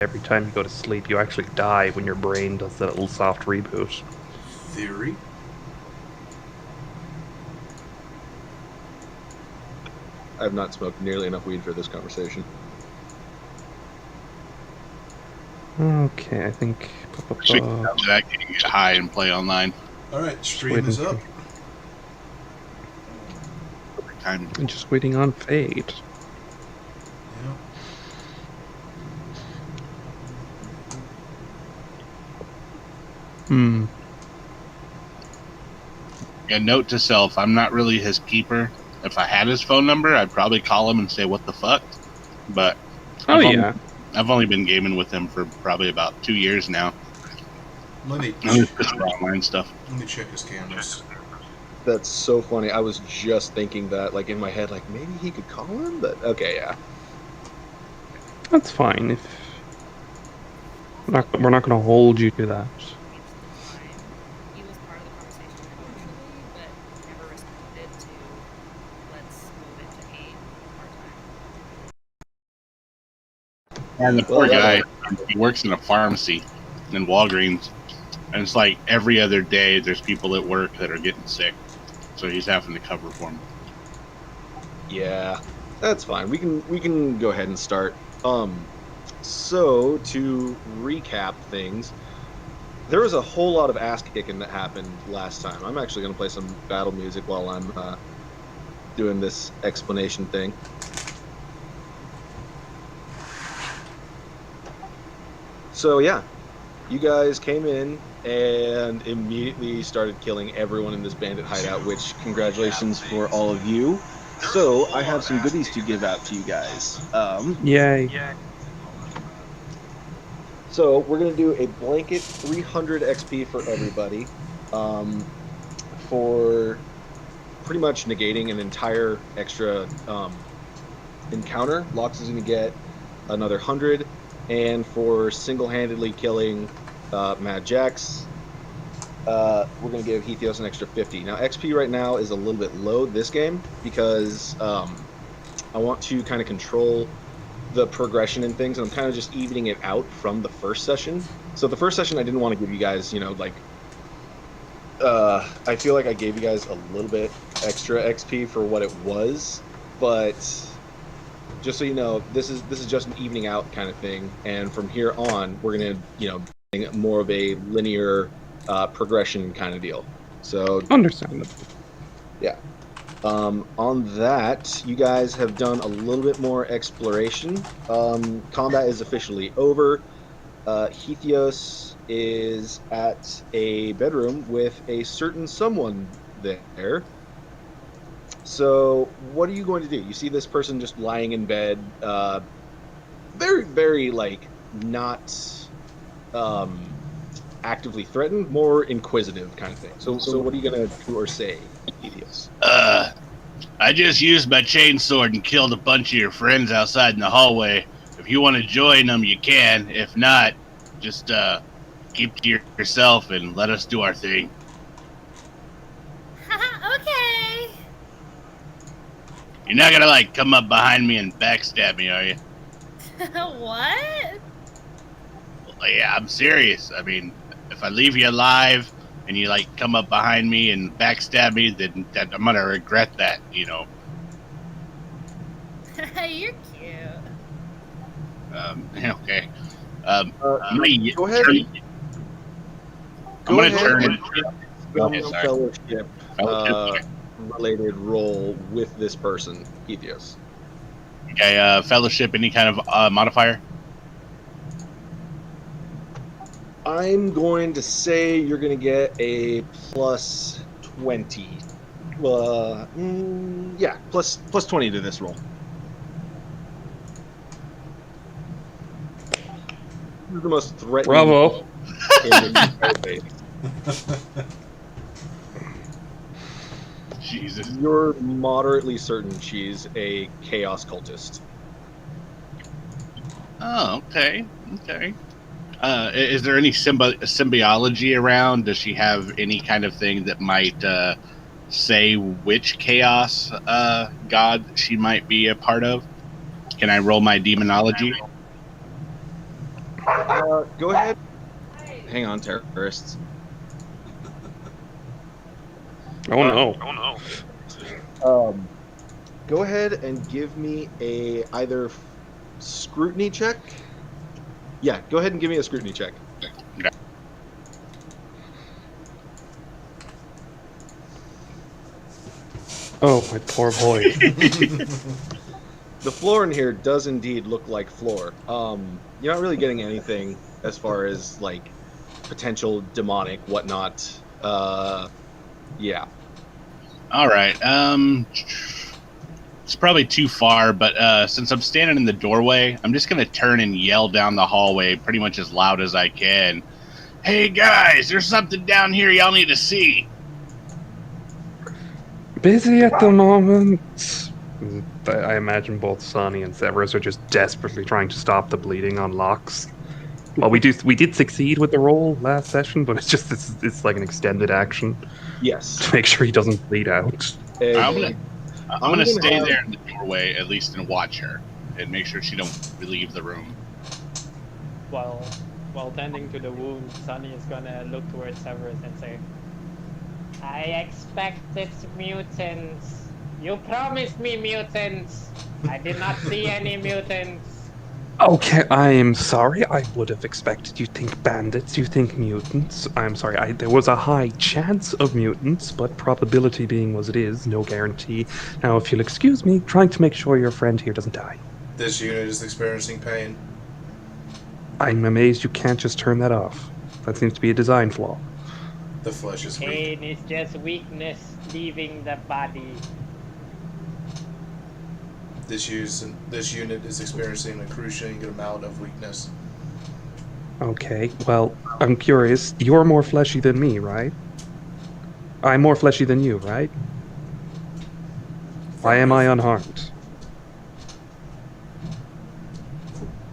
every time you go to sleep, you actually die when your brain does that little soft reboot. Theory. I have not smoked nearly enough weed for this conversation. Okay, I think. Actually, I can get high and play online. All right, stream is up. Kind I'm just waiting on Fade. Yeah. A note to self: I'm not really his keeper. If I had his phone number, I'd probably call him and say what the fuck. But I've only been gaming with him for probably about 2 years now. Let me just for online stuff. Let me check his cameras. That's so funny. I was just thinking that, like, in my head, like, maybe he could call him, but okay, yeah. That's fine. If we're not going to hold you to that. He was part of the conversation initially, but never responded to let's move it to 8 part-time. And the poor guy, he works in a pharmacy in Walgreens, and it's like every other day there's people at work that are getting sick, so he's having to cover for them. Yeah, that's fine. We can go ahead and start. So to recap things, there was a whole lot of ass kicking that happened last time. I'm actually going to play some battle music while I'm doing this explanation thing. So yeah, you guys came in and immediately started killing everyone in this bandit hideout, which congratulations for all of you. So I have some goodies to give out to you guys. Yay. So we're going to do a blanket 300 XP for everybody for pretty much negating an entire extra encounter. Lox is going to get another 100, and for single-handedly killing Mad Jax, we're going to give Hethios an extra 50. Now, XP right now is a little bit low this game because I want to kind of control the progression and things, and I'm kind of just evening it out from the first session. So the first session, I didn't want to give you guys, like, I feel like I gave you guys a little bit extra XP for what it was, but just so you know, this is just an evening out kind of thing, and from here on, we're gonna, more of a linear progression kind of deal. So understandable. Yeah. On that, you guys have done a little bit more exploration. Combat is officially over. Hethios is at a bedroom with a certain someone there. So what are you going to do? You see this person just lying in bed, very, very, like, not actively threatened, more inquisitive kind of thing. So what are you going to do or say, Hethios? I just used my chainsword and killed a bunch of your friends outside in the hallway. If you want to join them, you can. If not, just keep to yourself and let us do our thing. Okay. You're not gonna, like, come up behind me and backstab me, are you? What? Well, yeah, I'm serious. I mean, if I leave you alive and you, like, come up behind me and backstab me, then I'm gonna regret that, You're cute. Okay. Go ahead. I'm gonna turn into fellowship related role with this person, Hethios. Okay, fellowship, any kind of modifier? I'm going to say you're going to get a plus 20. Yeah, plus 20 to this roll. This is the most threatening. Bravo. Jesus. You're moderately certain she's a chaos cultist. Oh, okay. Is there any symbiology around? Does she have any kind of thing that might say which chaos god she might be a part of? Can I roll my demonology? Go ahead. Hang on, terrorists. Oh no. Go ahead and give me a either scrutiny check. Yeah, go ahead and give me a scrutiny check. Oh, my poor boy. The floor in here does indeed look like floor. You're not really getting anything as far as like potential demonic whatnot. Yeah. All right. It's probably too far, but since I'm standing in the doorway, I'm just gonna turn and yell down the hallway, pretty much as loud as I can. Hey guys, there's something down here y'all need to see. Busy at the moment. I imagine both Sonny and Severus are just desperately trying to stop the bleeding on Locks. Well, we did succeed with the roll last session, but it's like an extended action Yes. to make sure he doesn't bleed out. I'm gonna stay have- there in the doorway at least and watch her and make sure she don't leave the room. While tending to the wound, Sonny is gonna look towards Severus and say, I expect it's mutants. You promised me mutants. I did not see any mutants. Okay, I'm sorry. I would have expected you think bandits, you think mutants. I'm sorry. There was a high chance of mutants, but probability being was it is, no guarantee. Now, if you'll excuse me, trying to make sure your friend here doesn't die. This unit is experiencing pain. I'm amazed you can't just turn that off. That seems to be a design flaw. The flesh is weak. Pain is just weakness leaving the body. This unit is experiencing an excruciating amount of weakness. Okay, well, I'm curious. You're more fleshy than me, right? I'm more fleshy than you, right? Why am I unharmed?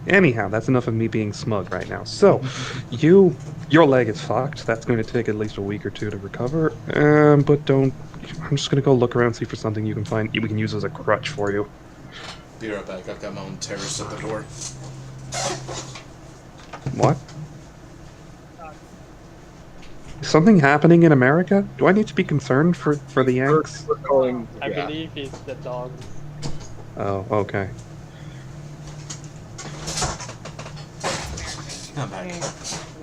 Anyhow, that's enough of me being smug right now. So, your leg is fucked. That's going to take at least a week or two to recover. But don't. I'm just going to go look around, see for something you can find. We can use as a crutch for you. Be right back. I've got my own terrorist at the door. What? Is something happening in America? Do I need to be concerned for the Yanks? We're calling. I Yeah. believe it's the dogs. Oh, okay. I'm back.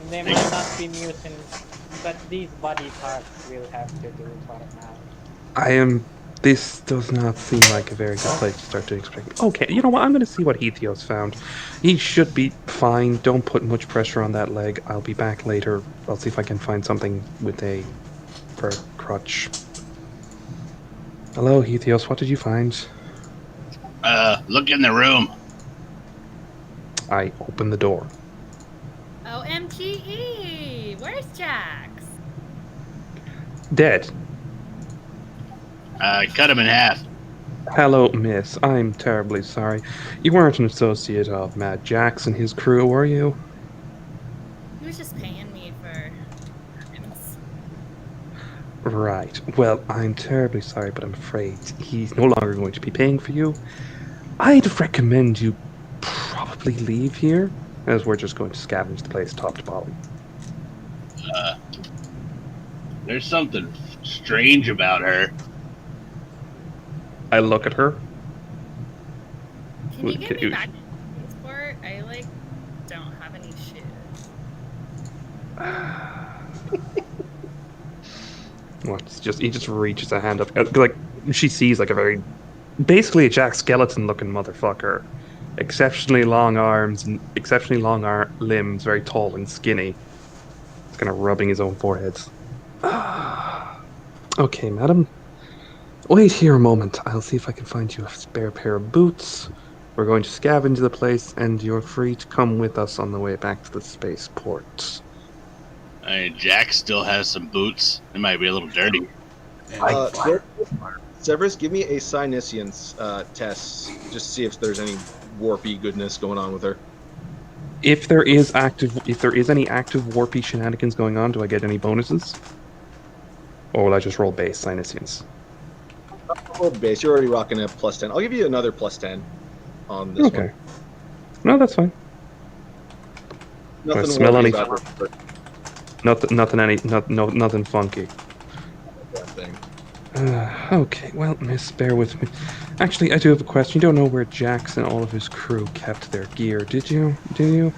They might not be mutants, but these body parts will have to do for now. This does not seem like a very good place to start to expect. Okay, you know what? I'm going to see what Ethios found. He should be fine. Don't put much pressure on that leg. I'll be back later. I'll see if I can find something for a crutch. Hello, Ethios. What did you find? Look in the room. I opened the door. OMGE! Where's Jax? Dead. Cut him in half. Hello, miss. I'm terribly sorry. You weren't an associate of Matt Jax and his crew, were you? He was just paying me for items. Right. Well, I'm terribly sorry, but I'm afraid he's no longer going to be paying for you. I'd recommend you probably leave here, as we're just going to scavenge the place top to bottom. There's something strange about her. I look at her. Can you get me you- back to transport? I don't have any shit. Well, he just reaches a hand up. Like, she sees like basically a Jack Skeleton-looking motherfucker. Exceptionally long arms and exceptionally long limbs, very tall and skinny. He's kind of rubbing his own forehead. Okay, madam. Wait here a moment. I'll see if I can find you a spare pair of boots. We're going to scavenge the place, and you're free to come with us on the way back to the spaceport. Jack still has some boots. They might be a little dirty. And Severus, give me a Psyniscience test, just to see if there's any warpy goodness going on with her. If there is any active warpy shenanigans going on, do I get any bonuses? Or will I just roll base Psyniscience? Roll base. You're already rocking a +10. I'll give you another +10 on this Okay. one. No, that's fine. Nothing smell wonky any- about this Nothing funky. thing. Okay, well, miss, bear with me. Actually, I do have a question. You don't know where Jax and all of his crew kept their gear, did you? Do you?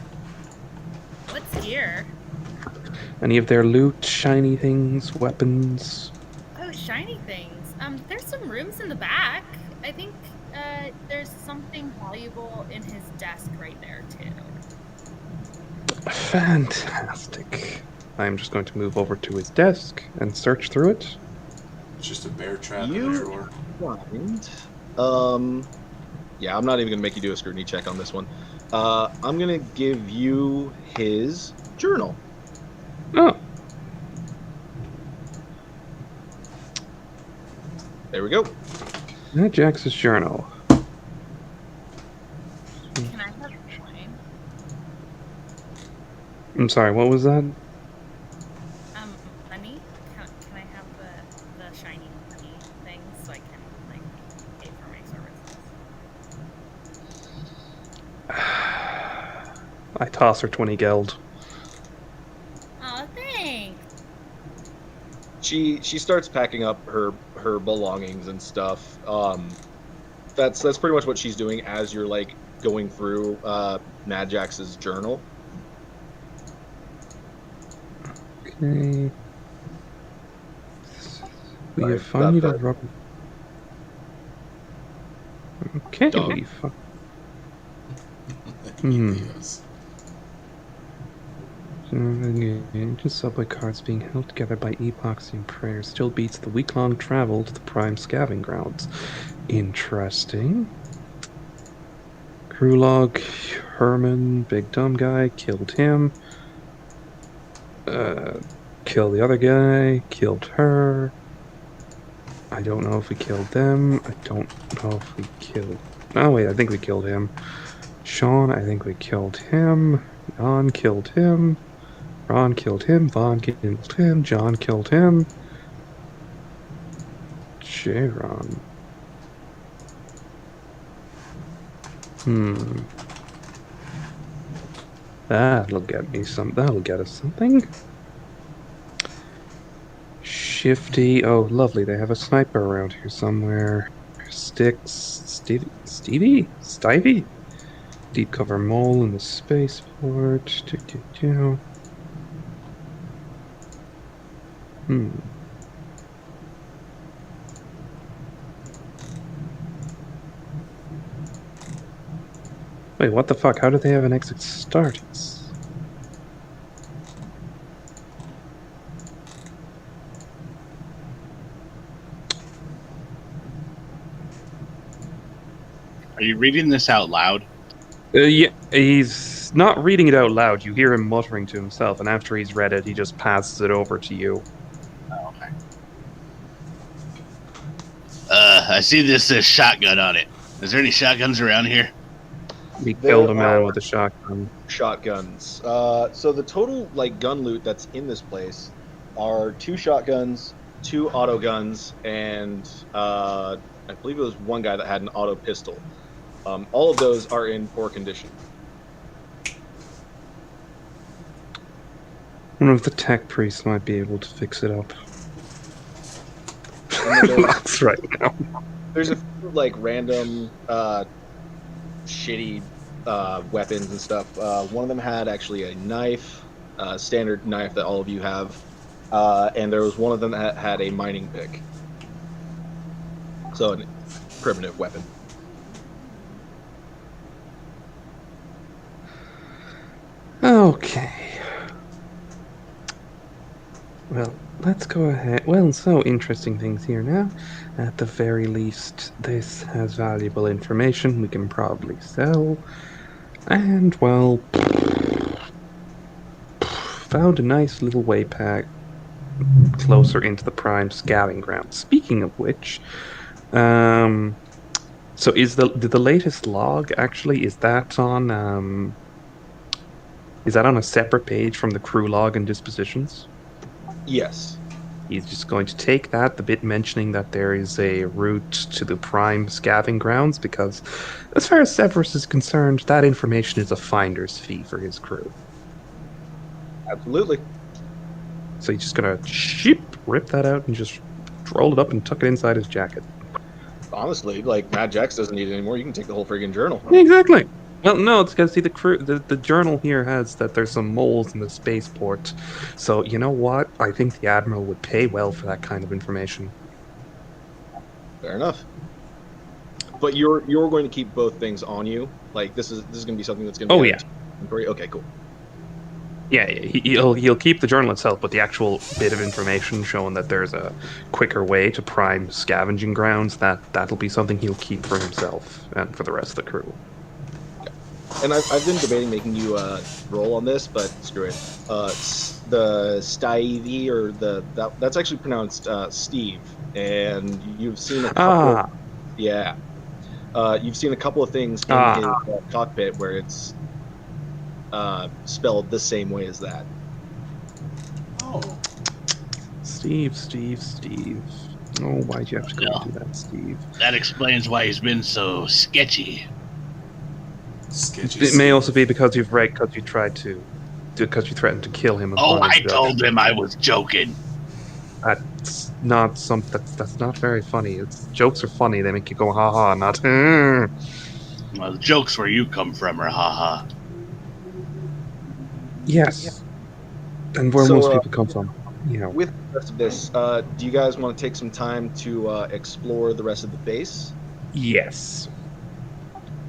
What's gear? Any of their loot, shiny things, weapons? Oh, shiny things. There's some rooms in the back. I think there's something valuable in his desk right there too. Fantastic. I'm just going to move over to his desk and search through it. It's just a bear trap in You- a drawer. Find, yeah, I'm not even gonna make you do a scrutiny check on this one. I'm gonna give you his journal. Oh, There we go. Jax's journal. Can I have mine? I'm sorry, what was that? Honey? Can I have the shiny honey thing so I can like pay for my services? I toss her 20 geld. Oh, thanks. She starts packing up her belongings and stuff. That's pretty much what she's doing as you're like going through Nadjax's journal. Okay. We Sorry, have finally that- got rubber. Okay, Dog. we Hmm. Yes. Ancient subway cards being held together by epoxy and prayer still beats the week-long travel to the prime scavenging grounds. Interesting. Crew log, Herman, big dumb guy, killed him. Killed the other guy, killed her. I don't know if we killed them. I don't know if we killed... Oh wait, I think we killed him. Sean, I think we killed him. Jan killed him. Ron killed him. Vaughn killed him. John killed him. Jaron. That'll get me some. That'll get us something. Shifty. Oh, lovely. They have a sniper around here somewhere. Sticks. Stevie? Stivey? Deep cover mole in the spaceport. Wait, what the fuck? How do they have an exit Starties? Are you reading this out loud? Yeah, he's not reading it out loud. You hear him muttering to himself, and after he's read it, he just passes it over to you. Oh, okay. I see this says shotgun on it. Is there any shotguns around here? We There killed a man are- with a shotgun. Shotguns. So the total like gun loot that's in this place are 2 shotguns, 2 auto guns, and I believe it was one guy that had an auto pistol. All of those are in poor condition. One of the tech priests might be able to fix it up. And then That's right now. there's a few like random shitty weapons and stuff. One of them had actually a knife, standard knife that all of you have, and there was one of them that had a mining pick. So a primitive weapon. Okay. Well, let's go ahead. Well, so interesting things here now. At the very least, this has valuable information we can probably sell. And, well, found a nice little way pack closer into the prime scouting ground. Speaking of which, so is the latest log actually, is that on a separate page from the crew log and dispositions? Yes. He's just going to take that, the bit mentioning that there is a route to the prime scavenging grounds, because as far as Severus is concerned, that information is a finder's fee for his crew. Absolutely. So he's just gonna rip that out and just roll it up and tuck it inside his jacket. Honestly, like Mad Jax doesn't need it anymore. You can take the whole friggin' journal. Exactly. Well, no, it's because see the journal here has that there's some moles in the spaceport. So you know what? I think the admiral would pay well for that kind of information. Fair enough. But you're going to keep both things on you. Like this is going to be something that's going to be. Oh yeah. Okay, cool. Yeah, he'll keep the journal itself, but the actual bit of information showing that there's a quicker way to prime scavenging grounds, that'll be something he'll keep for himself and for the rest of the crew. And I've been debating making you roll on this, but screw it. The Stevie or that's actually pronounced Steve, and you've seen a couple. Yeah, you've seen a couple of things in his cockpit where it's spelled the same way as that. Oh. Steve. Oh, why'd you have to go do that, Steve? That explains why he's been so sketchy. It may also be because you threatened to kill him. Oh, I told him I was joking. That's not that's not very funny. Jokes are funny. They make you go ha ha, not. Well, the jokes where you come from are ha ha. Yes, and where most people come from. You know. With the rest of this, do you guys want to take some time to explore the rest of the base? Yes.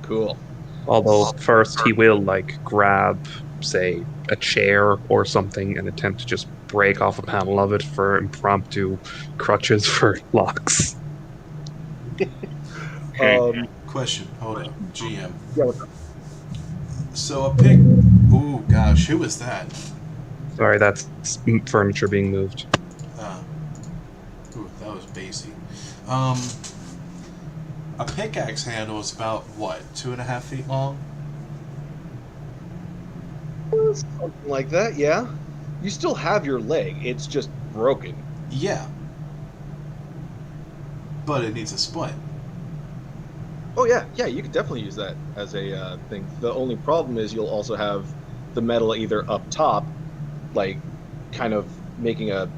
Cool. Although first he will grab, say, a chair or something and attempt to just break off a panel of it for impromptu crutches for locks. Question. Hold up. GM. Yeah, what's up? So a pig. Ooh, gosh, who was that? Sorry, that's furniture being moved. Ooh, that was basic. A pickaxe handle is about, what, 2.5 feet long? Something like that, yeah. You still have your leg, it's just broken. Yeah. But it needs a splint. Oh yeah, you could definitely use that as a thing. The only problem is you'll also have the metal either up top, like kind of making a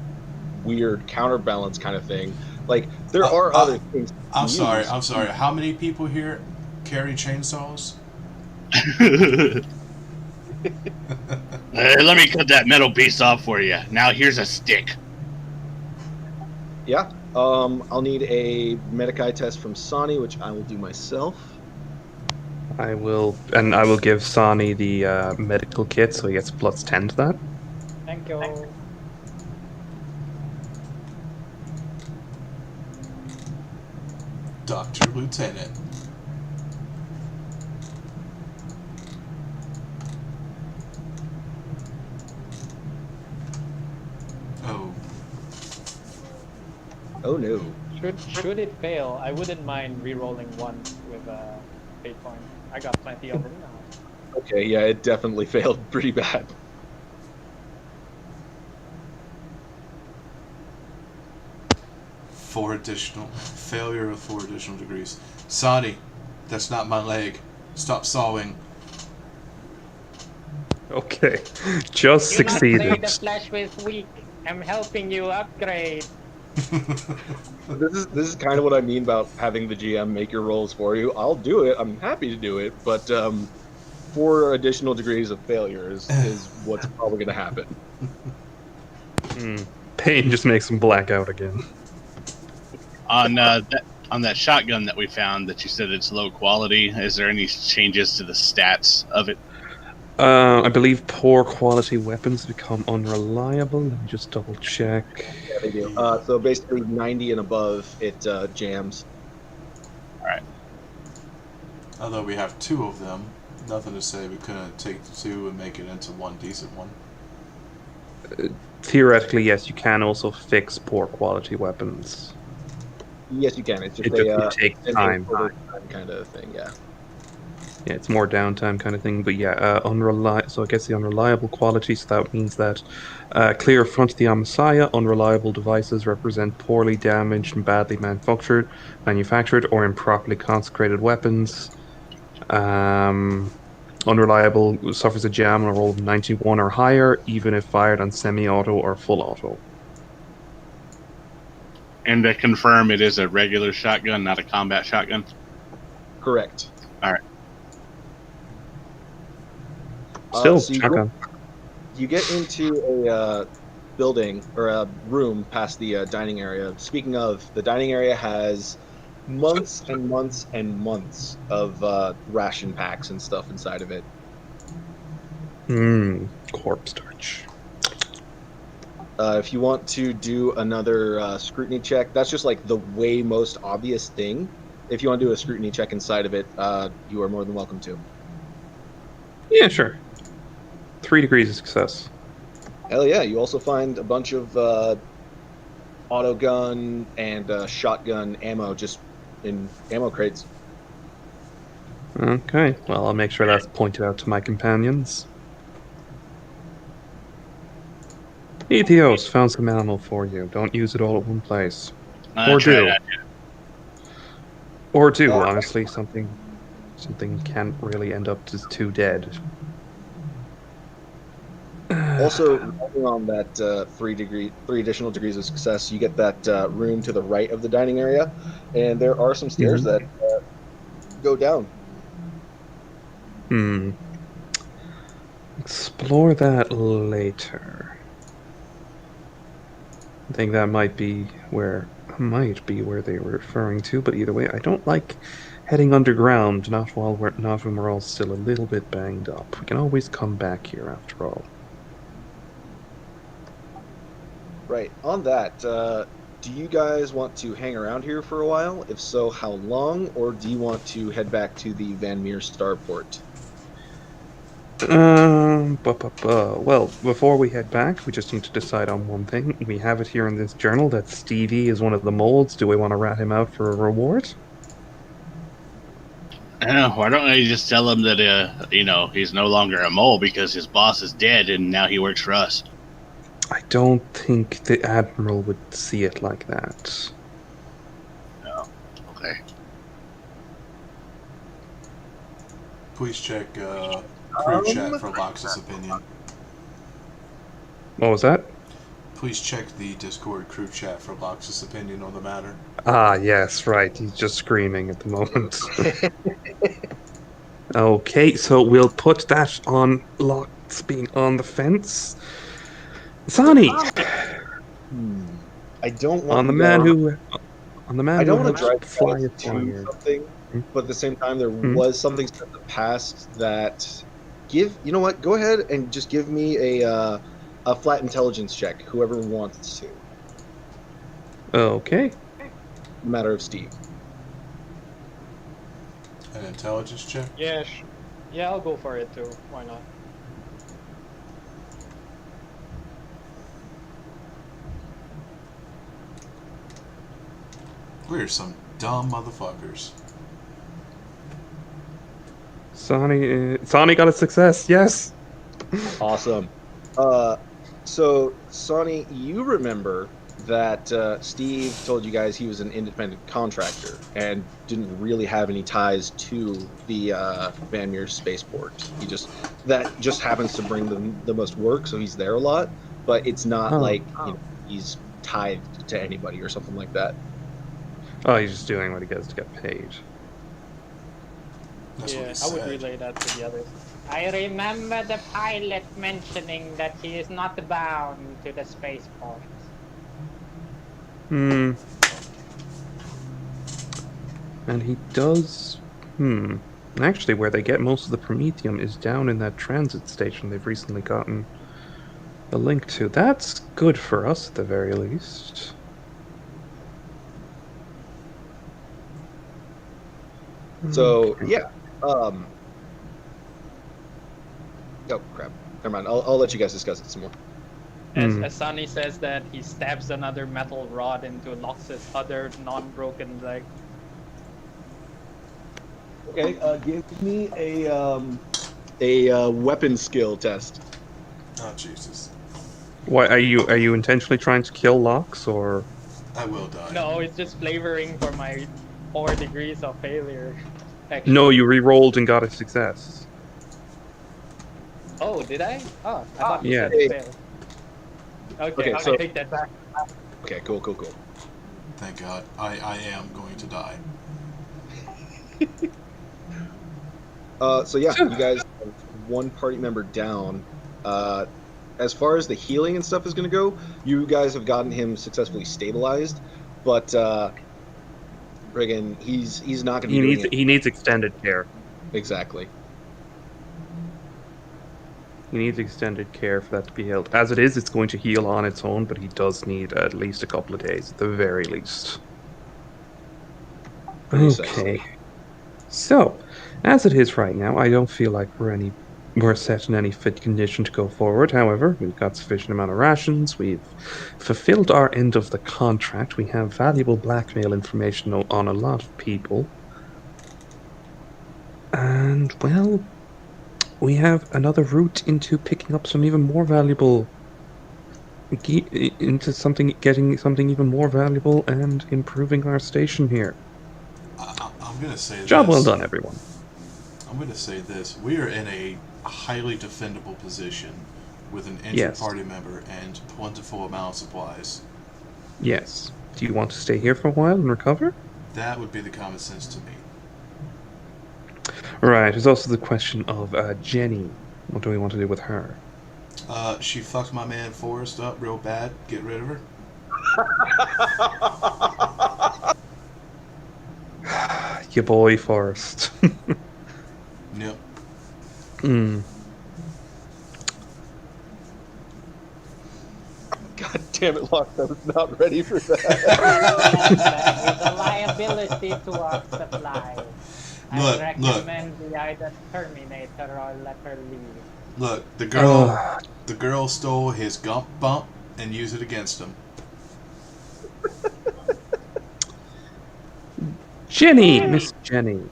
weird counterbalance kind of thing. Like there are other things. I'm sorry. How many people here carry chainsaws? Let me cut that metal piece off for you. Now here's a stick. Yeah. I'll need a Medicae test from Sani, which I will do myself. I will give Sani the medical kit, so he gets +10 to that. Thank you. Dr. Lieutenant. Oh. Oh no. Should it fail, I wouldn't mind re-rolling one with fate point. I got plenty of them now. Okay, yeah, it definitely failed pretty bad. Failure of 4 additional degrees. Sani, that's not my leg. Stop sawing. Okay, just Do not say succeeded. the flesh was weak. I'm helping you upgrade. This is kind of what I mean about having the GM make your rolls for you. I'll do it. I'm happy to do it, but 4 additional degrees of failure is what's probably going to happen. Pain just makes him black out again. On that shotgun that we found that you said it's low quality, is there any changes to the stats of it? I believe poor quality weapons become unreliable. Let me just double check. Yeah, they do. So basically 90 and above, it jams. Alright. Although we have 2 of them, nothing to say we couldn't take the 2 and make it into one decent one. Theoretically, yes, you can also fix poor quality weapons. Yes, you can. It's just It takes time. Kind of thing, yeah. Yeah, it's more downtime kind of thing, but yeah, so I guess the unreliable quality, so that means that clear front of the Messiah, unreliable devices represent poorly damaged and badly manufactured or improperly consecrated weapons. Unreliable suffers a jam on a roll of 91 or higher, even if fired on semi-auto or full auto. And to confirm, it is a regular shotgun, not a combat shotgun. Correct. All right. Still, So shotgun. you get into a building or a room past the dining area. Speaking of, the dining area has months and months and months of ration packs and stuff inside of it. Corpse torch. If you want to do another scrutiny check, that's just like the way most obvious thing. If you want to do a scrutiny check inside of it, you are more than welcome to. Yeah, sure. 3 degrees of success. Hell yeah! You also find a bunch of auto gun and shotgun ammo just in ammo crates. Okay, well, I'll make sure that's pointed out to my companions. Ethios, found some ammo for you. Don't use it all at one place. Or Try do. that. Or do, honestly. Something can't really end up as too dead. Also, rolling on that 3 additional degrees of success, you get that room to the right of the dining area, and there are some stairs that go down. Explore that later. I think that might be where they were referring to, but either way, I don't like heading underground, not when we're all still a little bit banged up. We can always come back here after all. Right. On that, do you guys want to hang around here for a while? If so, how long? Or do you want to head back to the Van Meer starport? Well, before we head back, we just need to decide on one thing. We have it here in this journal that Stevie is one of the molds. Do we want to rat him out for a reward? Why don't I just tell him that, he's no longer a mole because his boss is dead and now he works for us? I don't think the Admiral would see it like that. No. Okay. Please check crew chat for Lox's opinion. What was that? Please check the Discord crew chat for Lox's opinion on the matter. Ah, yes, right. He's just screaming at the moment. Okay, so we'll put that on Locke's being on the fence. Sani! I don't want On the man who I don't want to helped drive fly you a guys to fire. something, but at the same time, there was something in the past that you know what? Go ahead and just give me a flat intelligence check, whoever wants to. Okay. Matter of Steve. An intelligence check? Yeah, yeah, I'll go for it too. Why not? We're some dumb motherfuckers. Sani got a success, yes! Awesome. So, Sonny, you remember that Steve told you guys he was an independent contractor and didn't really have any ties to the Van Meer spaceport. That just happens to bring the most work, so he's there a lot, but it's not like he's tied to anybody or something like that. Oh, he's just doing what he gets to get paid. That's what he I said. would relay that to the others. I remember the pilot mentioning that he is not bound to the spaceport. And he does... Actually, where they get most of the Promethium is down in that transit station they've recently gotten a link to. That's good for us, at the very least. So, yeah. Oh, crap. Never mind. I'll let you guys discuss it some more. As Sunny says that, he stabs another metal rod into Lox's other non-broken leg. Okay, give me a weapon skill test. Oh, Jesus. Why are you intentionally trying to kill Lox, or? I will die. No, it's just flavoring for my 4 degrees of failure. Actually. No, you re-rolled and got a success. Oh, did I? Oh, I thought you yeah. said it failed. Okay, Okay, so- I take that back. Okay, cool. Thank God. I am going to die. So yeah, you guys have one party member down. As far as the healing and stuff is going to go, you guys have gotten him successfully stabilized, but friggin' he's not going to be doing it He needs extended care. exactly. He needs extended care for that to be healed. As it is, it's going to heal on its own, but he does need at least a couple of days, at the very least. Very sad. Okay. So, as it is right now, I don't feel like we're set in any fit condition to go forward. However, we've got sufficient amount of rations. We've fulfilled our end of the contract. We have valuable blackmail information on a lot of people. And, well, we have another route into picking up some even more valuable getting something even more valuable and improving our station here. I'm going to say this. Job well done, everyone. I'm going to say this. We are in a highly defendable position with an injured Yes. party member and plentiful amount of supplies. Yes. Do you want to stay here for a while and recover? That would be the common sense to me. Right. There's also the question of Jenny. What do we want to do with her? She fucked my man Forrest up real bad. Get rid of her. Your boy Forrest. Yep. Hmm. God damn it, Locke, I was not ready for that. That is a liability to our supply. Look, I recommend we either terminate her or let her leave. Look, the girl stole his gump bump and used it against him. Jenny! Miss Jenny.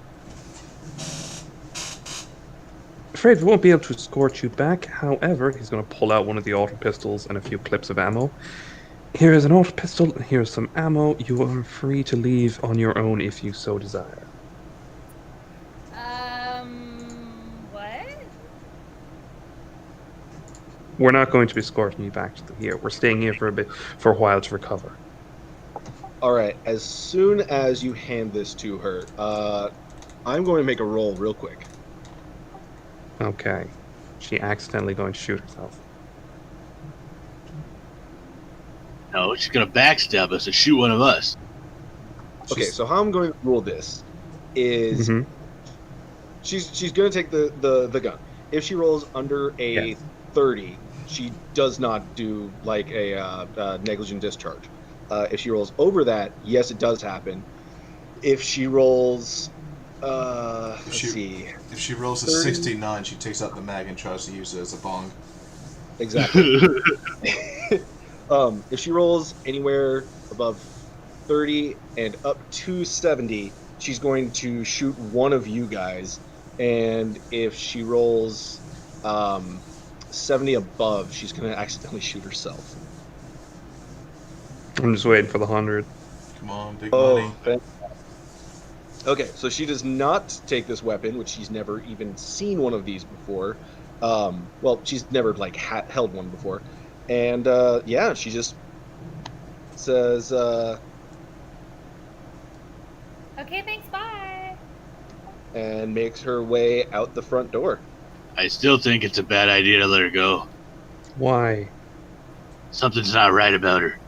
Afraid we won't be able to escort you back. However, he's going to pull out one of the auto pistols and a few clips of ammo. Here is an auto pistol, here's some ammo. You are free to leave on your own if you so desire. What? We're not going to be escorting you back to here. We're staying here for a while to recover. All right, as soon as you hand this to her, I'm going to make a roll real quick. Okay. She accidentally going to shoot herself. No, she's gonna backstab us and shoot one of us. Okay, so how I'm going to rule this is Mhm. she's going to take the gun. If she rolls under a Yes. 30, she does not do like a negligent discharge. If she rolls over that, yes, it does happen. If she rolls, let's see, If she rolls a 30. 69, she takes out the mag and tries to use it as a bong. exactly. If she rolls anywhere above 30 and up to 70, she's going to shoot one of you guys. And if she rolls 70 above, she's going to accidentally shoot herself. I'm just waiting for the 100. Come on, big money. Okay, so she does not take this weapon, which she's never even seen one of these before. Well, she's never like held one before. And yeah, she just says, Okay, thanks, bye. and makes her way out the front door. I still think it's a bad idea to let her go. Why? Something's not right about her.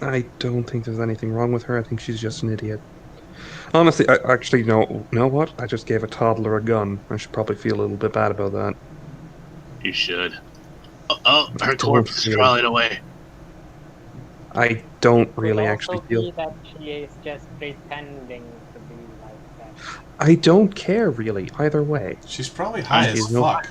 I don't think there's anything wrong with her. I think she's just an idiot. Honestly, I actually know what? I just gave a toddler a gun. I should probably feel a little bit bad about that. You should. Oh, her Don't corpse is feel- crawling away. I don't really Could actually also feel. be that she is just pretending to be like that. I don't care really either way. She's probably high as She's no- fuck.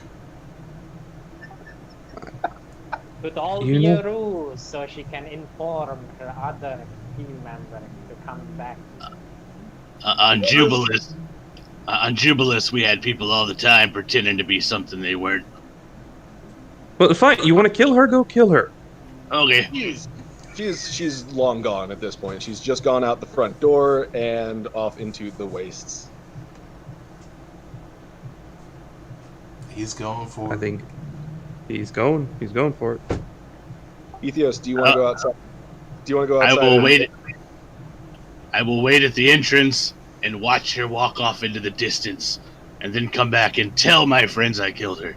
Could all You be know- a ruse so she can inform her other team member to come back. On Jubilee, we had people all the time pretending to be something they weren't. Well, fine. You want to kill her? Go kill her. Okay. She's long gone at this point. She's just gone out the front door and off into the wastes. He's going for I it. think he's going for it. Ethios, do you want to go outside? Do you want to go I outside? will wait. I will wait at the entrance and watch her walk off into the distance, and then come back and tell my friends I killed her.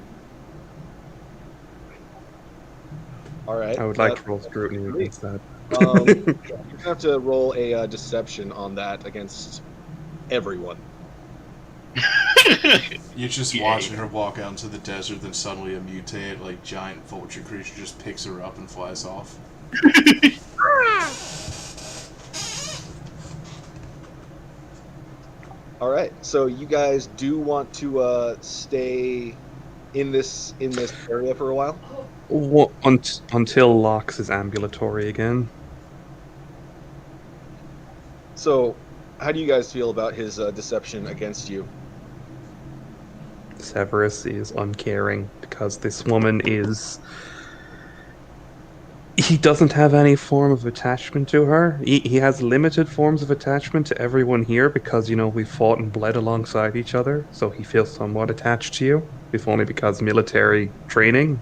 All right. I would like to roll scrutiny against that. You're gonna have to roll a deception on that against everyone. You're just Yeah. watching her walk out into the desert, then suddenly a mutated, like, giant vulture creature just picks her up and flies off. All right. So you guys do want to stay in this area for a while? Until Locks is ambulatory again. So, how do you guys feel about his deception against you? Severus is uncaring because this woman is. He doesn't have any form of attachment to her. He has limited forms of attachment to everyone here because, we fought and bled alongside each other, so he feels somewhat attached to you, if only because military training,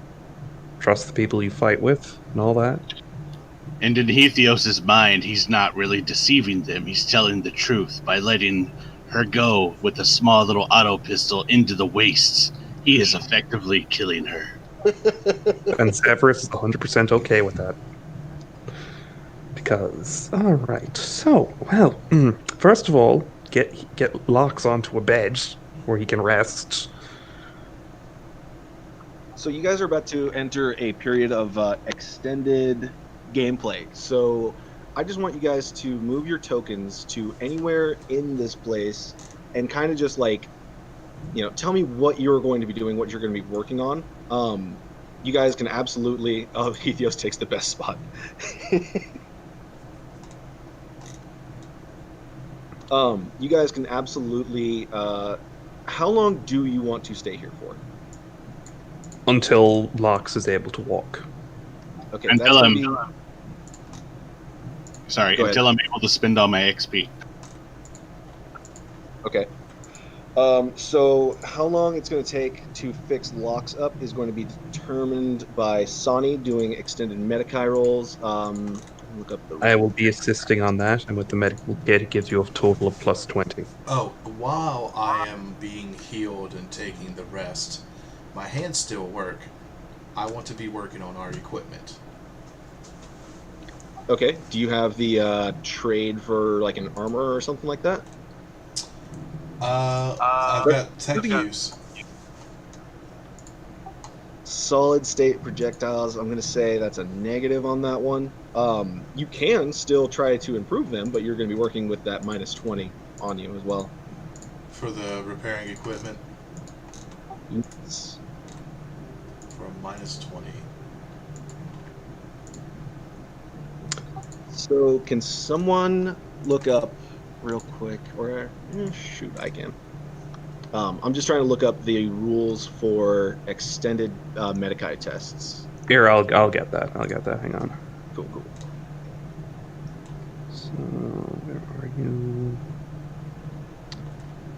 trust the people you fight with, and all that. And in Helios's mind, he's not really deceiving them. He's telling the truth by letting her go with a small little auto pistol into the wastes. He is effectively killing her. And Severus is 100% okay with that. Because, alright, so, well, first of all, get Locks onto a bed where he can rest. So you guys are about to enter a period of extended gameplay. So I just want you guys to move your tokens to anywhere in this place and kind of just tell me what you're going to be doing, what you're going to be working on. You guys can absolutely... Oh, Ethios takes the best spot. You guys can absolutely... how long do you want to stay here for? Until Locks is able to walk. Okay, Until that's I'm... gonna be... Sorry, Go ahead. until I'm able to spend all my XP. Okay. So how long it's going to take to fix Locks up is going to be determined by Sonny doing extended Medikai rolls. Look up the... I will be assisting on that, and with the medical kit, it gives you a total of plus 20. Oh, while I am being healed and taking the rest, my hands still work. I want to be working on our equipment. Okay. Do you have the trade for like an armor or something like that? I've got tech use. Solid state projectiles, I'm going to say that's a negative on that one. You can still try to improve them, but you're going to be working with that minus 20 on you as well. For the repairing equipment, Yes. for a minus 20. So can someone look up real quick, or shoot, I can. I'm just trying to look up the rules for extended Medikai tests. Here, I'll get that. Hang on. Cool. So, where are you?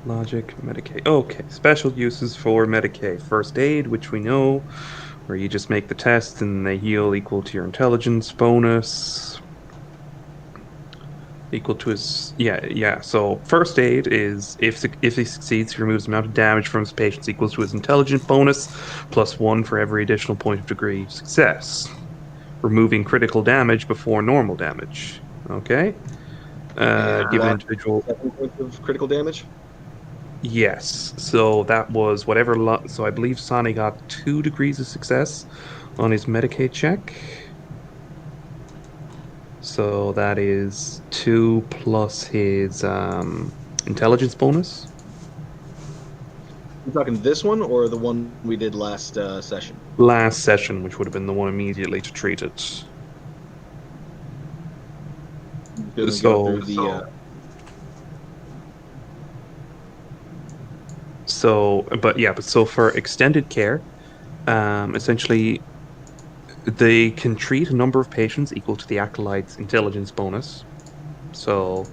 Logic, Medicaid. Okay, special uses for Medicaid. First aid, which we know, where you just make the test and they heal equal to your intelligence bonus. Equal to his... Yeah. So, first aid is, if he succeeds, he removes the amount of damage from his patients equals to his intelligence bonus, plus 1 for every additional point of degree of success. Removing critical damage before normal damage. Okay? Give an individual... 7 points of critical damage? Yes. So that was whatever... So I believe Sonny got 2 degrees of success on his Medicaid check. So that is 2 plus his intelligence bonus. You talking this one or the one we did last session? Last session, which would have been the one immediately to treat it. So for extended care, essentially, they can treat a number of patients equal to the acolyte's intelligence bonus. So,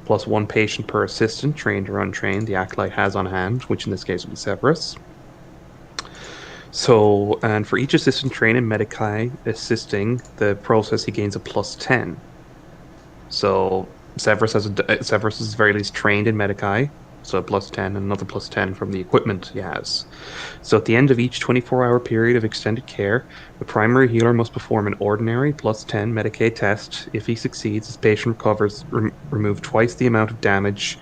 plus 1 patient per assistant, trained or untrained, the acolyte has on hand, which in this case would be Severus. So, and for each assistant trained in Medicae assisting the process, he gains a +10. So Severus is very least trained in Medicae, so a +10, and another +10 from the equipment he has. So at the end of each 24-hour period of extended care, the primary healer must perform an ordinary +10 Medicae test. If he succeeds, his patient recovers, remove twice the amount of damage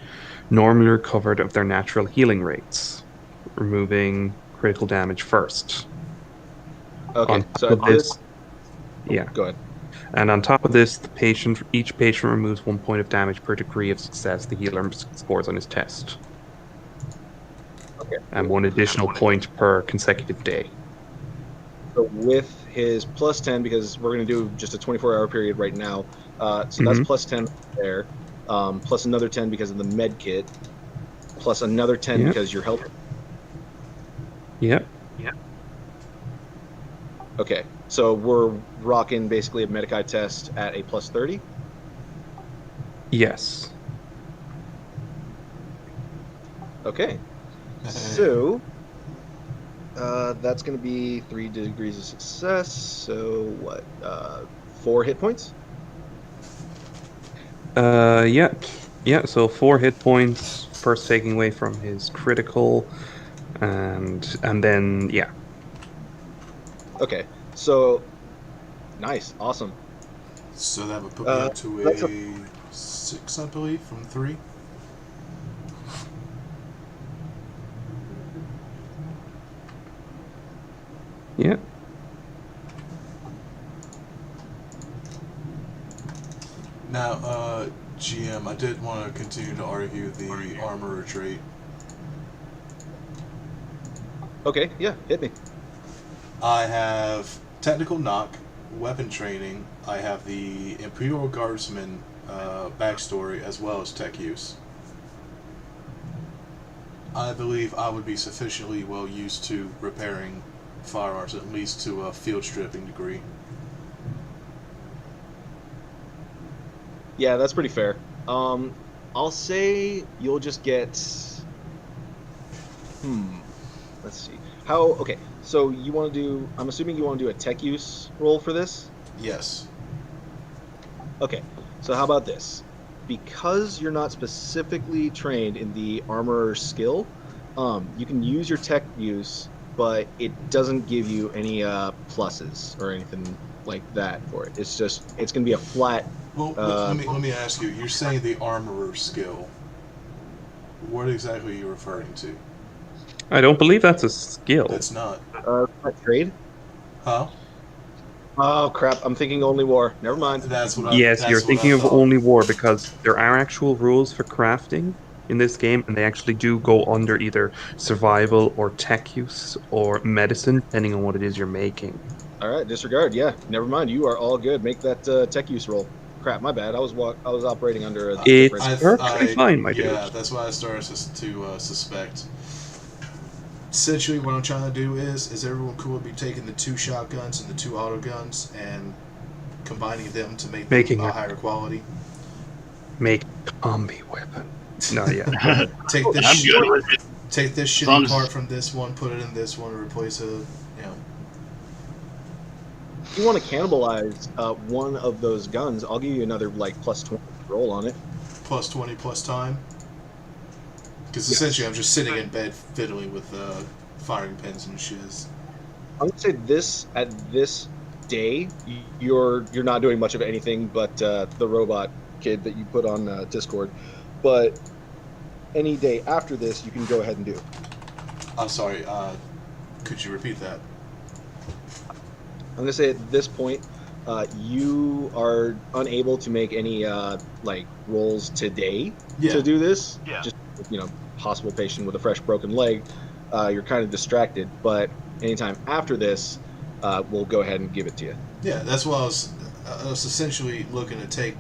normally recovered of their natural healing rates, removing critical damage first. Okay, On so top of this, oh, yeah. go ahead. And on top of this, each patient removes 1 point of damage per degree of success the healer scores on his test. Okay. And 1 additional point per consecutive day. So with his +10, because we're going to do just a 24-hour period right now, so that's +10 there, plus another 10 because of the med kit, plus another 10 because you're helping. Yep. Okay, so we're rocking basically a Medicae test at a +30? Yes. Okay. So that's going to be 3 degrees of success. So what? 4 hit points? Yeah. So 4 hit points, first taking away from his critical, and then yeah. Okay. So nice, awesome. So that would put me up to a 6, I believe, from 3. Yeah. Now, GM, I did want to continue to argue the armorer trait. Okay, yeah, hit me. I have technical knock, weapon training. I have the Imperial Guardsman backstory as well as tech use. I believe I would be sufficiently well used to repairing firearms, at least to a field stripping degree. Yeah, that's pretty fair. I'll say you'll just get. Let's see. Okay, so you want to do. I'm assuming you want to do a tech use roll for this? Yes. Okay, so how about this? Because you're not specifically trained in the armorer skill, you can use your tech use, but it doesn't give you any pluses or anything like that for it. It's going to be a flat. Well, let me ask you. You're saying the armorer skill. What exactly are you referring to? I don't believe that's a skill. It's not. Trade? Huh? Oh crap! I'm thinking only war. Never mind. That's what. Yes, you're thinking of only war because there are actual rules for crafting in this game, and they actually do go under either survival or tech use or medicine, depending on what it is you're making. All right, disregard. Yeah, never mind. You are all good. Make that tech use roll. Crap, my bad. I was operating under a It's perfectly fine, my dude. Yeah, that's why I started to suspect. Essentially, what I'm trying to do is everyone cool with me taking the 2 shotguns and the 2 auto guns and combining them to make them a higher quality? Make a combi weapon. No, yeah. Take this I'm good with it. Take this shitty part from this one, put it in this one, and replace If you want to cannibalize one of those guns, I'll give you another +20 roll on it. +20 plus time. Because essentially, I'm just sitting in bed fiddling with firing pins and shiz. I'm gonna say at this day, you're not doing much of anything but the robot kid that you put on Discord. But any day after this, you can go ahead and do. I'm sorry. Could you repeat that? I'm gonna say at this point, you are unable to make any rolls today to do this. Yeah. Just hospital patient with a fresh broken leg. You're kind of distracted, but anytime after this, we'll go ahead and give it to you. Yeah, that's what I was essentially looking to take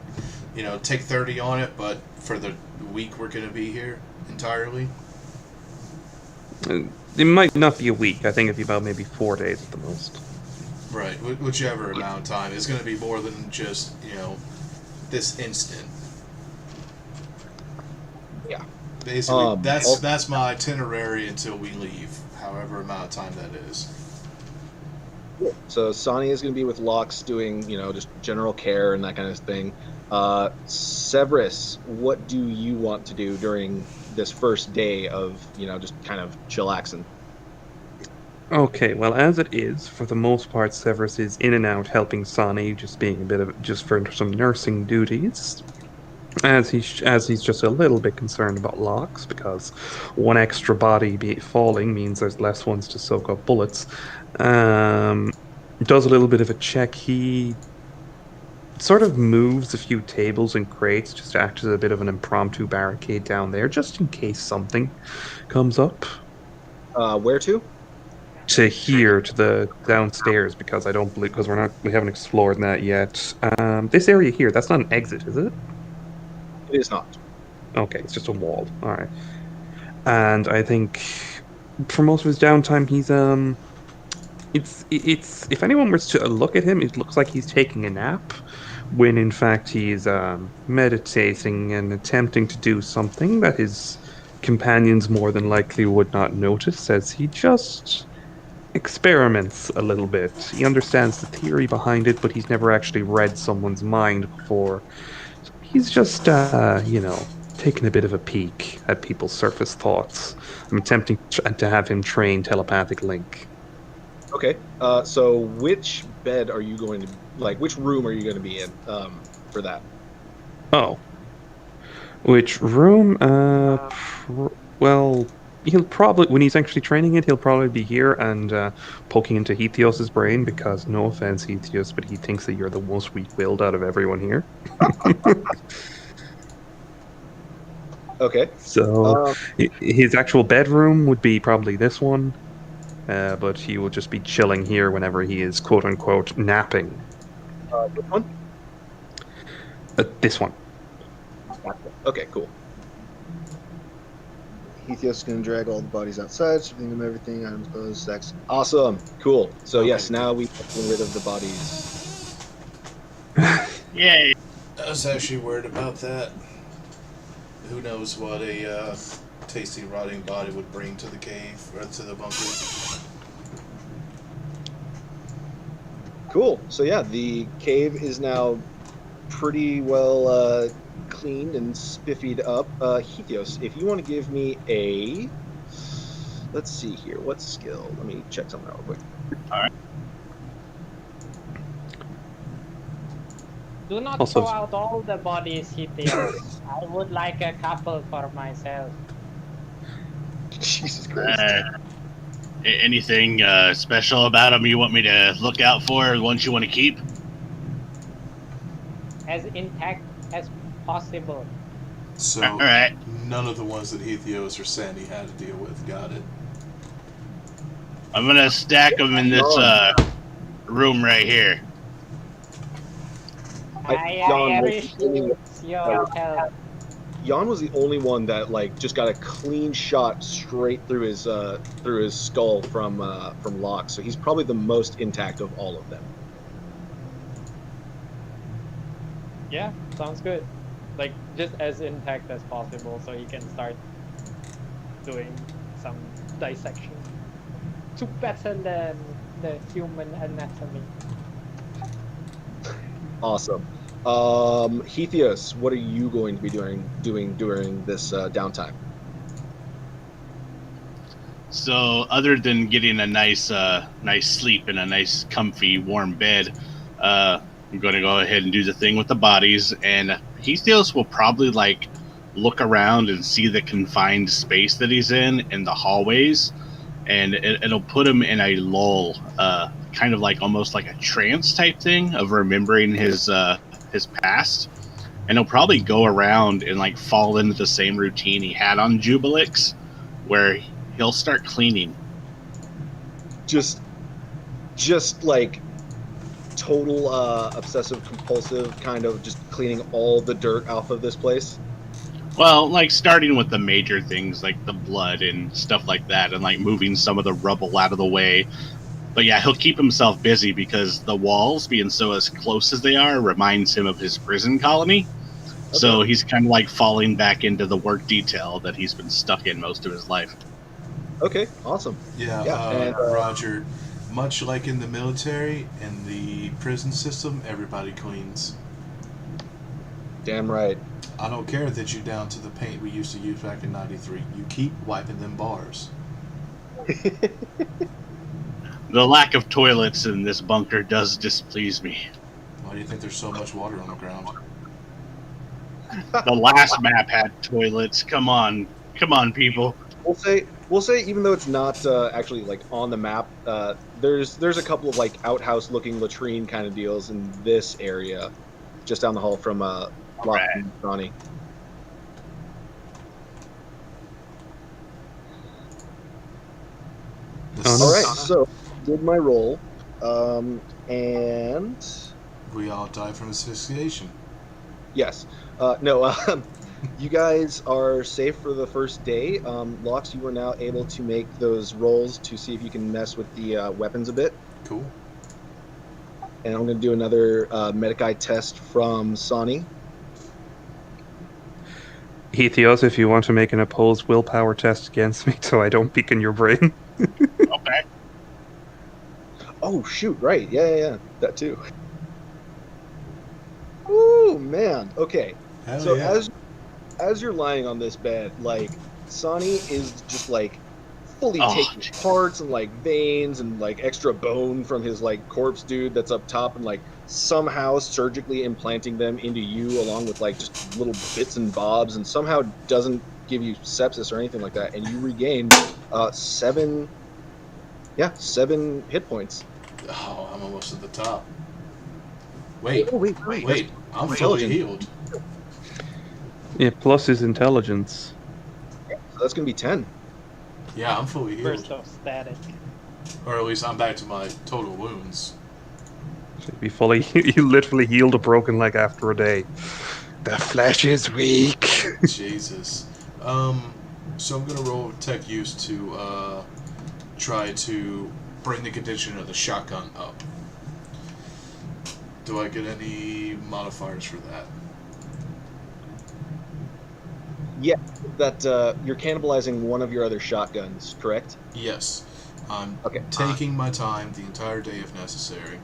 30 on it, but for the week we're going to be here entirely. It might not be a week. I think it'd be about maybe 4 days at the most. Right, whichever amount of time. It's going to be more than just, this instant. Yeah. Basically, that's my itinerary until we leave, however amount of time that is. So Sonny is going to be with Locks doing, just general care and that kind of thing. Severus, what do you want to do during this first day of, just kind of chillaxing? Okay, well, as it is, for the most part, Severus is in and out helping Sonny, just being a bit of just for some nursing duties. As he's just a little bit concerned about locks because one extra body falling means there's less ones to soak up bullets. Um, does a little bit of a check. He sort of moves a few tables and crates just to act as a bit of an impromptu barricade down there, just in case something comes up. Where to? To here, to the downstairs, because I don't believe because we haven't explored that yet. This area here, that's not an exit, is it? It is not. Okay, it's just a wall. All right. And I think for most of his downtime, it's if anyone was to look at him, it looks like he's taking a nap, when in fact he's meditating and attempting to do something that his companions more than likely would not notice, as he just experiments a little bit. He understands the theory behind it, but he's never actually read someone's mind before. So he's just, taking a bit of a peek at people's surface thoughts. I'm attempting to have him train telepathic link. Okay. So which bed are you going to, which room are you going to be in for that? Oh. Which room? Well, he'll probably, when he's actually training it, he'll probably be here and poking into Hetios's brain because, no offense, Hetios, but he thinks that you're the most weak-willed out of everyone here. Okay. So his actual bedroom would be probably this one, but he will just be chilling here whenever he is quote-unquote napping. Which one? This one. Okay, cool. Hetios is going to drag all the bodies outside, stripping them everything, items, clothes, sex. Awesome. Cool. So, yes, now we get rid of the bodies. Yay! I was actually worried about that. Who knows what a tasty rotting body would bring to the cave or to the bunker. Cool. So, yeah, the cave is now pretty well cleaned and spiffied up. Hetios, if you want to give me a... Let's see here. What skill? Let me check something out real quick. All right. Do not Also- throw out all the bodies, Hetios. I would like a couple for myself. Jesus Christ. Anything special about him you want me to look out for? Ones you want to keep? As intact as possible. So, All right. none of the ones that Hetios or Sandy had to deal with. Got it. I'm gonna stack them in this room right here. I Jan, appreciate your help. Jan was the only one that just got a clean shot straight through his skull from Locke, so he's probably the most intact of all of them. Yeah, sounds good. Just as intact as possible, so he can start doing some dissection to better learn the human anatomy. Awesome. Hetios, what are you going to be doing during this downtime? So, other than getting a nice sleep in a nice, comfy, warm bed, I'm going to go ahead and do the thing with the bodies. And Hetios will probably look around and see the confined space that he's in the hallways, and it'll put him in a lull, kind of almost like a trance type thing of remembering his past. And he'll probably go around and fall into the same routine he had on Jubilix, where he'll start cleaning. Just total obsessive compulsive kind of just cleaning all the dirt off of this place. Well, starting with the major things like the blood and stuff like that, and moving some of the rubble out of the way. But yeah, he'll keep himself busy because the walls, being so as close as they are, reminds him of his prison colony. Okay. So he's kind of falling back into the work detail that he's been stuck in most of his life. Okay, awesome. Yeah, and, Roger. Much like in the military and the prison system, everybody cleans. Damn right. I don't care that you're down to the paint we used to use back in '93. You keep wiping them bars. The lack of toilets in this bunker does displease me. Why do you think there's so much water on the ground? The last map had toilets. Come on, people. We'll say even though it's not actually like on the map, there's a couple of like outhouse looking latrine kind of deals in this area, just down the hall from Lock and Ronnie. All right, so did my roll, and We all die from asphyxiation. yes, no, you guys are safe for the first day. Lox, you are now able to make those rolls to see if you can mess with the weapons a bit. Cool. And I'm going to do another Medicae test from Sonny. Heathios, if you want to make an opposed willpower test against me so I don't peek in your brain. Okay. Oh, shoot, right. Yeah, that too. Ooh, man. Okay. Hell So yeah. as you're lying on this bed, like, Sonny is just, like, fully Oh, taking jeez. parts and, like, veins and, like, extra bone from his, like, corpse dude that's up top and, like, somehow surgically implanting them into you along with, like, just little bits and bobs, and somehow doesn't give you sepsis or anything like that, and you regain 7 hit points. Oh, I'm almost at the top. Wait, Oh, wait. I'm fully Intelligent. healed. Yeah, plus his intelligence. So that's going to be 10. Yeah, I'm fully healed. Burst of static. Or at least I'm back to my total wounds. Should be fully. You literally healed a broken leg after a day. The flesh is weak. Jesus. So I'm gonna roll tech use to try to bring the condition of the shotgun up. Do I get any modifiers for that? Yeah, that you're cannibalizing one of your other shotguns, correct? Yes. I'm Okay. taking my time the entire day if necessary,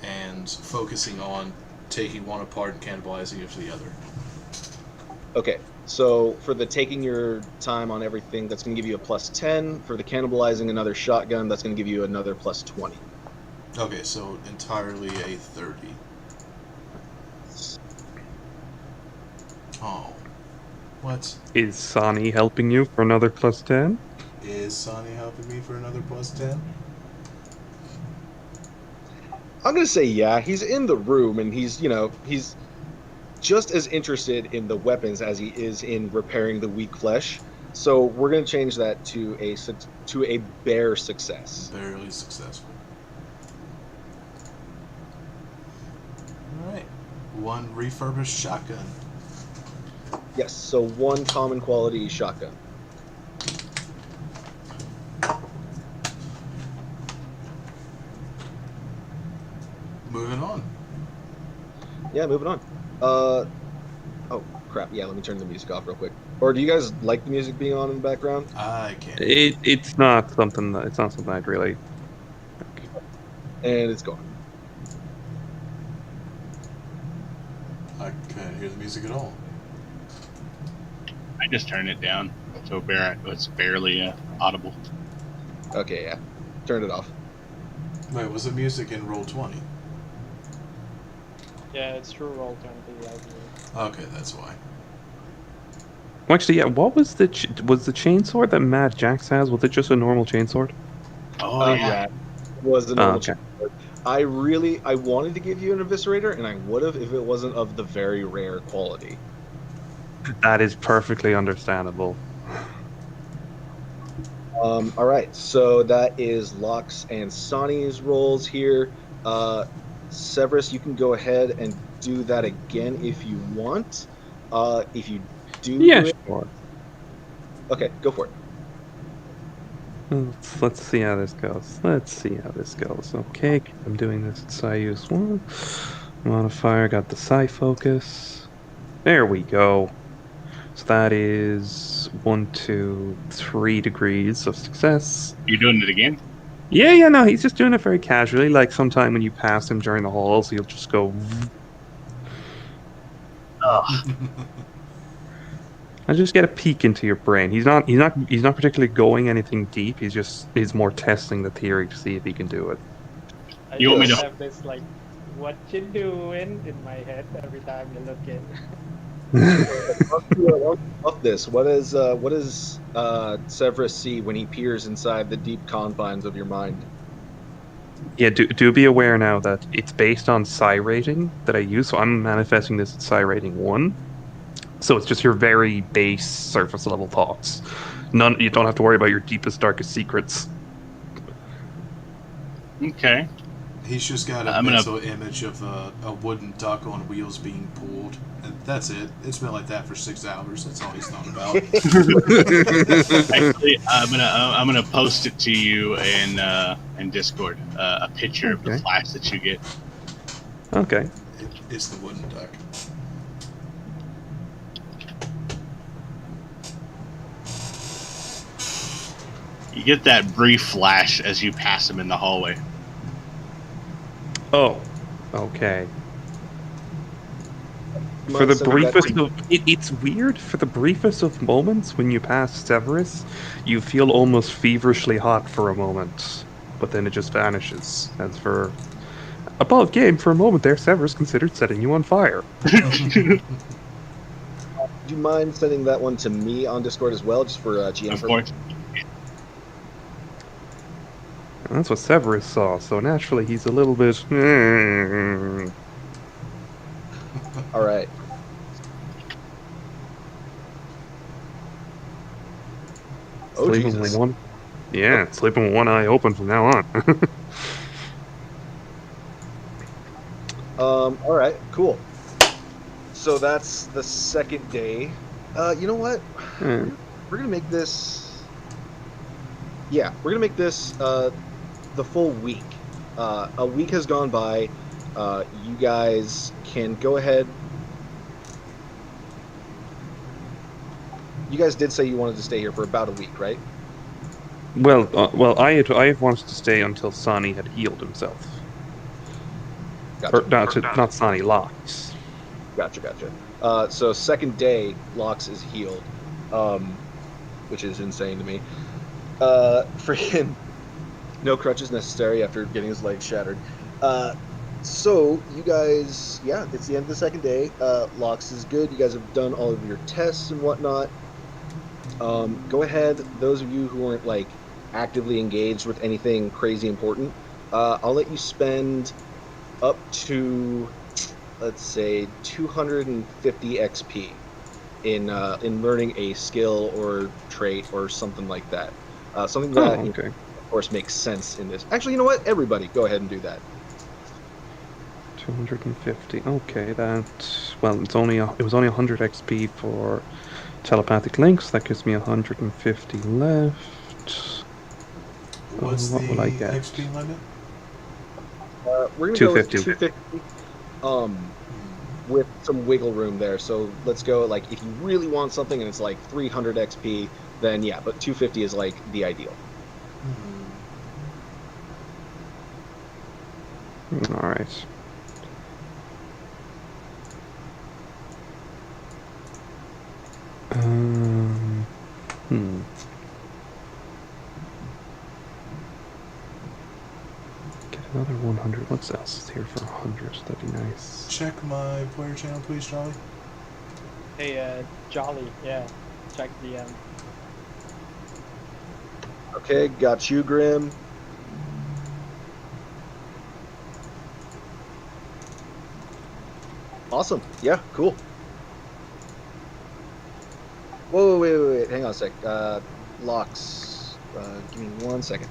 and focusing on taking one apart and cannibalizing it for the other. Okay, so for the taking your time on everything, that's going to give you a plus 10. For the cannibalizing another shotgun, that's going to give you another plus 20. Okay, so entirely a 30. Oh. What? Is Sonny helping you for another plus 10? Is Sonny helping me for another plus 10? I'm going to say yeah, he's in the room, and he's just as interested in the weapons as he is in repairing the weak flesh. So we're going to change that to a bare success. Barely successful. Alright. One refurbished shotgun. Yes, so one common quality shotgun. Moving on. Yeah, moving on. Oh crap! Yeah, let me turn the music off real quick. Or do you guys like the music being on in the background? I can't. It's not something. It's not something I'd really. And it's gone. I can't hear the music at all. I just turned it down, so it's barely audible. Okay, yeah, turned it off. Wait, was the music in Roll20? Yeah, it's true Roll20, I believe. Okay, that's why. Well, actually, yeah. What was the chainsword that Mad Jax has? Was it just a normal chainsword? Oh yeah. It was a normal okay. chainsword. I wanted to give you an eviscerator, and I would have if it wasn't of the very rare quality. That is perfectly understandable. All right, so that is Lox and Sonny's rolls here. Severus, you can go ahead and do that again if you want. If you do, Yeah, it, sure. okay, go for it. Let's see how this goes. Okay, I'm doing this. Psi use 1 modifier. Got the psi focus. There we go. So that is 1, 2, 3 degrees of success. You doing it again? Yeah, no, he's just doing it very casually. Like sometime when you pass him during the halls, he'll just go. I just get a peek into your brain. He's not particularly going anything deep. He's more testing the theory to see if he can do it. I You want me just to- have this like, what you doing in my head every time you look in. Of this, what does Severus see when he peers inside the deep confines of your mind? Yeah, do be aware now that it's based on psi rating that I use. So I'm manifesting this at psi rating 1. So it's just your very base surface level thoughts. None you don't have to worry about your deepest, darkest secrets. Okay. He's just got a I'm gonna- mental image of a wooden duck on wheels being pulled. And that's it. It's been like that for 6 hours. That's all he's thought about. Actually, I'm gonna post it to you in Discord. A picture of the Okay. flash that you get. Okay. It's the wooden duck. You get that brief flash as you pass him in the hallway. Oh. Okay. For Mind the sending that briefest to- of it's weird. For the briefest of moments when you pass Severus, you feel almost feverishly hot for a moment, but then it just vanishes. As for above game, for a moment there, Severus considered setting you on fire. Do you mind sending that one to me on Discord as well, just for GM Of purposes? course. And that's what Severus saw, so naturally he's a little bit. All right. Oh, Sleeping Jesus. with one. Yeah, sleeping with one eye open from now on. All right, cool. So that's the second day. You know what? Hmm. We're gonna make this. Yeah, we're gonna make this the full week. A week has gone by. You guys can go ahead. You guys did say you wanted to stay here for about a week, right? Well, I had wanted to stay until Sonny had healed himself. Gotcha. Not Sonny, Locks. Gotcha. So second day, Lox is healed, which is insane to me. Freaking no crutches necessary after getting his leg shattered. So you guys, yeah, it's the end of the second day. Lox is good. You guys have done all of your tests and whatnot. Go ahead. Those of you who weren't like actively engaged with anything crazy important, I'll let you spend up to, let's say, 250 XP in learning a skill or trait or something like that. Something that, Oh, okay. of course, makes sense in this. Actually, you know what? Everybody, go ahead and do that. 250. Okay, it was only 100 XP for telepathic links. That gives me 150 left. What's what the will I get? XP limit? We're gonna go with 250. 250. With some wiggle room there. So let's go, like, if you really want something and it's like 300 XP, then yeah, but 250 is like the ideal. All right. Hmm. Get another 100. What else is here for 100? That'd be nice. Check my player channel, please, Charlie. Hey, Jolly, yeah, check the Okay, got you, Grim. Awesome. Yeah, cool. Whoa, wait. Hang on a sec. Locks. Give me 1 second.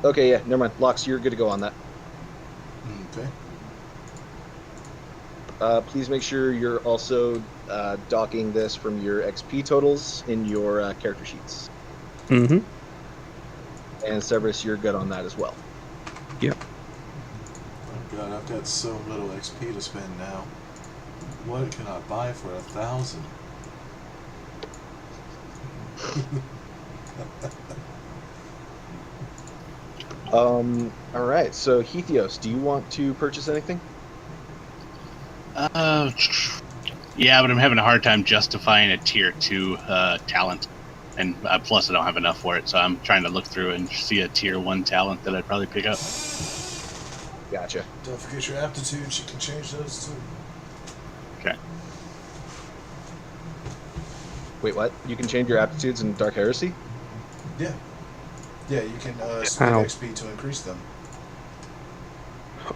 Okay, yeah, never mind. Locks, you're good to go on that. Okay. Please make sure you're also docking this from your XP totals in your character sheets. Mm-hmm. And Severus, you're good on that as well. Yep. Oh god, I've got so little XP to spend now. What can I buy for 1,000? All right. So Heathios, do you want to purchase anything? Yeah, but I'm having a hard time justifying a tier 2 talent. And plus I don't have enough for it, so I'm trying to look through and see a tier 1 talent that I'd probably pick up. Gotcha. Don't forget your aptitudes, you can change those too. Okay. Wait, what? You can change your aptitudes in Dark Heresy? Yeah. Yeah, you can spend How? XP to increase them.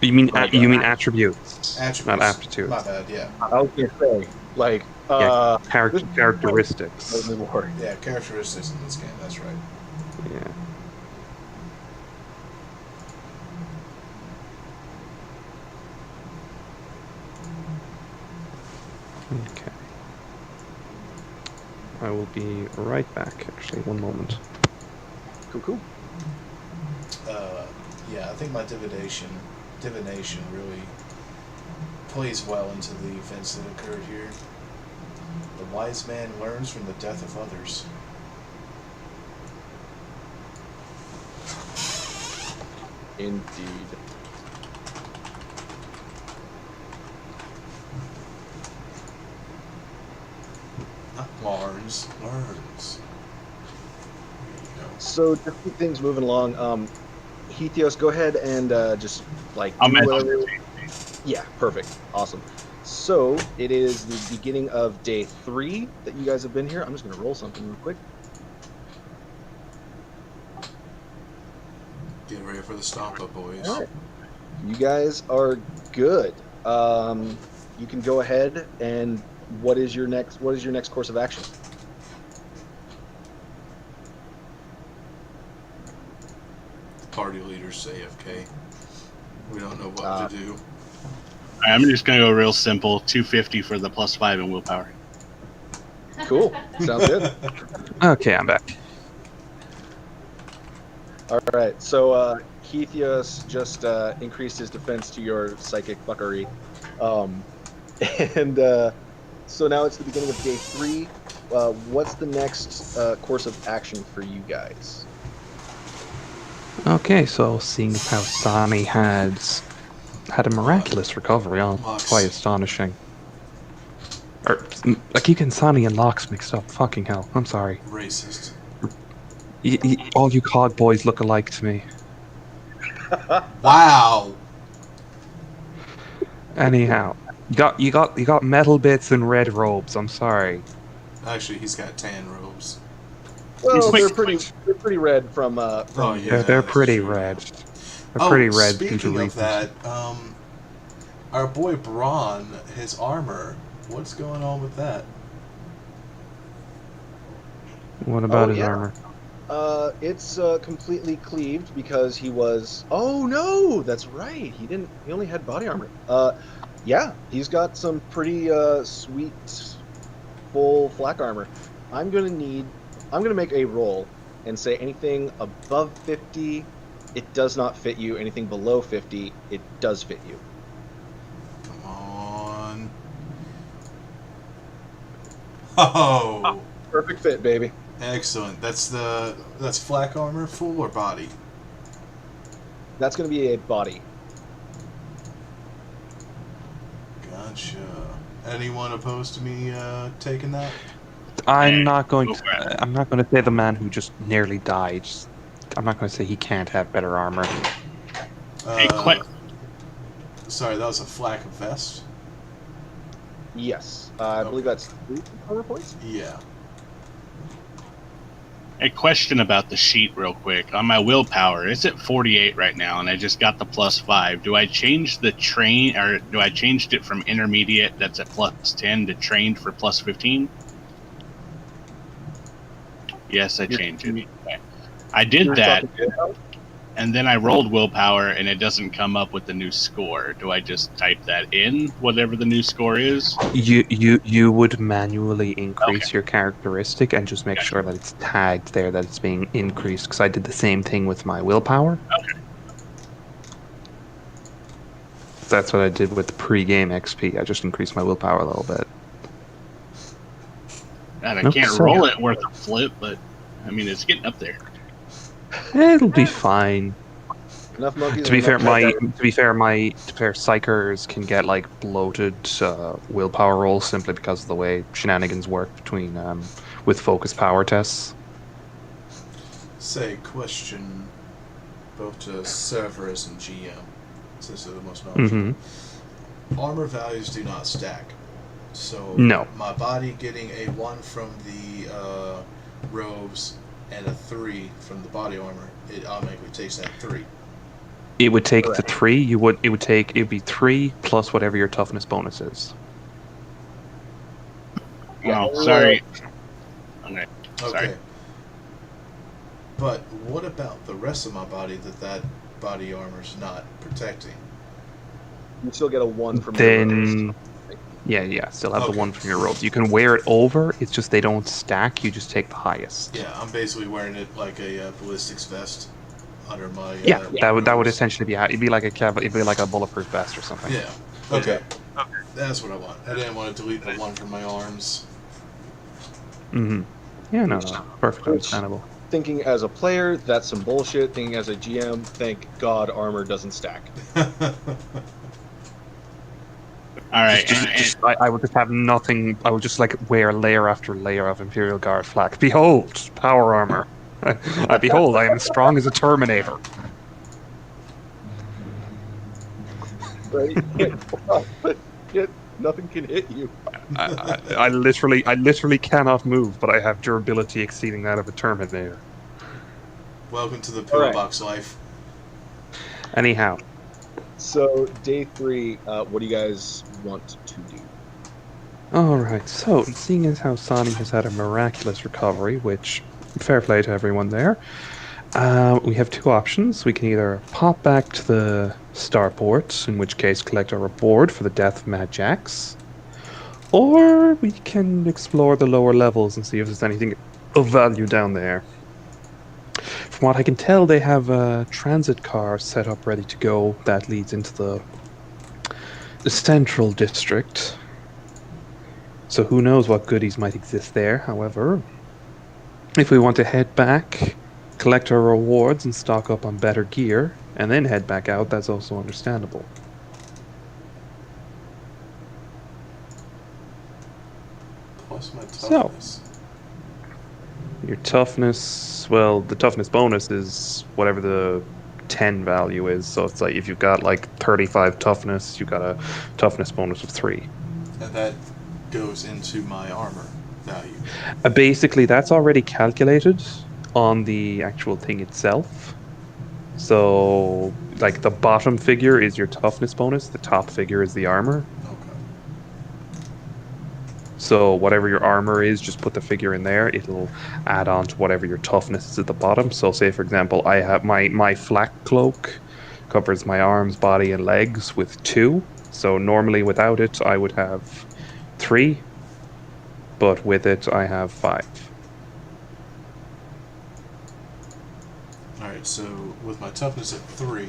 You mean Like, you mean attributes, Attributes. not aptitudes. My bad, yeah. I was gonna say, like, Yeah, this- characteristics. War. Yeah, characteristics in this game, that's right. Yeah. Okay. I will be right back. Actually, one moment. Cool. Yeah, I think my divination really plays well into the events that occurred here. The wise man learns from the death of others. Indeed. Not learns. There you go. So to keep things moving along, Heathios, go ahead and just like I'll do mess whatever. Yeah, perfect, awesome. So it is the beginning of day 3 that you guys have been here. I'm just gonna roll something real quick. Get ready for the stomp up, boys. All right. You guys are good. You can go ahead and what is your next course of action? Party leaders say AFK. We don't know what to do. I'm just gonna go real simple. 250 for the +5 in willpower. Cool. Sounds good. Okay, I'm back. All right. So Heathios just increased his defense to your psychic fuckery, and so now it's the beginning of day 3. What's the next course of action for you guys? Okay, so seeing as how Sani had a miraculous recovery, quite astonishing. Or I keep getting Sani and Locks mixed up. Fucking hell! I'm sorry. Racist. All you cog boys look alike to me. Wow. Anyhow, you got metal bits and red robes. I'm sorry. Actually, he's got tan robes. Well, Wait. they're pretty red from Oh, yeah. They're that's pretty true. red. They're pretty red. due to Speaking of reasons. that, our boy Braun, his armor. What's going on with that? What about his yeah. armor? It's completely cleaved because he was. Oh no, that's right. He only had body armor. Yeah, he's got some pretty sweet full flak armor. I'm gonna make a roll and say anything above 50, it does not fit you. Anything below 50, it does fit you. Come on. Oh, Perfect fit, baby. excellent. That's flak armor, full or body? That's gonna be a body. Gotcha. Anyone opposed to me taking that? I'm not going go for it. to. I'm not going to say the man who just nearly died. I'm not going to say he can't have better armor. Hey, quick. Sorry, that was a flak vest? Yes, I believe that's 3 armor points. Yeah. A question about the sheet real quick. On my willpower, it's at 48 right now, and I just got the +5. Do I change the train, or do I change it from intermediate that's at +10 to trained for +15? Yes, I changed it. Okay. I did You're that, talking willpower? and then I rolled willpower, and it doesn't come up with the new score. Do I just type that in, whatever the new score is? You would manually increase Okay. your characteristic and just make Gotcha. sure that it's tagged there that it's being increased. Because I did the same thing with my willpower. Okay. That's what I did with the pre-game XP. I just increased my willpower a little bit. God, I Nope, can't so- roll it worth a flip, but I mean, it's getting up there. It'll be fine. Enough monkeys. To be and fair, enough my psychers can get like bloated willpower rolls simply because of the way shenanigans work between with focus power tests. Say, question both to Cerberus and GM, since they're the most knowledgeable. Armor values do not stack. So No. my body getting a 1 from the robes and a 3 from the body armor, it automatically takes that 3. It would take the Correct. 3. It would be 3 plus whatever your toughness bonus is. Yeah. Oh, sorry. Okay. Sorry. Okay. But what about the rest of my body that body armor's not protecting? You still get a 1 from your robes. Then yeah, still have Okay. the 1 from your robes. You can wear it over. It's just they don't stack. You just take the highest. Yeah, I'm basically wearing it like a ballistics vest under my. Yeah, that would robes. essentially be it'd be like a bulletproof vest or something. Yeah. Okay. That's what I want. I didn't want to delete the 1 from my arms. Mm-hmm. Yeah, no, perfectly Which- understandable. Thinking as a player, that's some bullshit. Thinking as a GM, thank God armor doesn't stack. All right. I would just have nothing. I would just like wear layer after layer of Imperial Guard flak. Behold, power armor. Behold, I am as strong as a Terminator. Right? But yet nothing can hit you. I literally cannot move, but I have durability exceeding that of a Terminator. Welcome to the Alright. pillbox life. Anyhow, So day 3, what do you guys want to do? all right. So, seeing as how Sonny has had a miraculous recovery, which fair play to everyone there, we have 2 options. We can either pop back to the starport, in which case collect our reward for the death of Mad Jax, or we can explore the lower levels and see if there's anything of value down there. From what I can tell, they have a transit car set up ready to go that leads into the central district. So who knows what goodies might exist there. However, if we want to head back, collect our rewards and stock up on better gear, and then head back out, that's also understandable. Plus my So. toughness. Your toughness, well, the toughness bonus is whatever the 10 value is. So it's like if you've got like 35 toughness, you've got a toughness bonus of 3. And that goes into my armor value. Basically, that's already calculated on the actual thing itself. So, like, the bottom figure is your toughness bonus, the top figure is the armor. Okay. So, whatever your armor is, just put the figure in there. It'll add on to whatever your toughness is at the bottom. So, say, for example, I have my flak cloak covers my arms, body, and legs with 2. So, normally without it, I would have 3. But with it, I have 5. Alright, so with my toughness at 3,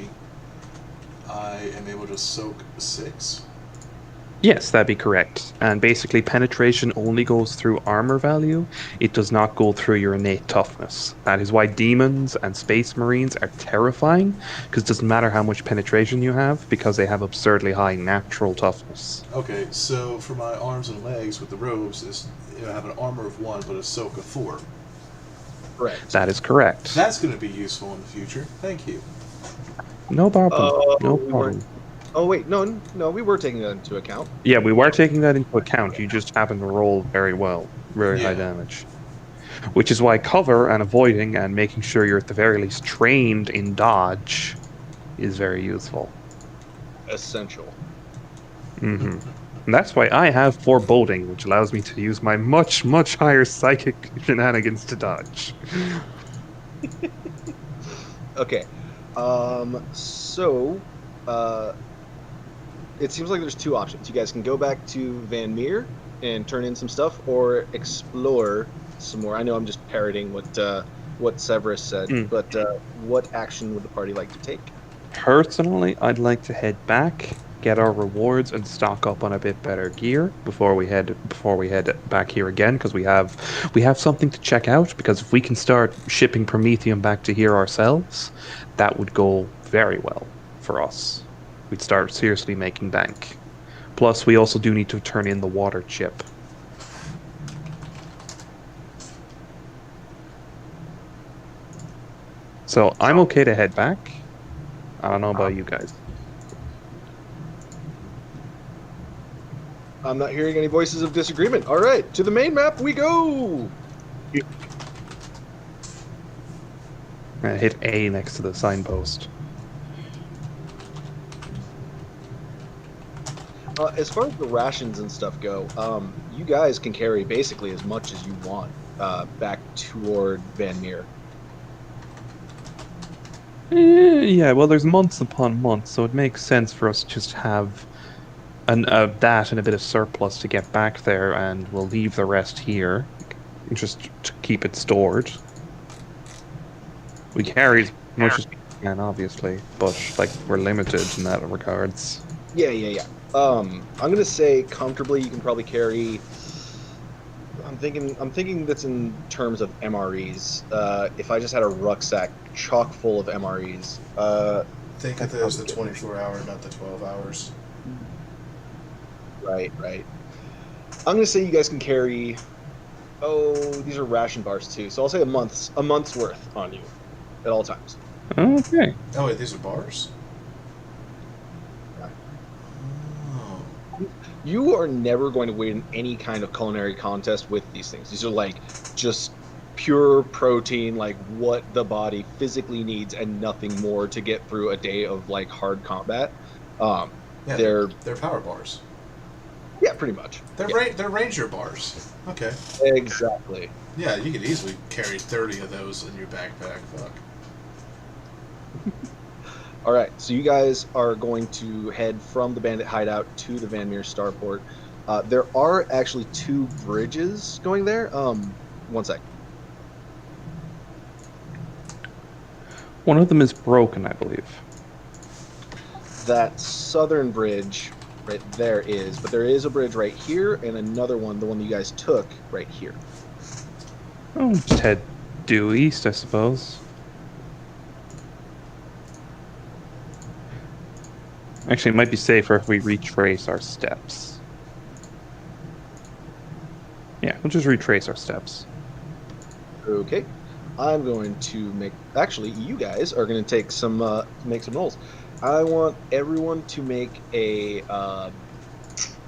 I am able to soak 6. Yes, that'd be correct. And basically, penetration only goes through armor value. It does not go through your innate toughness. That is why demons and space marines are terrifying, because it doesn't matter how much penetration you have, because they have absurdly high natural toughness. Okay, so for my arms and legs with the robes, I have an armor of 1, but a soak of 4. Correct. That is correct. That's going to be useful in the future. Thank you. No problem. No we problem. weren't- Oh wait, no, we were taking that into account. Yeah, we were taking that into account. You just happen to roll very well. Very high Yeah. damage. Which is why cover and avoiding and making sure you're at the very least trained in dodge is very useful. Essential. Mm-hmm. And that's why I have foreboding, which allows me to use my much, much higher psychic shenanigans to dodge. Okay, So, it seems like there's two options. You guys can go back to Van Meer and turn in some stuff, or explore some more. I know I'm just parroting what Severus said, Mm. but what action would the party like to take? Personally, I'd like to head back, get our rewards, and stock up on a bit better gear before we head back here again, because we have something to check out. Because if we can start shipping Prometheum back to here ourselves, that would go very well for us. We'd start seriously making bank. Plus, we also do need to turn in the water chip. So I'm okay to head back. I don't know about you guys. I'm not hearing any voices of disagreement. All right, to the main map we go! Hit A next to the signpost. As far as the rations and stuff go, you guys can carry basically as much as you want back toward Van Meer. Yeah, well, there's months upon months, so it makes sense for us to just have that and a bit of surplus to get back there, and we'll leave the rest here, just to keep it stored. We carry as much as we can, obviously, but like we're limited in that regards. Yeah. I'm gonna say comfortably you can probably carry. I'm thinking that's in terms of MREs. If I just had a rucksack chock full of MREs. Think of it as the 24-hour, not the 12 hours. Right. I'm gonna say you guys can carry. Oh, these are ration bars too, so I'll say a month's worth on you, at all times. Okay. Oh wait, these are bars? Yeah. Oh. You are never going to win any kind of culinary contest with these things. These are like just pure protein, like what the body physically needs and nothing more to get through a day of like hard combat. Yeah, they're power bars. Yeah, pretty much. They're Ranger bars. Okay. Exactly. Yeah, you could easily carry 30 of those in your backpack. Fuck. All right, so you guys are going to head from the bandit hideout to the Van Meer starport. There are actually 2 bridges going there. One sec. One of them is broken, I believe. That southern bridge right there is, but there is a bridge right here and another one, the one that you guys took, right here. Oh, just head due east, I suppose. Actually, it might be safer if we retrace our steps. Yeah, we'll just retrace our steps. Okay. I'm going to make... Actually, you guys are going to take some... make some rolls. I want everyone to make a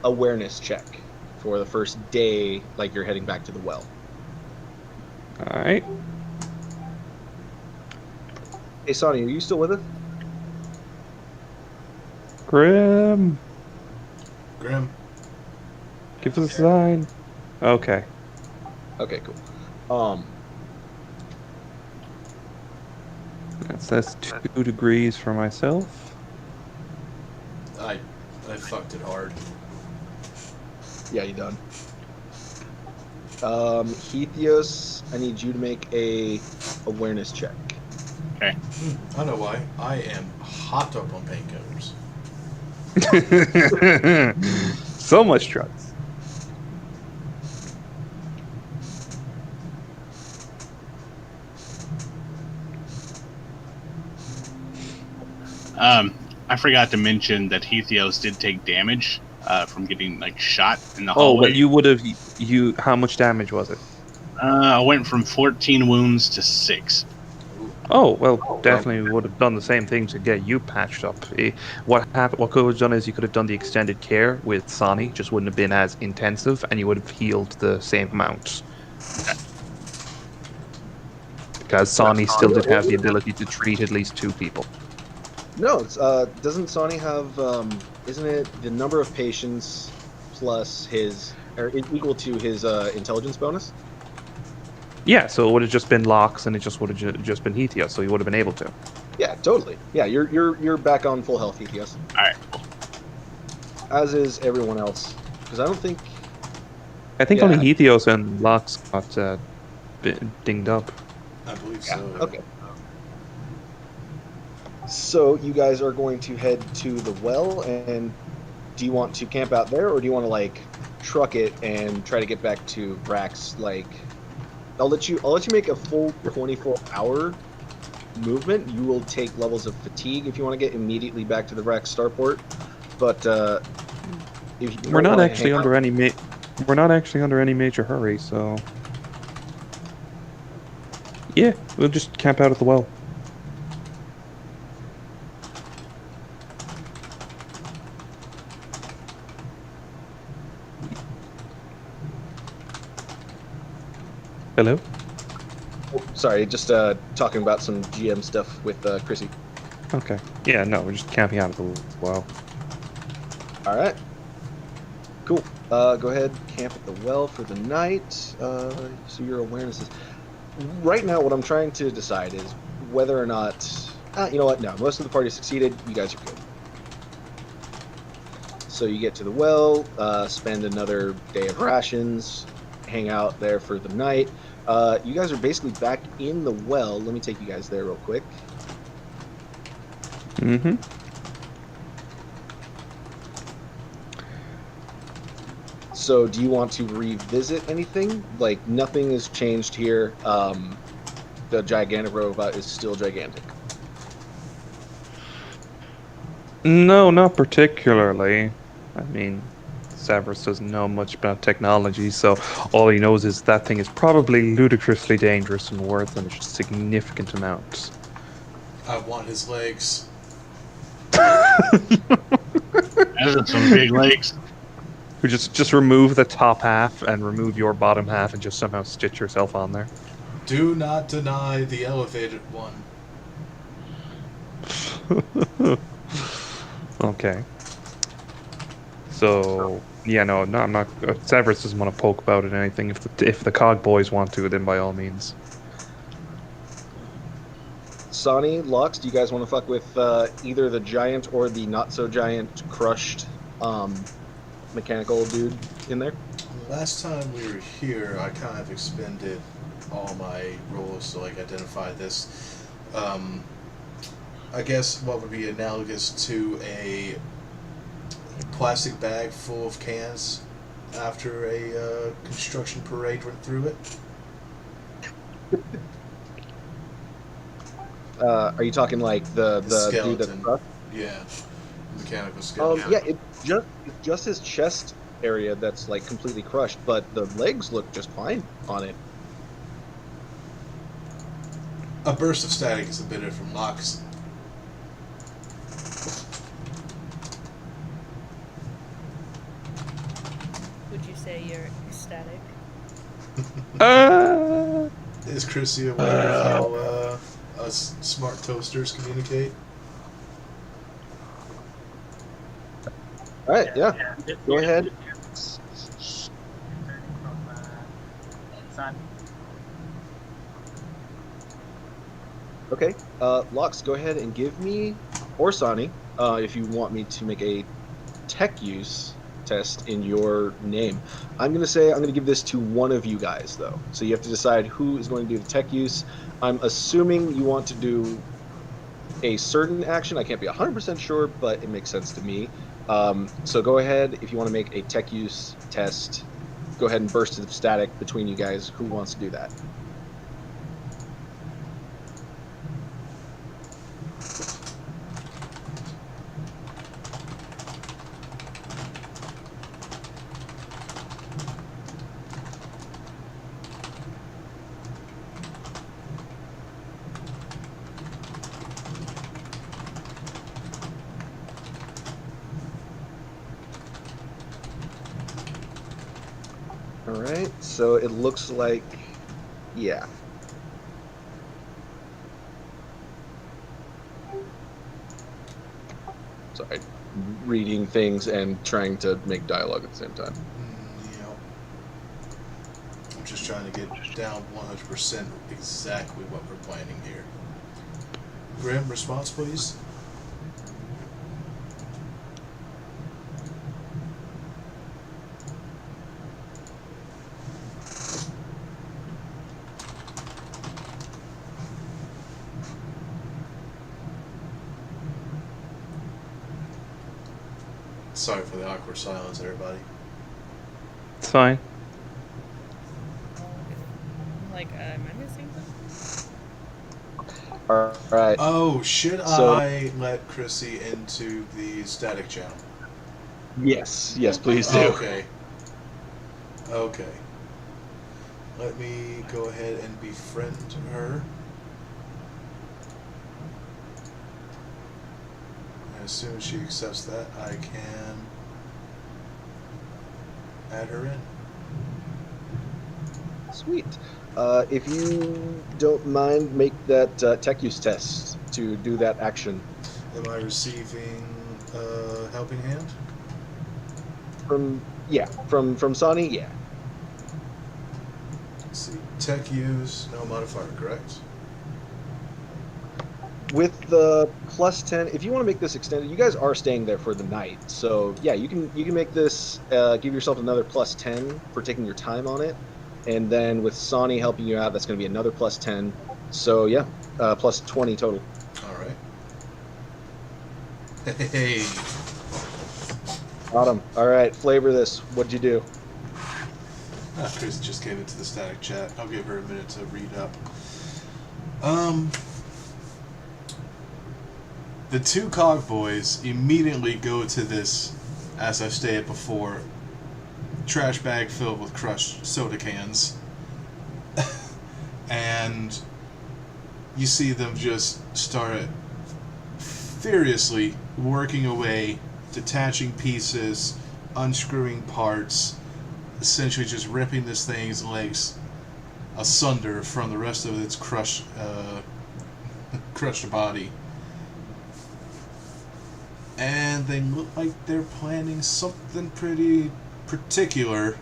awareness check for the first day, like you're heading back to the well. Alright. Hey, Sonny, are you still with us? Grim, give us a sign. Okay. Okay, cool. That's 2 degrees for myself. I fucked it hard. Yeah, you done. Heathios, I need you to make a awareness check. Okay. I know why. I am hot up on painkillers. So much drugs. I forgot to mention that Heathios did take damage from getting like shot in the Oh, hallway. but you would have. How much damage was it? I went from 14 wounds to 6. Oh, well, definitely would have done the same thing to get you patched up. What could have done is you could have done the extended care with Sonny, just wouldn't have been as intensive, and you would have healed the same amount. Because Sonny still did have the ability to treat at least 2 people. No, it's, doesn't Sonny have, isn't it the number of patients plus his, or equal to his intelligence bonus? Yeah, so it would have just been Locks, and it just would have just been Heathios, so he would have been able to. Yeah, totally. Yeah, you're back on full health, ETS. All right. As is everyone else, because I don't think. I think Yeah. only Ethios and Locks got dinged up. I believe Yeah. so. Okay. So you guys are going to head to the well, and do you want to camp out there, or do you want to like truck it and try to get back to Vrax? Like, I'll let you make a full 24-hour movement. You will take levels of fatigue if you want to get immediately back to the Vrax starport. But if you We're don't not want to actually hang under out, any major hurry, so yeah, we'll just camp out at the well. Hello? sorry, just talking about some GM stuff with Chrissy. Okay. Yeah, no, we're just camping out at the well. All right. Cool. Go ahead, camp at the well for the night. So your awareness is... Right now, what I'm trying to decide is whether or not... you know what? No, most of the party succeeded. You guys are good. So you get to the well, spend another day of rations, hang out there for the night. You guys are basically back in the well. Let me take you guys there real quick. Mm-hmm. So do you want to revisit anything? Like, nothing has changed here. The gigantic robot is still gigantic. No, not particularly. I mean, Severus doesn't know much about technology, so all he knows is that thing is probably ludicrously dangerous and worth a significant amount. I want his legs. Those are some big legs. We just remove the top half and remove your bottom half and just somehow stitch yourself on there. Do not deny the elevated one. Okay. So yeah, no, I'm not. Severus doesn't want to poke about it or anything. If the Cog boys want to, then by all means. Sonny, Lux, do you guys want to fuck with either the giant or the not so giant crushed mechanical dude in there? Last time we were here, I kind of expended all my rolls to like identify this. I guess what would be analogous to a plastic bag full of cans after a construction parade went through it. Are you talking like the dude that's skeleton. crushed? Yeah, mechanical skeleton. Yeah, it's just his chest area that's like completely crushed, but the legs look just fine on it. A burst of static is emitted from Locks. Would you say you're ecstatic? Is Chrissy aware of how us smart toasters communicate? All right, yeah. Go ahead. Okay, Lux, go ahead and give me, or Sani, if you want me to make a tech use test in your name. I'm going to give this to one of you guys, though. So you have to decide who is going to do the tech use. I'm assuming you want to do a certain action. I can't be 100% sure, but it makes sense to me. So go ahead, if you want to make a tech use test, go ahead and burst of static between you guys. Who wants to do that? All right, so it looks like, yeah. Sorry, reading things and trying to make dialogue at the same time. Yeah. I'm just trying to get down 100% exactly what we're planning here. Grim, response, please. Sorry for the awkward silence, everybody. It's fine. Like, am I missing something? All right. Oh, should So- I let Chrissy into the static channel? Yes, please do. Okay. Okay. Let me go ahead and befriend her. And as soon as she accepts that, I can add her in. Sweet. If you don't mind, make that tech use test to do that action. Am I receiving a helping hand? From Sonny, yeah. Let's see. Tech use, no modifier, correct? With the +10, if you want to make this extended, you guys are staying there for the night, so yeah, you can make this. Give yourself another +10 for taking your time on it, and then with Sonny helping you out, that's going to be another +10. So yeah, +20 total. All right. Hey. Autumn. All right, flavor this. What'd you do? Chris just came into the static chat. I'll give her a minute to read up. The two cog boys immediately go to this, as I've stated before, trash bag filled with crushed soda cans. And you see them just start furiously working away, detaching pieces, unscrewing parts, essentially just ripping this thing's legs asunder from the rest of its crushed body. And they look like they're planning something pretty particular.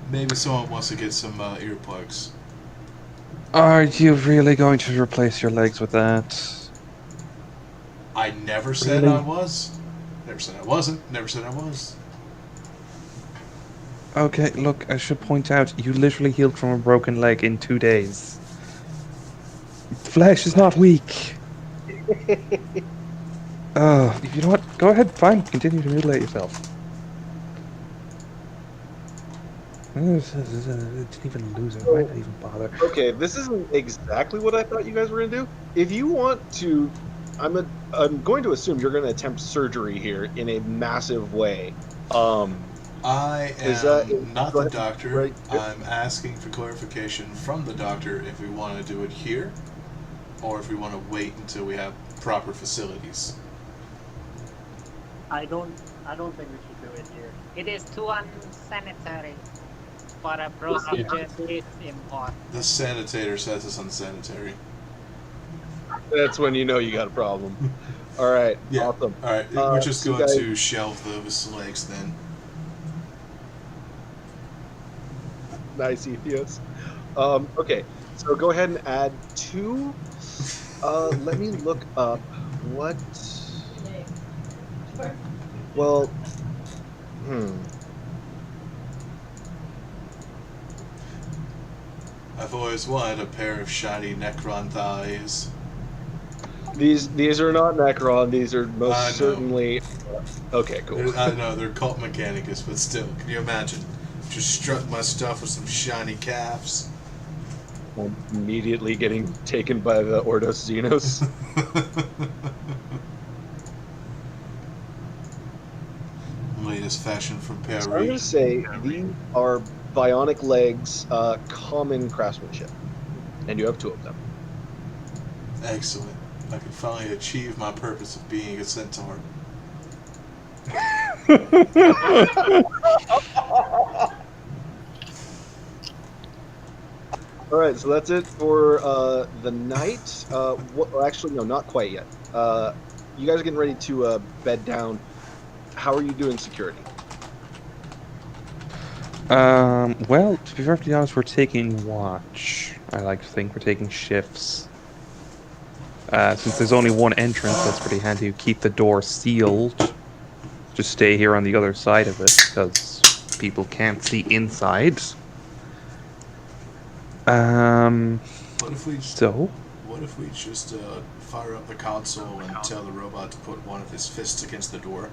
Maybe someone wants to get some earplugs. Are you really going to replace your legs with that? I never said Really? I was. Never said I wasn't. Never said I was. Okay, look, I should point out, you literally healed from a broken leg in 2 days. Flesh is not weak. You know what? Go ahead, fine, continue to mutilate yourself. I didn't even lose it. Why did I even bother? Okay, this isn't exactly what I thought you guys were gonna do. If you want to, I'm going to assume you're gonna attempt surgery here in a massive way. I Is am that- not go the ahead. doctor. Right. I'm asking for clarification from the doctor if we want to do it here, or if we want to wait until we have proper facilities. I don't think we should do it here. It is too unsanitary for a procedure this important. The sanitator says it's unsanitary. That's when you know you got a problem. All right, Yeah. awesome. All right, we're just so going guys- to shelve those legs then. Nice, Ethios. Okay, so go ahead and add 2. Let me look up what. Well, I've always wanted a pair of shiny Necron thighs. These are not Necron. These are I know. most certainly. Okay, cool. I know they're cult mechanicus, but still, can you imagine? Just strut my stuff with some shiny calves. I'm immediately getting taken by the Ordos Xenos. Latest fashion from So I'm going to Paris. say these are bionic legs, common craftsmanship, and you have 2 of them. Excellent. I can finally achieve my purpose of being a centaur. All right, so that's it for the night. Well, actually, no, not quite yet. You guys are getting ready to bed down. How are you doing security? Well, to be perfectly honest, we're taking watch. I like to think we're taking shifts. Since there's only one entrance, that's pretty handy. Keep the door sealed. Just stay here on the other side of it because people can't see inside. What if we So just fire up the console and tell the robot to put one of his fists against the door?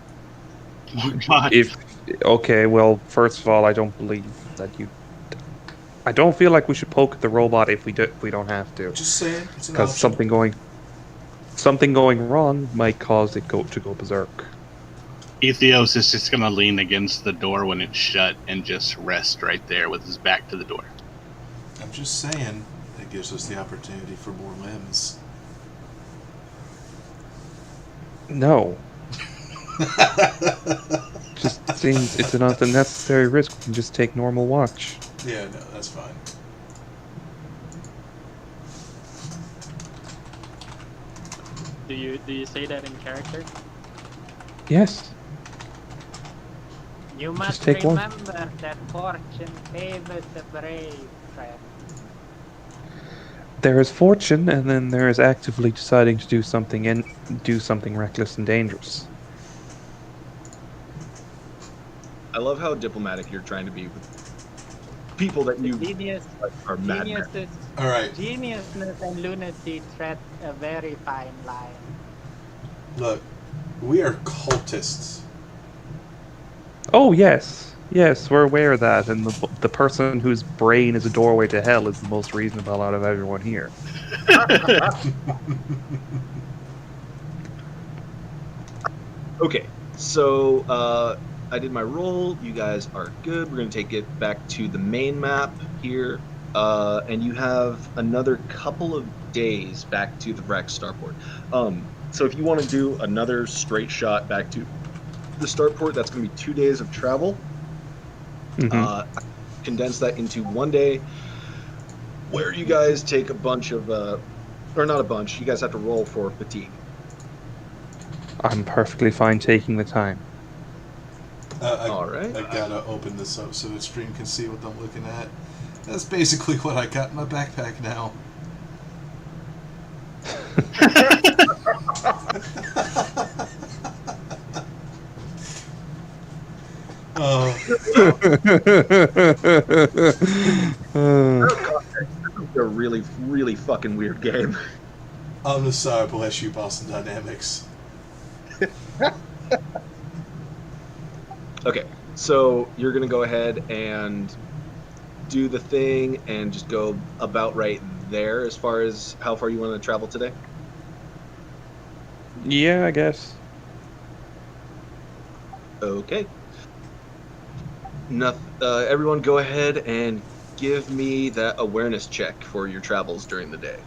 Oh, God. well, first of all, I don't believe that you. I don't feel like we should poke at the robot if we don't have to. Just saying, it's an Because option. something going wrong might cause it to go berserk. Ethios is just gonna lean against the door when it's shut and just rest right there with his back to the door. I'm just saying, it gives us the opportunity for more limbs. No. Just seems it's not a necessary risk. We can just take normal watch. Yeah, no, that's fine. Do you say that in character? Yes. You must take one. remember that fortune favors the brave, friend. There is fortune, and then there is actively deciding to do something reckless and dangerous. I love how diplomatic you're trying to be with people that you are mad at. All right. Geniusness and lunacy tread a very fine line. Look, we are cultists. Oh yes, we're aware of that, and the person whose brain is a doorway to hell is the most reasonable out of everyone here. Okay, so I did my roll. You guys are good. We're going to take it back to the main map here. And you have another couple of days back to the Wreck starport. So if you want to do another straight shot back to the starport, that's going to be 2 days of travel. Condense that into 1 day where you guys take a bunch of, or not a bunch, you guys have to roll for fatigue. I'm perfectly fine taking the time. All right. I gotta open this up so the stream can see what I'm looking at. That's basically what I got in my backpack now. This is a really, really fucking weird game. I'm just sorry, bless you, Boston Dynamics. Okay, so you're gonna go ahead and do the thing and just go about right there as far as how far you want to travel today? Yeah, I guess. Okay. Everyone go ahead and give me that awareness check for your travels during the day.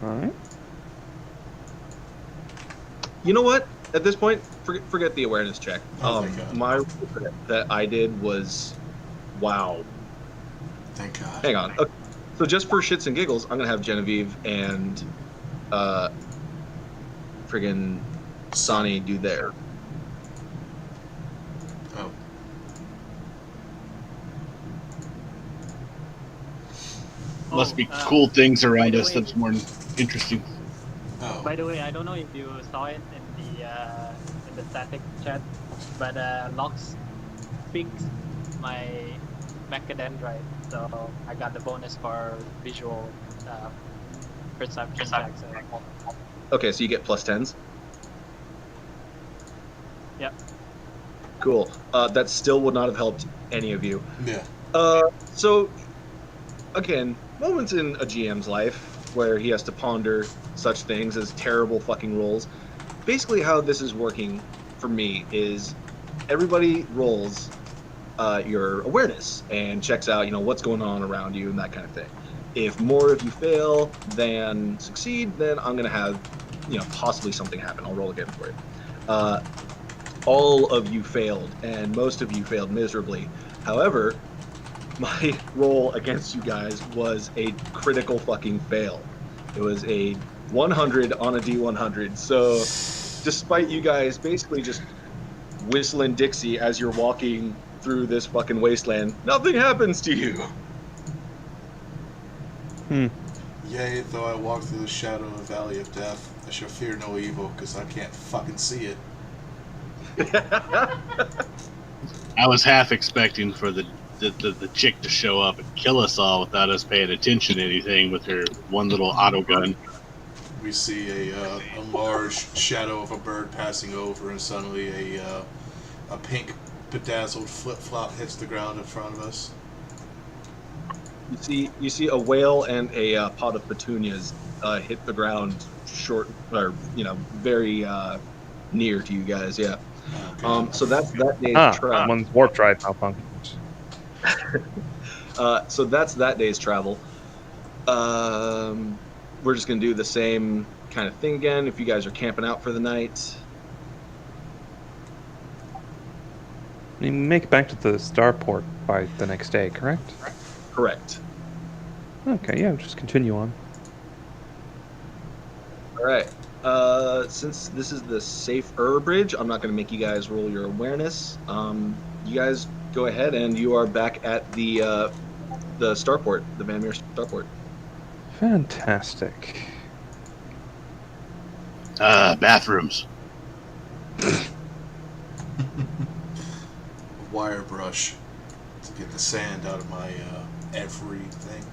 Alright. You know what? At this point, forget the awareness check. Oh, thank God. My that I did was, wow. Thank God. Hang on. Okay. So just for shits and giggles, I'm gonna have Genevieve and friggin' Sonny do their. Oh. Must be cool things around us that's more interesting. Oh. By the way, I don't know if you saw it in the static chat, but Lox picked my mechadendrite, so I got the bonus for visual perception checks. Okay, so you get plus 10s. Yep. Cool. That still would not have helped any of you. Yeah. So, again, moments in a GM's life where he has to ponder such things as terrible fucking rolls. Basically how this is working for me is everybody rolls your awareness and checks out, what's going on around you and that kind of thing. If more of you fail than succeed, then I'm going to have, possibly something happen. I'll roll again for it. All of you failed, and most of you failed miserably. However, my roll against you guys was a critical fucking fail. It was a 100 on a D100. So, despite you guys basically just whistling Dixie as you're walking through this fucking wasteland, nothing happens to you. Yea, though I walk through the shadow of the valley of death, I shall fear no evil, because I can't fucking see it. I was half expecting for the chick to show up and kill us all without us paying attention to anything with her one little auto gun. We see a large shadow of a bird passing over, and suddenly a pink bedazzled flip-flop hits the ground in front of us. You see a whale and a pot of petunias hit the ground very near to you guys. Yeah. Okay. So that's that day's travel. Someone's warp drive malfunctioned. So that's that day's travel. We're just gonna do the same kind of thing again. If you guys are camping out for the night, You make it back to the starport by the next day, correct? correct. Okay, yeah, just continue on. All right. Since this is the safer bridge, I'm not going to make you guys roll your awareness. You guys go ahead, and you are back at the starport, the Van Meer starport. Fantastic. Bathrooms. Wire brush to get the sand out of my everything.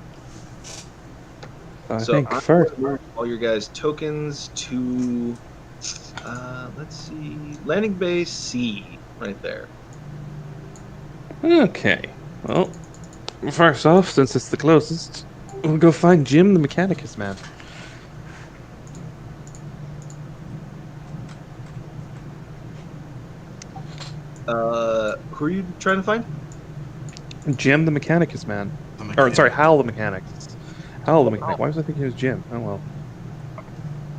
I So think I'm first. going to move all your guys' tokens to, let's see, landing base C, right there. Okay. Well, first off, since it's the closest, we'll go find Jim the Mechanicus man. Who are you trying to find? Jim the Mechanicus man. Or, sorry, Hal the Mechanic. Hal the Mechanic. Why was I thinking it was Jim? Oh,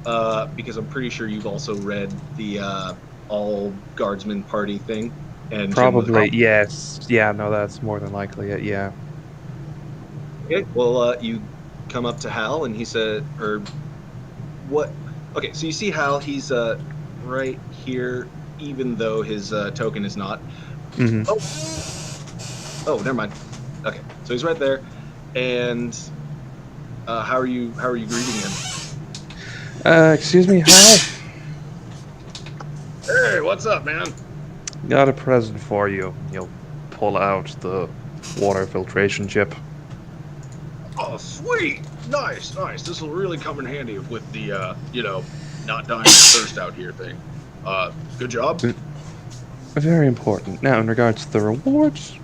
well. Because I'm pretty sure you've also read the all guardsman party thing. And Probably, yes. Yeah, no, that's more than likely it, yeah. Okay, well, you come up to Hal, and he said, or what? Okay, so you see Hal, he's right here, even though his token is not. Mm-hmm. Oh, never mind. Okay, so he's right there, and how are you greeting him? Excuse me, Hal? Hey, what's up, man? Got a present for you. You'll pull out the water filtration chip. Oh, sweet! Nice. This will really come in handy with the, not dying of thirst out here thing. Good job. Very important. Now, in regards to the rewards...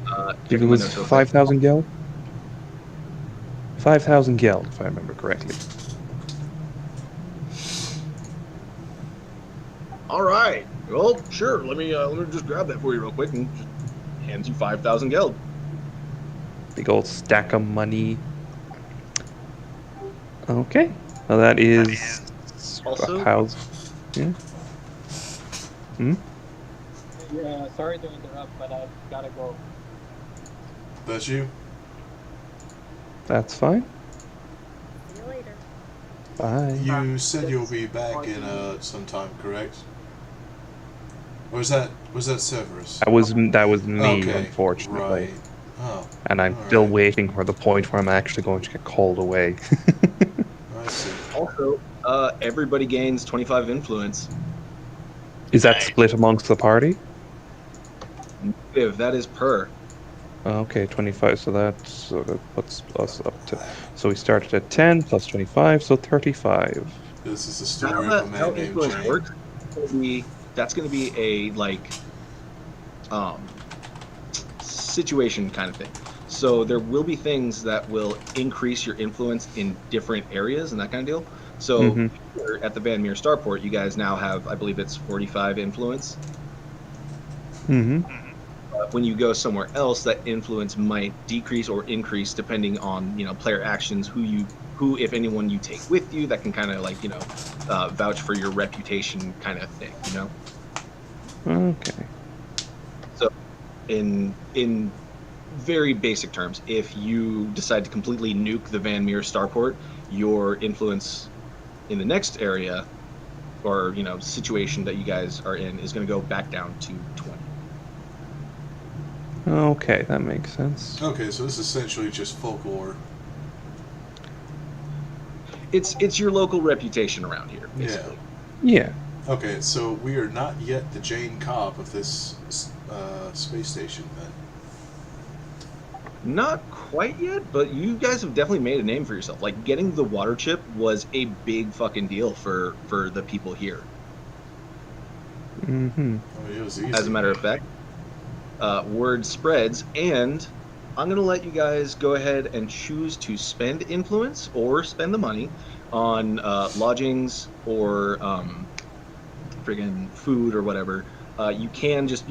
I think it was 5,000 geld? 5,000 geld, if I remember correctly. All right. Well, sure. Let me just grab that for you real quick and just hands you 5,000 geld. Big old stack of money. Okay. Well, that is... Also- a house. Yeah. Hmm? Yeah, sorry to interrupt, but I've gotta go. That's you? That's fine. See you later. Bye. You said you'll be back in sometime, correct? Or was that Severus? That was me, Okay, unfortunately. Right. Oh, And I'm all still right. waiting for the point where I'm actually going to get called away. I see. Also, everybody gains 25 influence. Is that split amongst the party? If that is per. Okay, 25, so that puts us up to... So we started at 10 plus 25, so 35. This is the How story that- of a how man named influence Jane. works, that's going to be a, situation kind of thing. So there will be things that will increase your influence in different areas and that kind of deal. So Mhm. here at the Van Meer Starport, you guys now have, I believe it's 45 influence. Mm-hmm. When you go somewhere else, that influence might decrease or increase depending on, player actions, who, if anyone, you take with you, that can kind of vouch for your reputation kind of thing, Okay. So in very basic terms, if you decide to completely nuke the Van Meer Starport, your influence in the next area or, situation that you guys are in is going to go back down to 20. Okay, that makes sense. Okay, so this is essentially just folklore. It's your local reputation around here, basically. Yeah. Okay, so we are not yet the Jane Cobb of this space station, then. Not quite yet, but you guys have definitely made a name for yourself. Like getting the water chip was a big fucking deal for the people here. Mm-hmm. Oh, it was easy. As a matter of fact, word spreads, and I'm gonna let you guys go ahead and choose to spend influence or spend the money on lodgings or friggin' food or whatever. You can just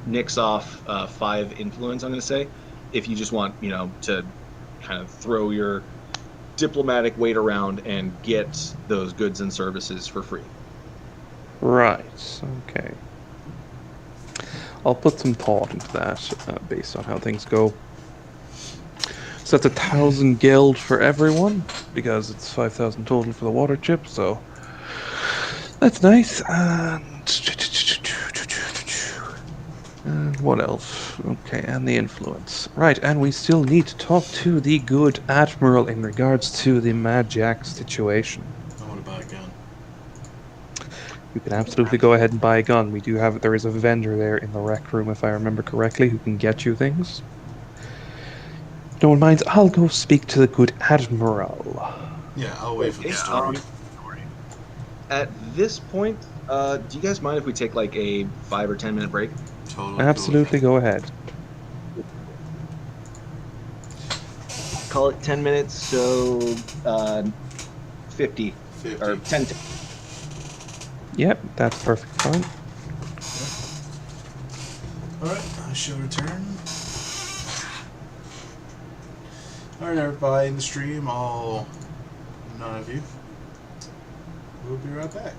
nix off 5 influence. I'm gonna say, if you just want to kind of throw your diplomatic weight around and get those goods and services for free. Right. Okay. I'll put some thought into that based on how things go. So that's 1,000 guild for everyone because it's 5,000 total for the water chip. So that's nice. And what else? Okay, and the influence. Right, and we still need to talk to the good admiral in regards to the Mad Jack situation. I want to buy a gun. You can absolutely go ahead and buy a gun. There is a vendor there in the rec room, if I remember correctly, who can get you things. No one minds. I'll go speak to the good admiral. Yeah, I'll wait for the story. At this point, do you guys mind if we take like a 5 or 10 minute break? Totally. Absolutely, go ahead. Call it 10 minutes, so 50 or 10. Yep, that's perfect fine. Alright, I shall return. Alright, everybody in the stream, all 9 of you. We'll be right back.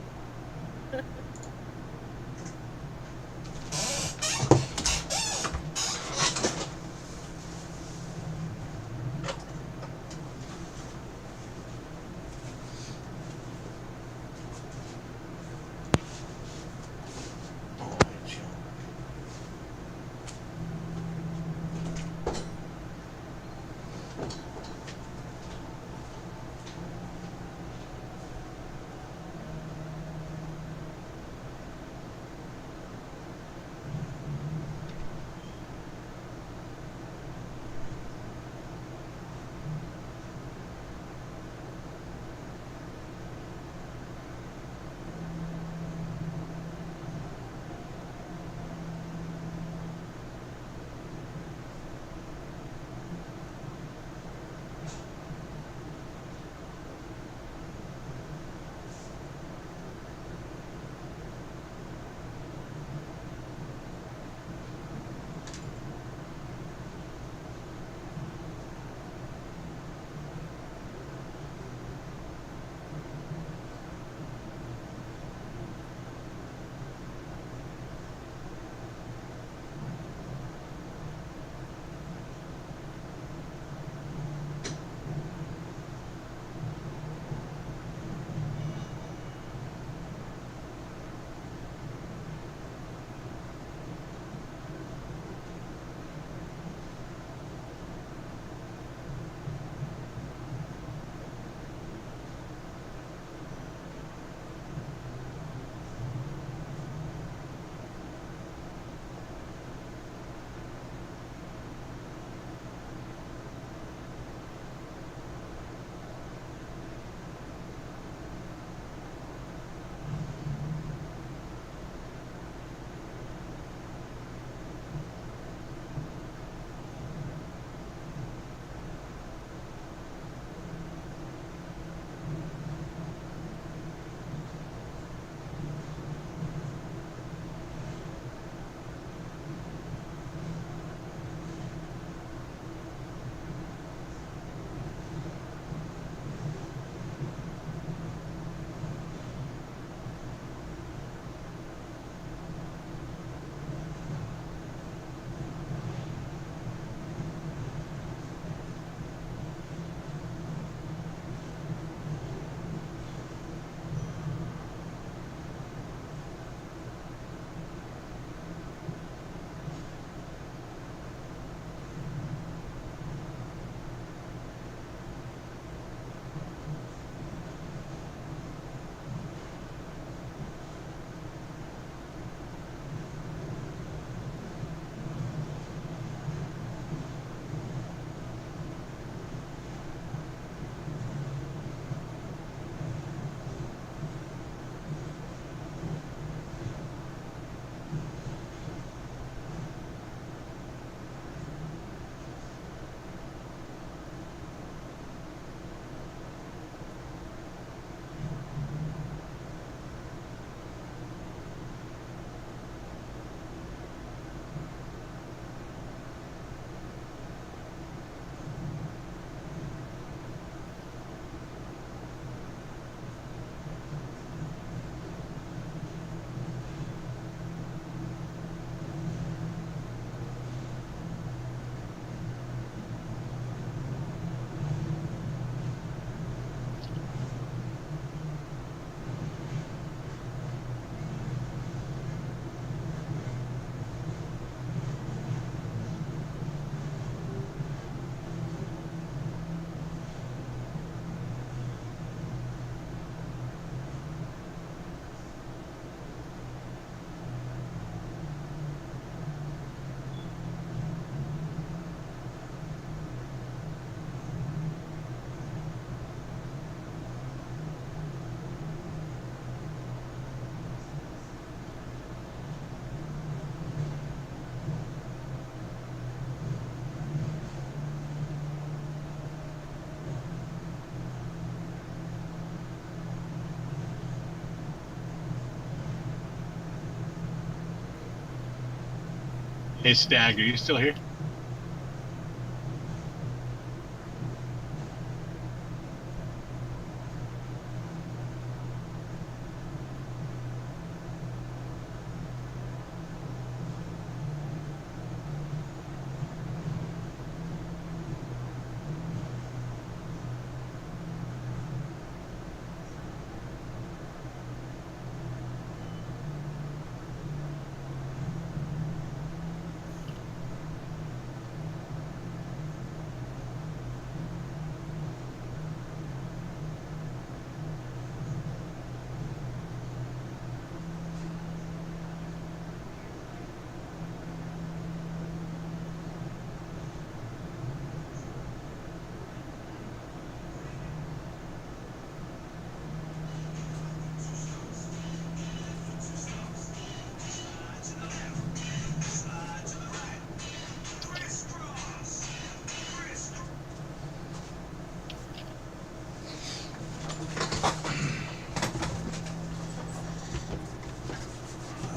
Hey, Stag, are you still here?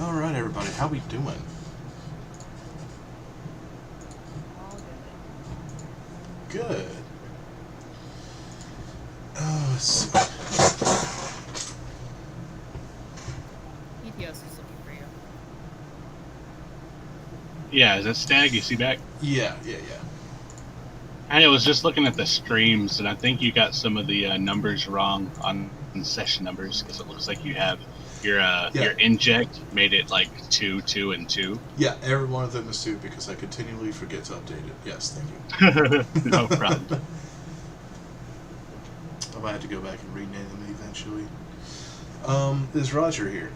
All right, everybody, how we doing? Good. Let's see. ETS is looking for you. Yeah, is that Stag? You see back? Yeah. I was just looking at the streams, and I think you got some of the numbers wrong on session numbers, because it looks like you have your inject made it like 2, 2, and 2. Yeah, every one of them is 2 because I continually forget to update it. Yes, thank you. No problem. I might have to go back and rename them eventually. Is Roger here?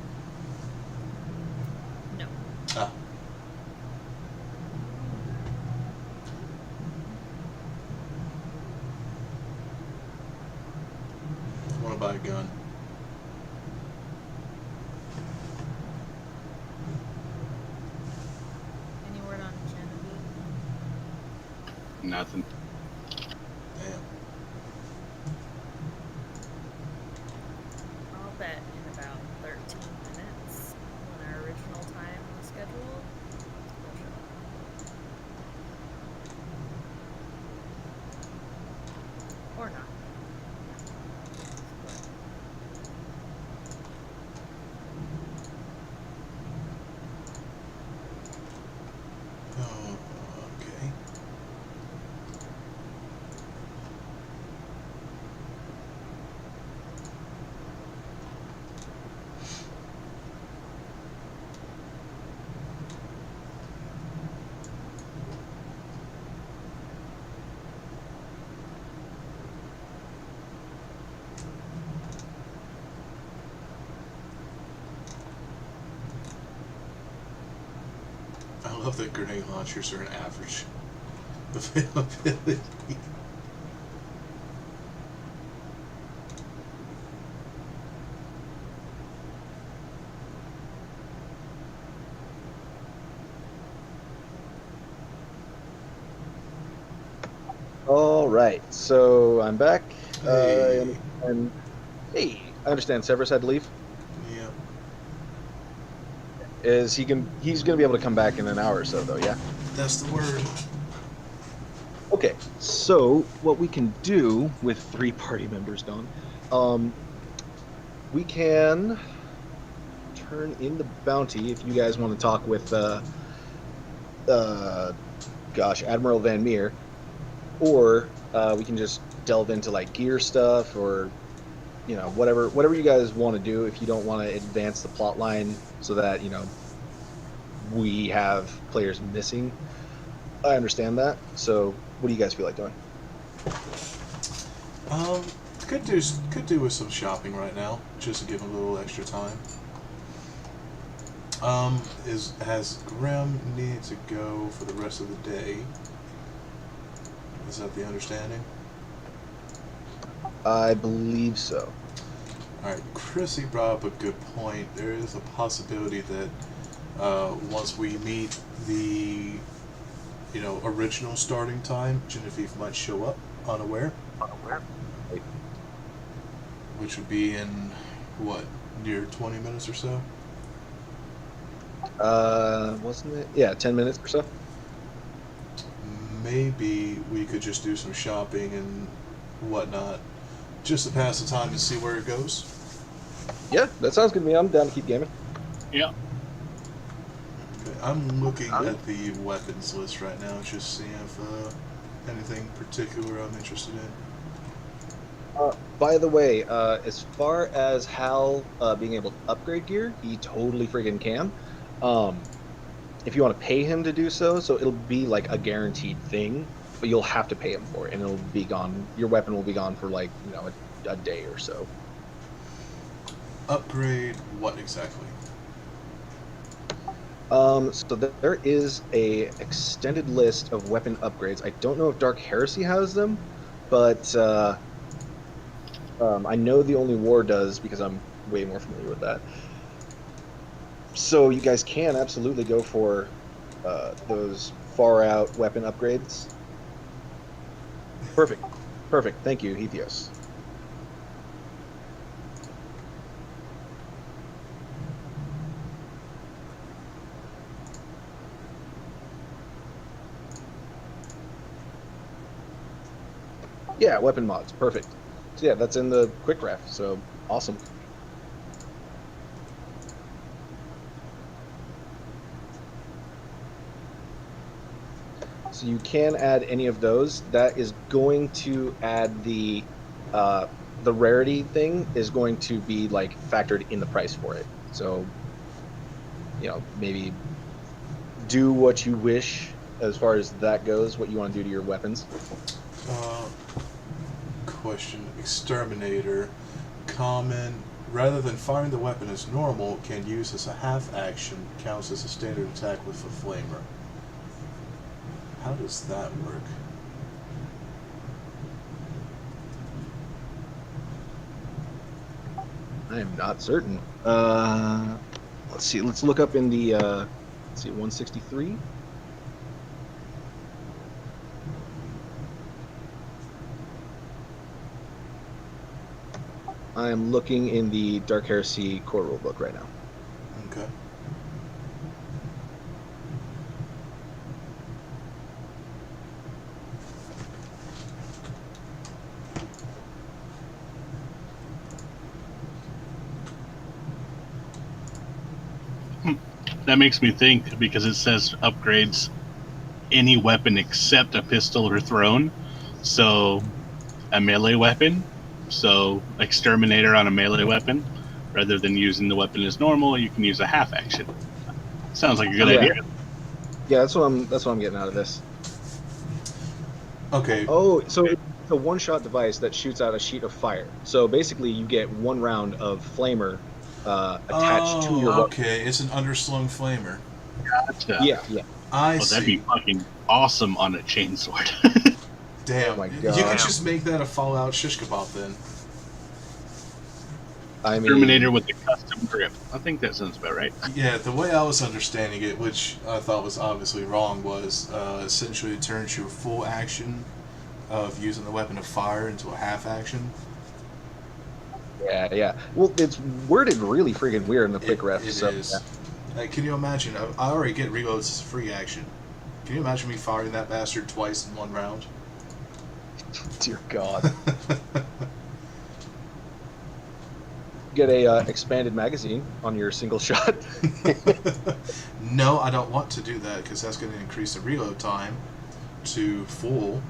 No. Ah. I want to buy a gun. Any word on Genevieve? Nothing. Damn. I'll bet in about 13 minutes when our original time was scheduled. Or not. Oh, okay. I love that grenade launchers are an average availability. All right, so I'm back. Hey. And hey, I understand Severus had to leave. Yeah. He's gonna be able to come back in an hour or so, though. Yeah. That's the word. Okay, so what we can do with 3 party members gone, we can turn in the bounty if you guys want to talk with, Admiral Van Meer, or we can just delve into like gear stuff, or whatever you guys want to do. If you don't want to advance the plot line so that we have players missing, I understand that. So what do you guys feel like doing? Could do with some shopping right now, just to give him a little extra time. Has Grim needed to go for the rest of the day? Is that the understanding? I believe so. Alright, Chrissy brought up a good point. There is a possibility that once we meet the original starting time, Genevieve might show up unaware. Which would be in, what, near 20 minutes or so? Wasn't it? Yeah, 10 minutes or so. Maybe we could just do some shopping and whatnot, just to pass the time and see where it goes. Yeah, that sounds good to me. I'm down to keep gaming. Yeah. Okay, I'm looking at the weapons list right now, just seeing if anything particular I'm interested in. By the way, as far as Hal being able to upgrade gear, he totally friggin' can. If you want to pay him to do so, it'll be like a guaranteed thing, but you'll have to pay him for it, and it'll be gone. Your weapon will be gone for like, you know, a day or so. Upgrade what exactly? So there is a extended list of weapon upgrades. I don't know if Dark Heresy has them, but I know the Only War does because I'm way more familiar with that. So you guys can absolutely go for those far out weapon upgrades. Perfect. Thank you, Hethios. Yeah, weapon mods. Perfect. So yeah, that's in the quick ref. So awesome. So you can add any of those. That is going to add the rarity thing is going to be like factored in the price for it. So, you know, maybe do what you wish as far as that goes, what you want to do to your weapons. Question. Exterminator. Common. Rather than firing the weapon as normal, can use as a half action, counts as a standard attack with a flamer. How does that work? I am not certain. Let's see. Let's look up in the, let's see, 163. I am looking in the Dark Heresy core rulebook right now. Okay. That makes me think, because it says upgrades any weapon except a pistol or thrown. So a melee weapon. So exterminator on a melee weapon. Rather than using the weapon as normal, you can use a half action. Sounds like a good idea. Yeah, that's what I'm getting out of this. Okay. Oh, so it's a one-shot device that shoots out a sheet of fire. So basically, you get one round of flamer attached to your weapon. Okay, it's an underslung flamer. Gotcha. Yeah. I Oh, see. that'd be fucking awesome on a chainsword. Damn. Oh my You God. could just make that a Fallout shish kebab then. I mean, Terminator with a custom grip. I think that sounds about right. Yeah, the way I was understanding it, which I thought was obviously wrong, was essentially it turns your full action of using the weapon of fire into a half action. Yeah. Well, it's worded really freaking weird in the quick ref. It so, is. Can you imagine? I already get reloads as a free action. Can you imagine me firing that bastard twice in one round? Dear God. Get a expanded magazine on your single shot. No, I don't want to do that because that's going to increase the reload time to full,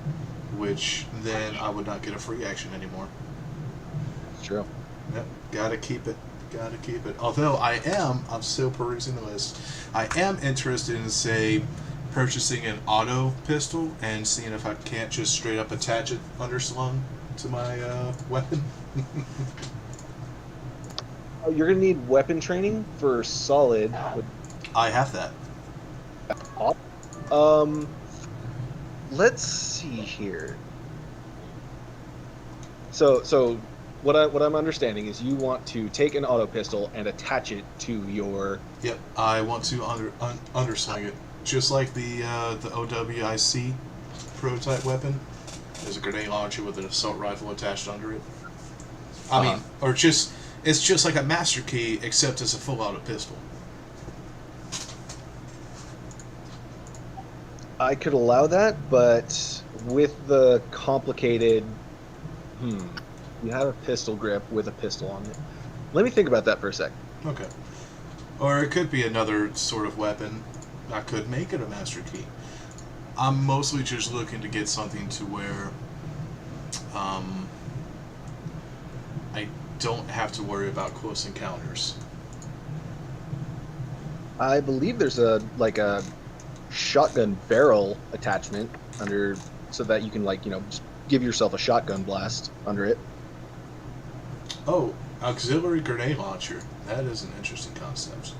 which then I would not get a free action anymore. True. Yep, gotta keep it. Although I'm still perusing the list. I am interested in, say, purchasing an auto pistol and seeing if I can't just straight up attach it underslung to my weapon. You're gonna need weapon training for solid. I have that. Let's see here. So what I'm understanding is you want to take an auto pistol and attach it to your. Yep, I want to undersling it, just like the OWIC prototype weapon. There's a grenade launcher with an assault rifle attached under it. I mean, or just it's just like a master key, except it's a full auto pistol. I could allow that, but with the complicated, you have a pistol grip with a pistol on it. Let me think about that for a sec. Okay. Or it could be another sort of weapon. I could make it a master key. I'm mostly just looking to get something to where I don't have to worry about close encounters. I believe there's a shotgun barrel attachment under, so that you can just give yourself a shotgun blast under it. Oh, auxiliary grenade launcher. That is an interesting concept.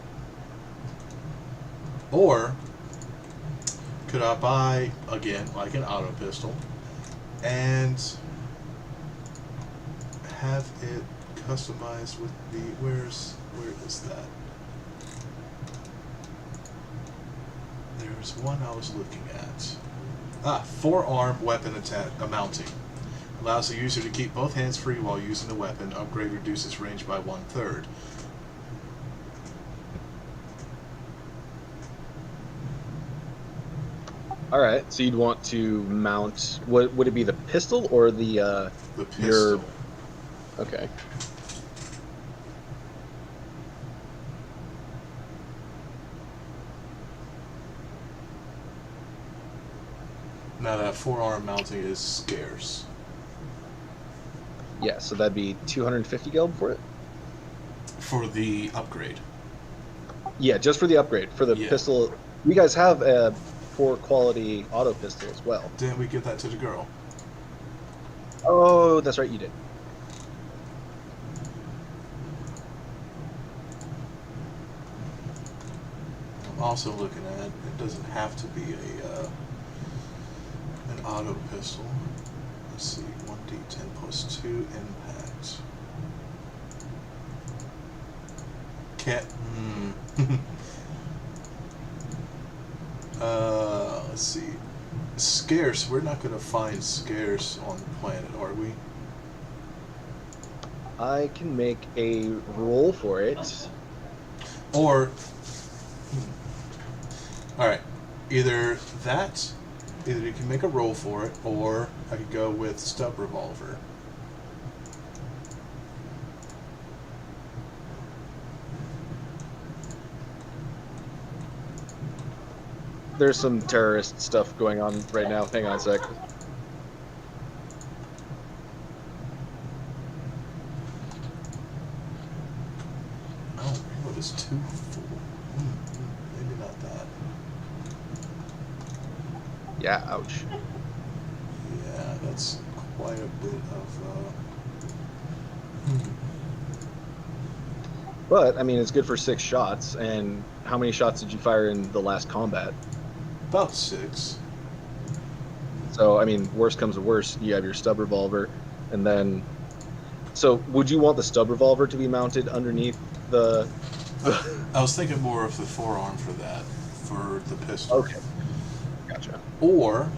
Or could I buy, again, like an auto pistol, and have it customized with the where is that? There's one I was looking at. Forearm weapon mounting. Allows the user to keep both hands free while using the weapon. Upgrade reduces range by 1/3. All right, so you'd want to mount. What would it be? The pistol or the pistol? Okay. Now that forearm mounting is scarce. Yeah, so that'd be 250 geld for it. For the upgrade. Yeah, just for the upgrade. For the pistol, you guys have a poor quality auto pistol as well. Didn't we give that to the girl? Oh, that's right, you did. I'm also looking at it doesn't have to be an auto pistol. Let's see, 1d10 plus 2 impact. Let's see. Scarce. We're not going to find scarce on the planet, are we? I can make a roll for it. Or, alright, either you can make a roll for it, or I could go with stub revolver. There's some terrorist stuff going on right now. Hang on a sec. Oh, what is 2 full? Maybe not that. Yeah, ouch. Yeah, that's quite a bit of. But I mean, it's good for 6 shots. And how many shots did you fire in the last combat? About 6. So I mean, worst comes to worst, you have your stub revolver, and then. So would you want the stub revolver to be mounted underneath the? I was thinking more of the forearm for that, for the pistol. Okay. Gotcha. Or,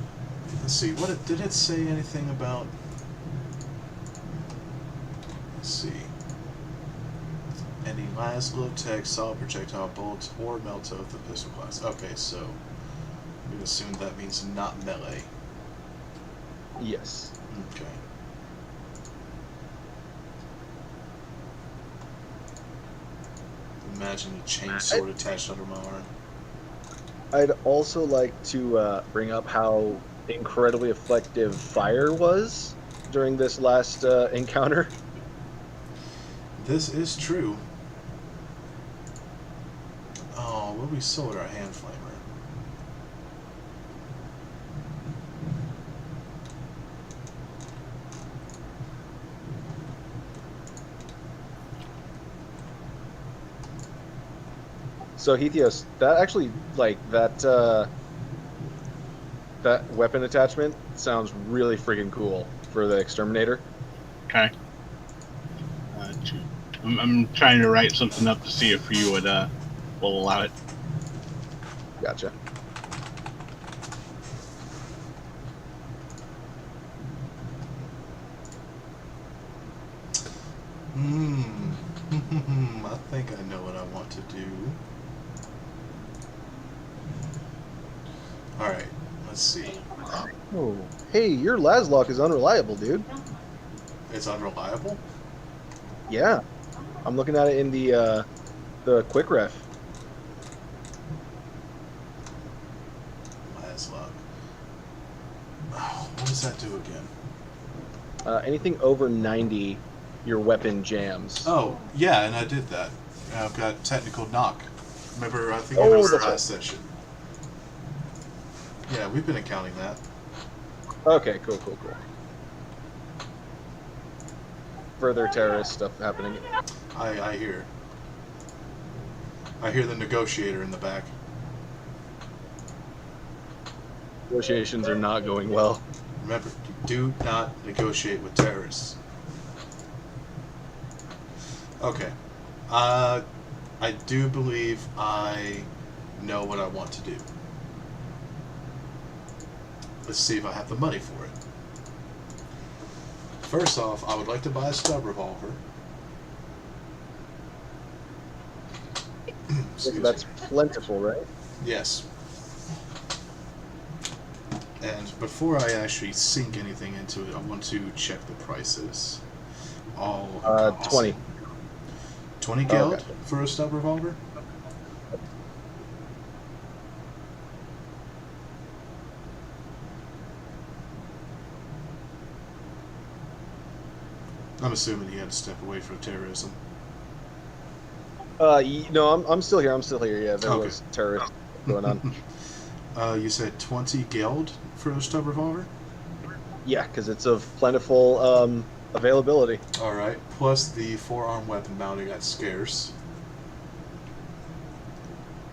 let's see, did it say anything about? Let's see. Any low tech, solid projectile bolts, or melt of the pistol class. Okay, so we assume that means not melee. Yes. Okay. Imagine a chain sword attached under my arm. I'd also like to bring up how incredibly effective fire was during this last encounter. This is true. Oh, well, we sold our hand flamer. So Heathios, that actually, that weapon attachment sounds really freaking cool for the exterminator. Okay. I'm trying to write something up to see if you would will allow it. Gotcha. I think I know what I want to do. Alright, Let's see. Oh, hey, your Laslock is unreliable, dude. It's unreliable? Yeah, I'm looking at it in the quick ref. Laslock. Oh, what does that do again? Anything over 90, your weapon jams. Oh, yeah, and I did that. I've got technical knock. Remember, I think Oh, it was the that's last session. Yeah, we've been accounting that. Okay, cool. Further terrorist stuff happening. I hear. I hear the negotiator in the back. Negotiations are not going well. Remember, do not negotiate with terrorists. Okay. I do believe I know what I want to do. Let's see if I have the money for it. First off, I would like to buy a stub revolver. That's plentiful, right? Yes. And before I actually sink anything into it, I want to check the prices. All 20. 20 geld okay. for a stub revolver? I'm assuming he had to step away from terrorism. No, I'm still here. Yeah, there Okay. was terrorist going on. You said 20 geld for a stub revolver? Yeah, because it's of plentiful availability. Alright, plus the forearm weapon mounting that's scarce.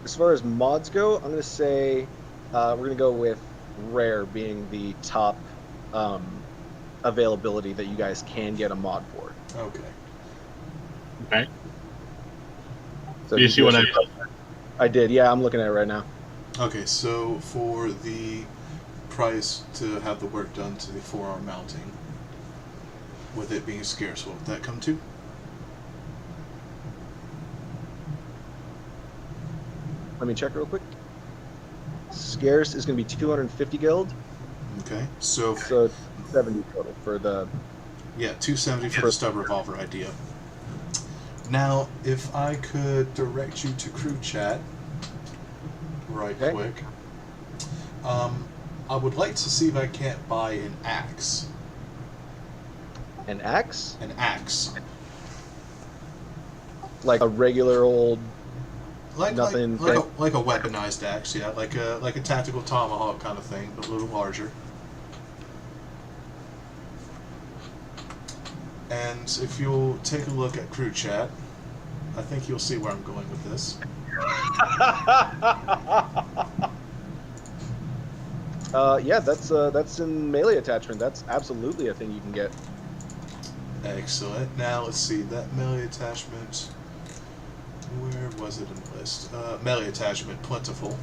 As far as mods go, I'm going to say we're going to go with rare being the top availability that you guys can get a mod for. Okay. Okay. So Do you see what I I did, yeah, I'm looking at it right now. Okay, so for the price to have the work done to the forearm mounting, with it being scarce, what would that come to? Let me check real quick. Scarce is going to be 250 geld, Okay, so so 70 total for the... yeah, 270 for the stub revolver idea. Now, if I could direct you to crew chat right Okay. quick, I would like to see if I can't buy an axe. An axe? An axe. Like a regular old... Like Nothing like a weaponized axe, yeah, like a tactical tomahawk kind of thing, but a little larger. And if you'll take a look at crew chat, I think you'll see where I'm going with this. Yeah, that's in melee attachment. That's absolutely a thing you can get. Excellent. Now let's see that melee attachment. Where was it in the list? Melee attachment, plentiful.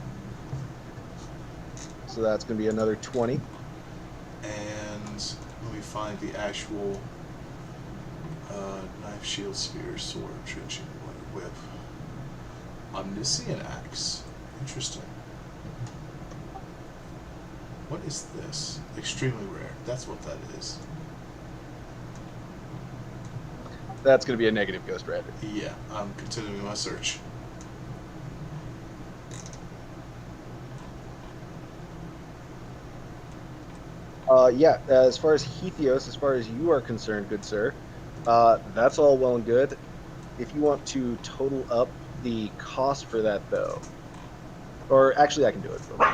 So that's going to be another 20. And let me find the actual knife, shield, spear, sword, trenching, whip. Omniscient axe. Interesting. What is this? Extremely rare. That's what that is. That's going to be a negative Ghost Rider. Yeah, I'm continuing my search. Yeah, as far as Heathios, as far as you are concerned, good sir, that's all well and good. If you want to total up the cost for that, though, or actually I can do it for you.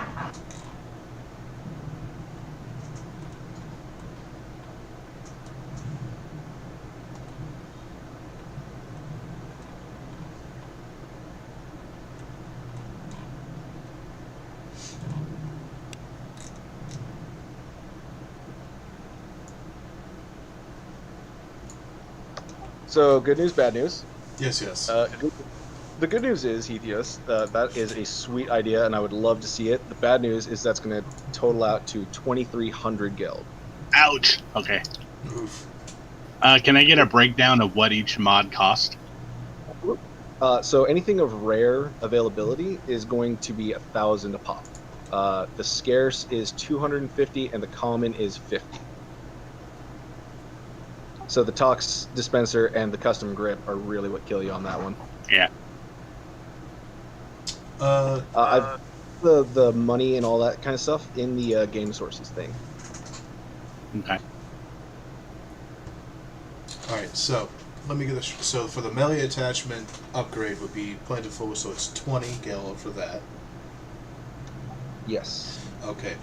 So, good news, bad news. Yes, yes. The good news is, Heathios, that is a sweet idea, and I would love to see it. The bad news is that's going to total out to 2,300 geld. Ouch. Okay. Oof. Can I get a breakdown of what each mod cost? So anything of rare availability is going to be 1,000 a pop. The scarce is 250 and the common is 50. So the Tox Dispenser and the Custom Grip are really what kill you on that one. Yeah. I've the money and all that kind of stuff in the game sources thing. Okay. All right, so let me get this. So for the melee attachment upgrade would be plentiful, so it's 20 gallon for that. Yes. Okay.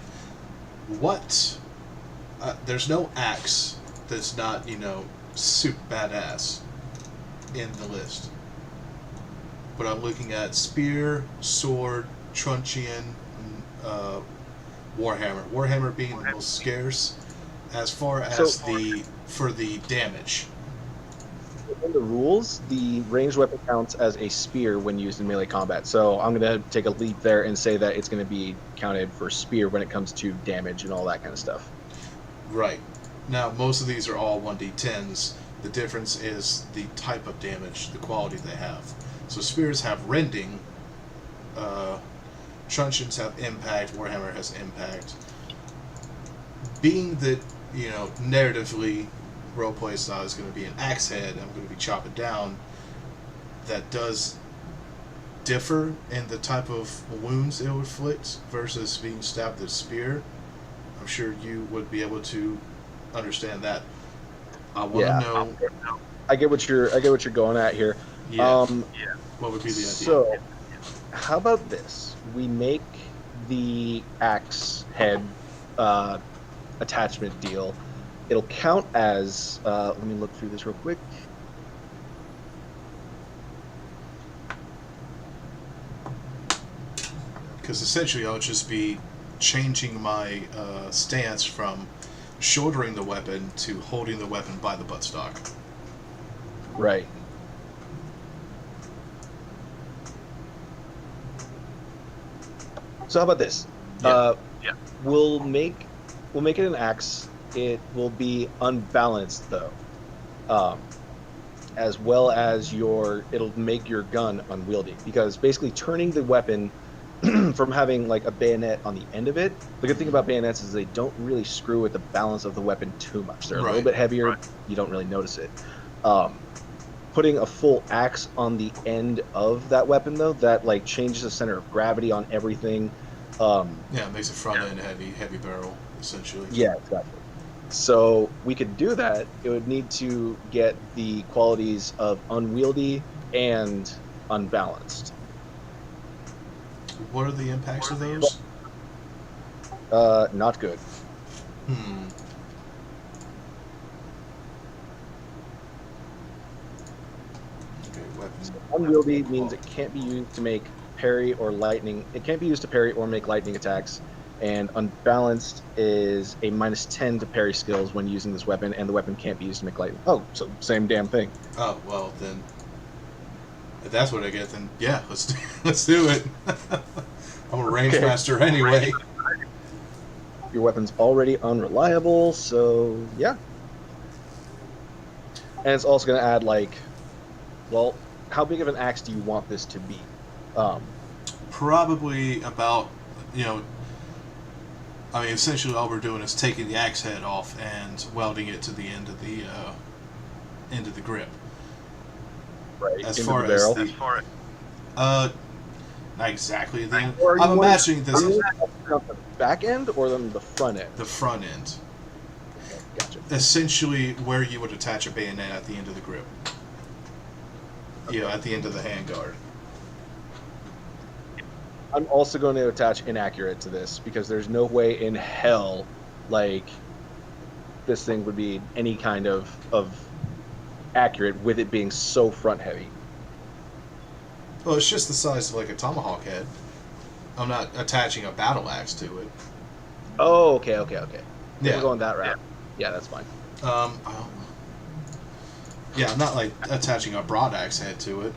What? There's no axe that's not, super badass in the list. But I'm looking at spear, sword, truncheon, warhammer. Warhammer being the most scarce, as far as for the damage. In the rules, the ranged weapon counts as a spear when used in melee combat. So I'm going to take a leap there and say that it's going to be counted for spear when it comes to damage and all that kind of stuff. Right. Now, most of these are all 1d10s. The difference is the type of damage, the quality they have. So spears have rending, truncheons have impact, warhammer has impact. Being that, narratively, roleplay style is going to be an axe head, I'm going to be chopping down, that does differ in the type of wounds it would inflict versus being stabbed with a spear. I'm sure you would be able to understand that. I want to know. I get what you're going at here. Yeah. What would be the idea? So, how about this? We make the axe head attachment deal. It'll count as. Let me look through this real quick. Because essentially, I'll just be changing my stance from shouldering the weapon to holding the weapon by the buttstock. Right. So how about this? Yeah. We'll make it an axe. It will be unbalanced though, as well as it'll make your gun unwieldy, because basically turning the weapon from having like a bayonet on the end of it. The good thing about bayonets is they don't really screw with the balance of the weapon too much. They're a little bit heavier. Right. You don't really notice it. Putting a full axe on the end of that weapon though, that like changes the center of gravity on everything. It makes it front end heavy barrel essentially. Yeah, exactly. So we could do that. It would need to get the qualities of unwieldy and unbalanced. What are the impacts of those? Not good. Okay, weapons. So unwieldy means it can't be used to make parry or lightning. It can't be used to parry or make lightning attacks. And unbalanced is a -10 to parry skills when using this weapon, and the weapon can't be used to make lightning. Oh, so same damn thing. Oh, well then, if that's what I get, then yeah, let's do it. I'm a range master anyway. Your weapon's already unreliable, so yeah. And it's also going to add well, how big of an axe do you want this to be? Probably about, essentially all we're doing is taking the axe head off and welding it to the end of the grip. Right. As into far the as barrel. not exactly the end. Or I'm imagining this is the back end or then the front end. the front end. Okay, gotcha. Essentially, where you would attach a bayonet at the end of the grip. At the end of the handguard. I'm also going to attach inaccurate to this, because there's no way in hell this thing would be any kind of accurate with it being so front heavy. Well, it's just the size of like a tomahawk head. I'm not attaching a battle axe to it. Oh, okay. Yeah. We're going that route. Yeah, that's fine. I'm not like attaching a broad axe head to it.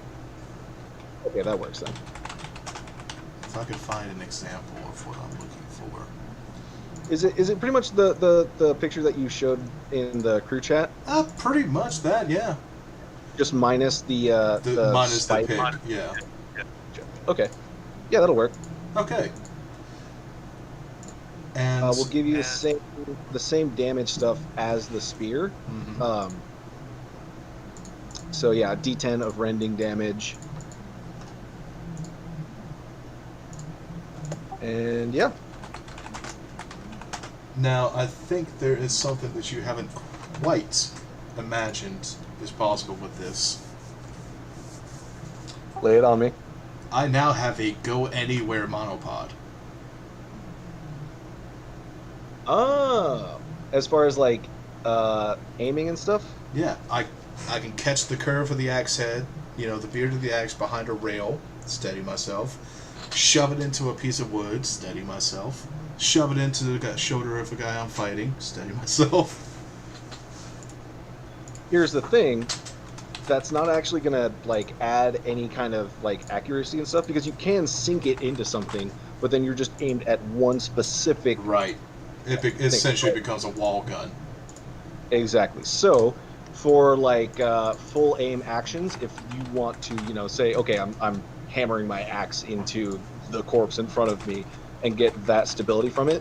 Okay, that works then. If I could find an example of what I'm looking for. Is it pretty much the picture that you showed in the crew chat? Pretty much that, yeah. Just minus the minus spike? the pig, yeah. Okay. Yeah, that'll work. Okay. And We'll give you the same damage stuff as the spear. Mhm. So yeah, D10 of rending damage. And yeah. Now, I think there is something that you haven't quite imagined is possible with this. Lay it on me. I now have a go anywhere monopod. Oh, as far as like aiming and stuff. Yeah, I can catch the curve of the axe head, the beard of the axe behind a rail, steady myself. Shove it into a piece of wood, steady myself. Shove it into the shoulder of a guy I'm fighting, steady myself. Here's the thing. That's not actually gonna like add any kind of like accuracy and stuff because you can sink it into something, but then you're just aimed at one specific. Right. It essentially becomes a wall gun. Exactly. So, for like full aim actions, if you want to, say, okay, I'm hammering my axe into the corpse in front of me and get that stability from it,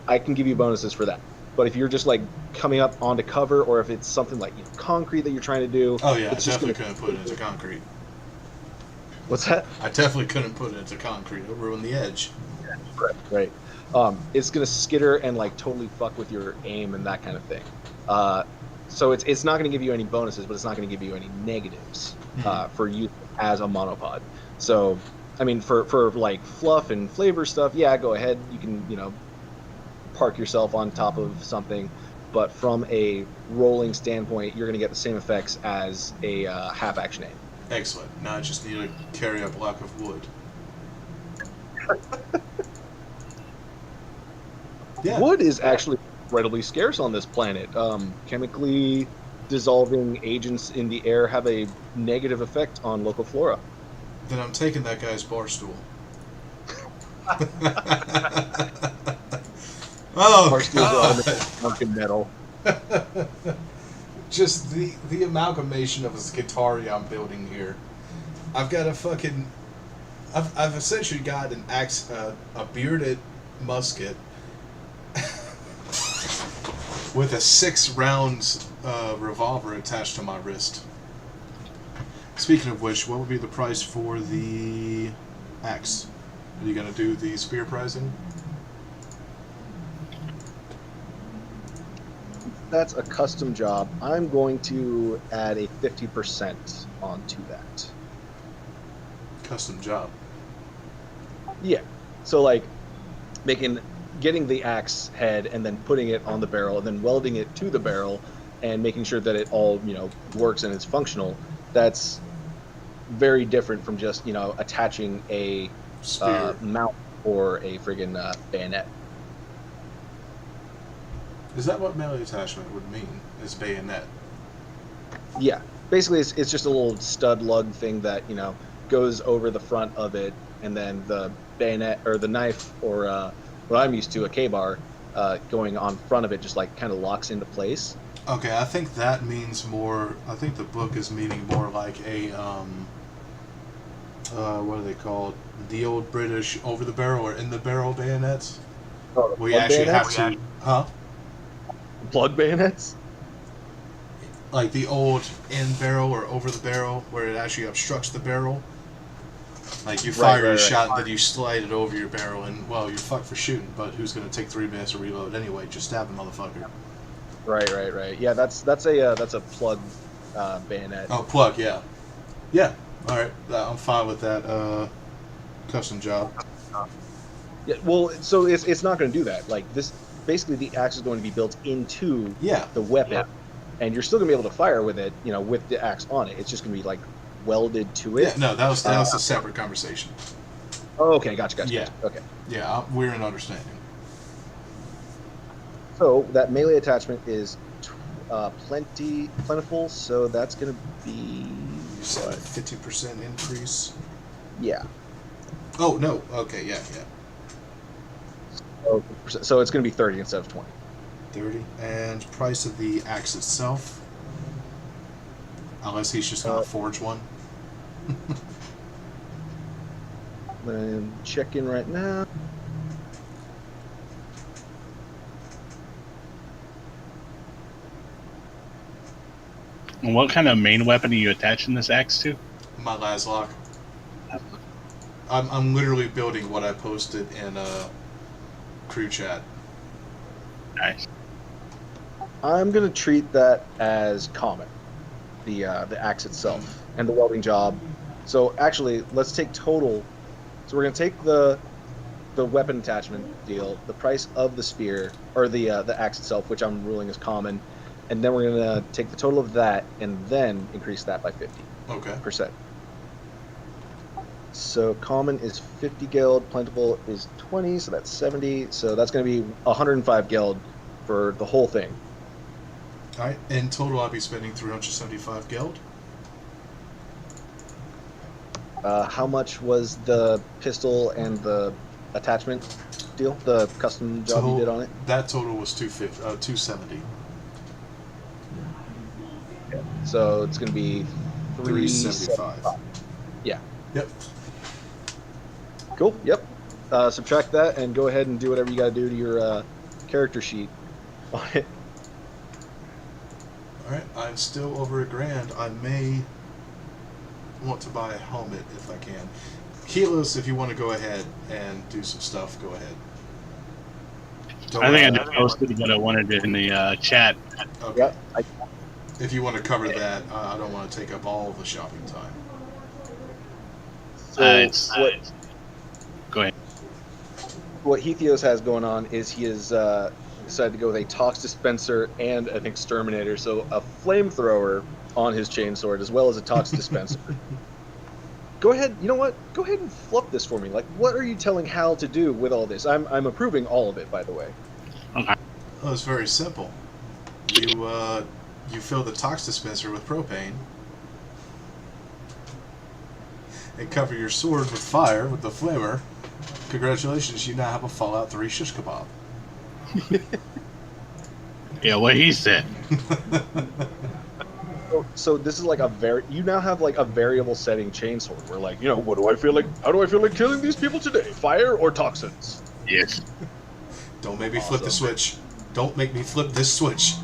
I can give you bonuses for that. But if you're just like coming up onto cover, or if it's something like concrete that you're trying to do, Oh yeah, I it's just definitely couldn't put it into concrete. What's that? I definitely couldn't put it into concrete. It'll ruin the edge. Right. It's gonna skitter and like totally fuck with your aim and that kind of thing. So it's not gonna give you any bonuses, but it's not gonna give you any negatives for use as a monopod. So, I mean, for like fluff and flavor stuff, yeah, go ahead. You can park yourself on top of something, but from a rolling standpoint, you're gonna get the same effects as a half action aim. Excellent. Now I just need to carry a block of wood. Yeah. Wood is actually incredibly scarce on this planet. Chemically dissolving agents in the air have a negative effect on local flora. Then I'm taking that guy's bar stool. Oh, Bar stools God. are fucking metal. Just the amalgamation of this Guitaria I'm building here. I've got a fucking... I've essentially got an axe, a bearded musket with a 6-round revolver attached to my wrist. Speaking of which, what would be the price for the axe? Are you going to do the spear pricing? That's a custom job. I'm going to add a 50% onto that. Custom job. Yeah. So like getting the axe head and then putting it on the barrel and then welding it to the barrel and making sure that it all, works and is functional. That's very different from just, attaching a Spear. mount or a friggin' bayonet. Is that what melee attachment would mean? Is bayonet? Yeah. Basically, it's just a little stud lug thing that, goes over the front of it, and then the bayonet or the knife or what I'm used to, a K-bar, going on front of it just like kind of locks into place. Okay, I think that means more... I think the book is meaning more like a, what are they called? The old British over-the-barrel or in-the-barrel bayonets? Oh, Where you actually bayonets? have to... Huh? Plug bayonets? Like the old in-barrel or over-the-barrel, where it actually obstructs the barrel. Like you fire your shot and then you slide it over your barrel, and well, you're fucked for shooting. But who's gonna take 3 minutes to reload anyway? Just stab a motherfucker. Right. Yeah, that's a plug bayonet. Oh, plug, yeah. All right, I'm fine with that. Custom job. Yeah, well, so it's not going to do that. Like this, basically, the axe is going to be built into the weapon, and you're still going to be able to fire with it, with the axe on it. It's just going to be like welded to it. Yeah, no, that was a separate conversation. Oh, okay, gotcha. Yeah. Okay. Yeah, we're in understanding. So that melee attachment is plentiful. So that's going to be You said a 50% increase. Yeah. Oh no. Okay. Yeah. So it's going to be 30 instead of 20. 30. And price of the axe itself. Unless he's just gonna forge one. I'm check in right now. And what kind of main weapon are you attaching this axe to? My Laslock. I'm literally building what I posted in crew chat. Nice. I'm gonna treat that as common, the axe itself and the welding job. So actually, let's take total. So we're gonna take the weapon attachment deal, the price of the spear or the axe itself, which I'm ruling as common, and then we're gonna take the total of that and then increase that by 50%. Okay. So common is 50 geld, plentiful is 20, so that's 70. So that's going to be 105 geld for the whole thing. All right. In total, I'll be spending 375 geld. How much was the pistol and the attachment deal? The custom job you did on it? That total was 270. Okay. So it's going to be 375. Yeah. Yep. Cool. Yep. Subtract that and go ahead and do whatever you got to do to your character sheet on it. All right. I'm still over $1,000. I may want to buy a helmet if I can. Keyless, if you want to go ahead and do some stuff, go ahead. I think I just posted what I wanted in the chat. Okay. Yep. If you want to cover that, I don't want to take up all the shopping time. So Go ahead. what Heathios has going on is he has decided to go with a tox dispenser and an exterminator, so a flamethrower on his chainsword as well as a tox dispenser. Go ahead, you know what? Go ahead and flip this for me. Like, what are you telling Hal to do with all this? I'm approving all of it, by the way. Okay. Well, it's very simple. You fill the tox dispenser with propane and cover your sword with fire with the flamer. Congratulations, you now have a Fallout 3 shish kebab. Yeah, what he said. So this is like you now have like a variable setting chainsword where, like, you know, what do I feel like? How do I feel like killing these people today? Fire or toxins? Yes. Don't make me flip the switch. Don't make me flip this switch.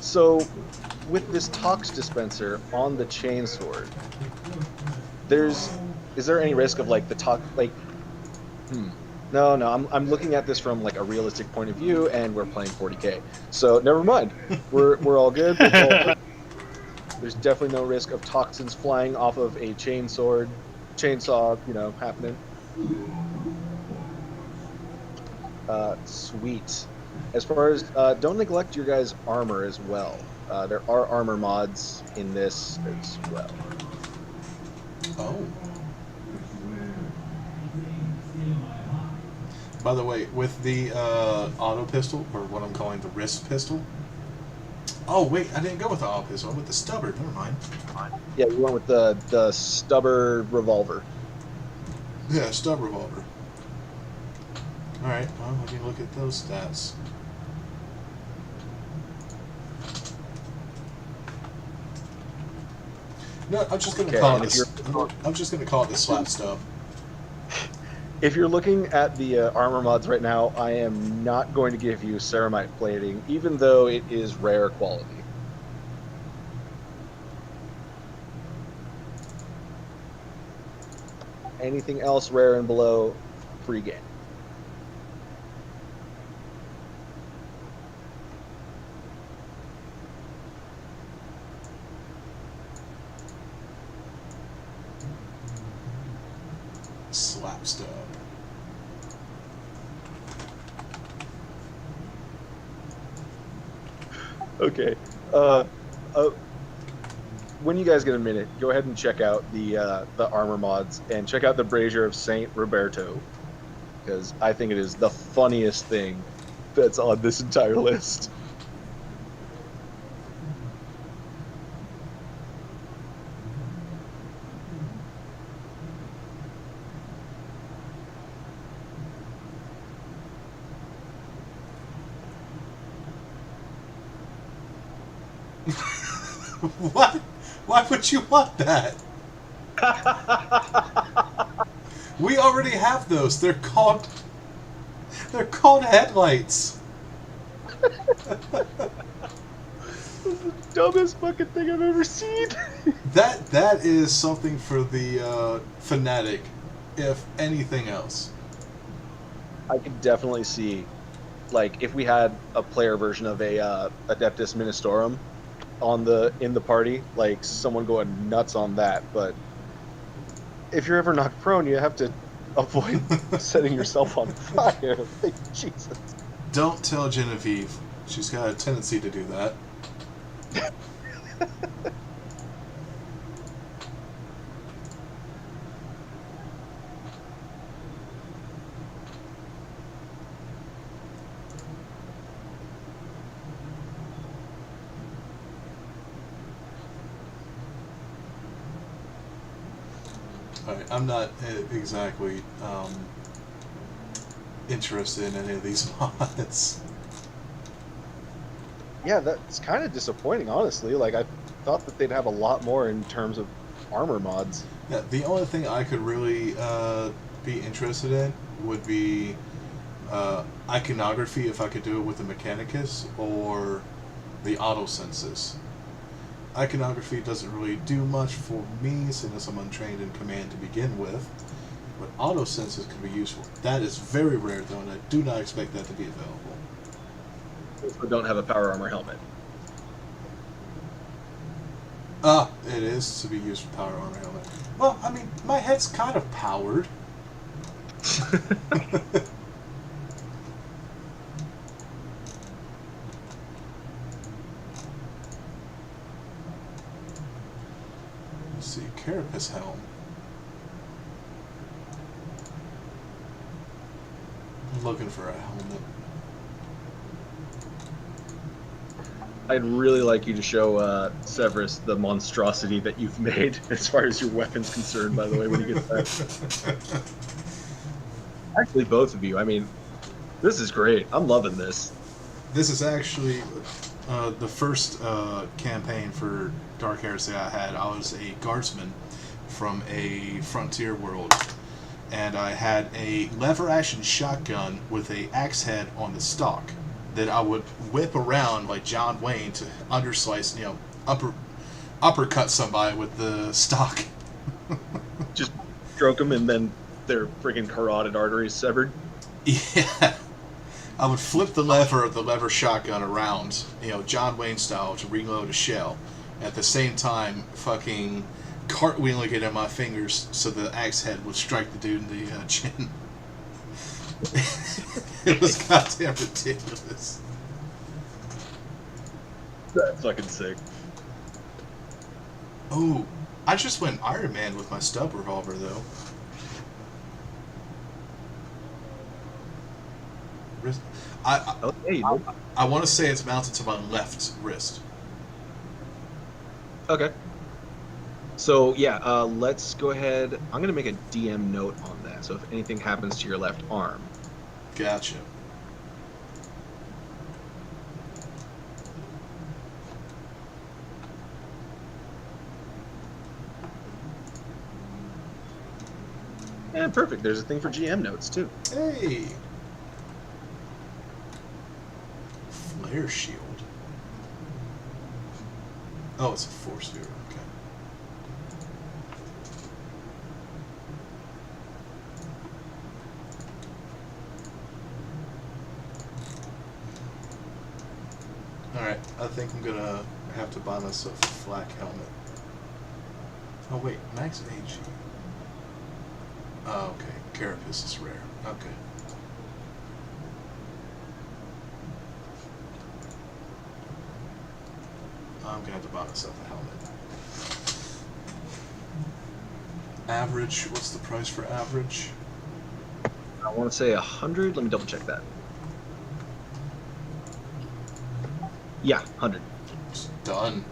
So, with this tox dispenser on the chainsword, is there any risk of like the tox? Like, no, I'm looking at this from like a realistic point of view, and we're playing 40k. So never mind. We're all good. There's definitely no risk of toxins flying off of a chainsaw, you know, happening. Sweet. As far as don't neglect your guys' armor as well. There are armor mods in this as well. Oh. By the way, with the auto pistol, or what I'm calling the wrist pistol. Oh wait, I didn't go with the auto pistol. I went with the stubber. Never mind. Yeah, you went with the stubber revolver. Yeah, stub revolver. All right. Well, let me look at those stats. No, I'm just gonna call it this. I'm just gonna call it the slap stub. If you're looking at the armor mods right now, I am not going to give you ceramite plating, even though it is rare quality. Anything else rare and below, free game. Slap stub. Okay. When you guys get a minute, go ahead and check out the armor mods and check out the Brazier of Saint Roberto, because I think it is the funniest thing that's on this entire list. What? Why would you want that? We already have those. They're called headlights. This is the dumbest fucking thing I've ever seen. That is something for the fanatic, if anything else. I could definitely see, like, if we had a player version of a Adeptus Ministorum in the party, like someone going nuts on that. But if you're ever knocked prone, you have to avoid setting yourself on fire. Like, Jesus. Don't tell Genevieve. She's got a tendency to do that. Alright, I'm not exactly interested in any of these mods. Yeah, that's kind of disappointing, honestly. Like, I thought that they'd have a lot more in terms of armor mods. Yeah, the only thing I could really be interested in would be iconography, if I could do it with the Mechanicus, or the auto senses. Iconography doesn't really do much for me, since I'm untrained in command to begin with, but auto senses can be useful. That is very rare, though, and I do not expect that to be available. So don't have a power armor helmet. It is to be used for power armor helmet. Well, I mean, my head's kind of powered. Let's see, Carapace helm. I'm looking for a helmet. I'd really like you to show Severus the monstrosity that you've made as far as your weapon's concerned, by the way, when you get back. Actually, both of you. I mean, this is great. I'm loving this. This is actually the first campaign for Dark Heresy I had. I was a guardsman from a frontier world, and I had a lever-action shotgun with a axe head on the stock that I would whip around like John Wayne to underslice, uppercut somebody with the stock. Just stroke them and then their freaking carotid arteries severed. Yeah. I would flip the lever of the lever shotgun around, John Wayne style, to reload a shell. At the same time, fucking cartwheeling it in my fingers so the axe head would strike the dude in the chin. It was goddamn ridiculous. That's fucking sick. Oh, I just went Iron Man with my stub revolver, though. I want to say it's mounted to my left wrist. Okay. So, yeah, let's go ahead. I'm going to make a DM note on that. So if anything happens to your left arm. Gotcha. And perfect. There's a thing for GM notes, too. Hey! Flare shield. Oh, it's a force sphere. Okay. Alright, I think I'm gonna have to buy myself a flak helmet. Oh wait, max AG. Oh, okay. Carapace is rare. Okay. I'm gonna have to buy myself a helmet. Average, what's the price for average? I want to say 100. Let me double check that. Yeah, 100. It's done.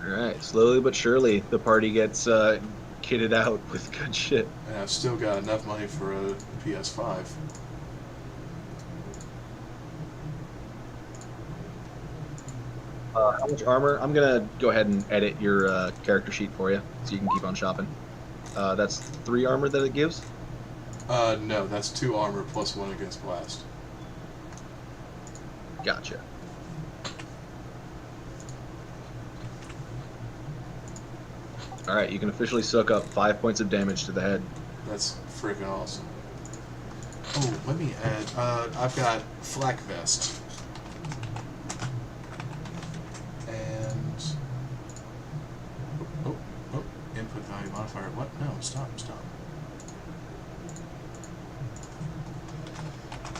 Alright, slowly but surely the party gets kitted out with good shit. And I've still got enough money for a PS5. How much armor? I'm gonna go ahead and edit your character sheet for you, so you can keep on shopping. That's 3 armor that it gives. No, that's 2 armor plus 1 against blast. Gotcha. Alright, you can officially soak up 5 points of damage to the head. That's freaking awesome. Oh, let me add, I've got flak vest. And... Oh, input value modifier. What? No, stop.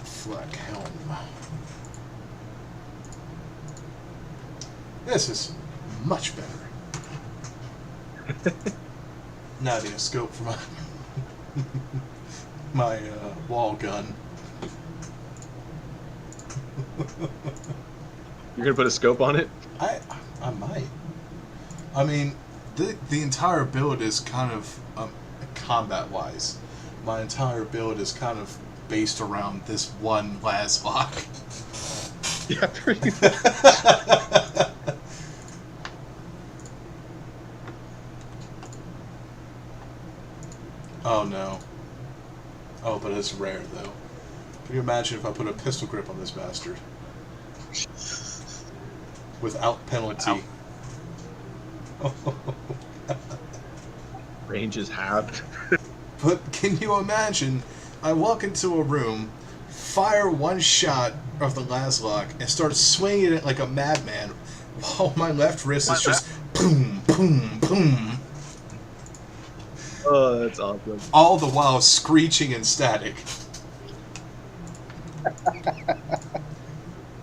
Flak helm. This is much better. Now I need a scope for my wall gun. You're gonna put a scope on it? I might. I mean, the entire build is kind of combat-wise. My entire build is kind of based around this one Laslock. Yeah, pretty much. Oh no. Oh, but it's rare though. Can you imagine if I put a pistol grip on this bastard? Without penalty. Range is halved. But can you imagine, I walk into a room, fire one shot of the Laslock, and start swinging it like a madman, while my left wrist is just boom, boom, boom. Oh, that's awesome. All the while screeching and static.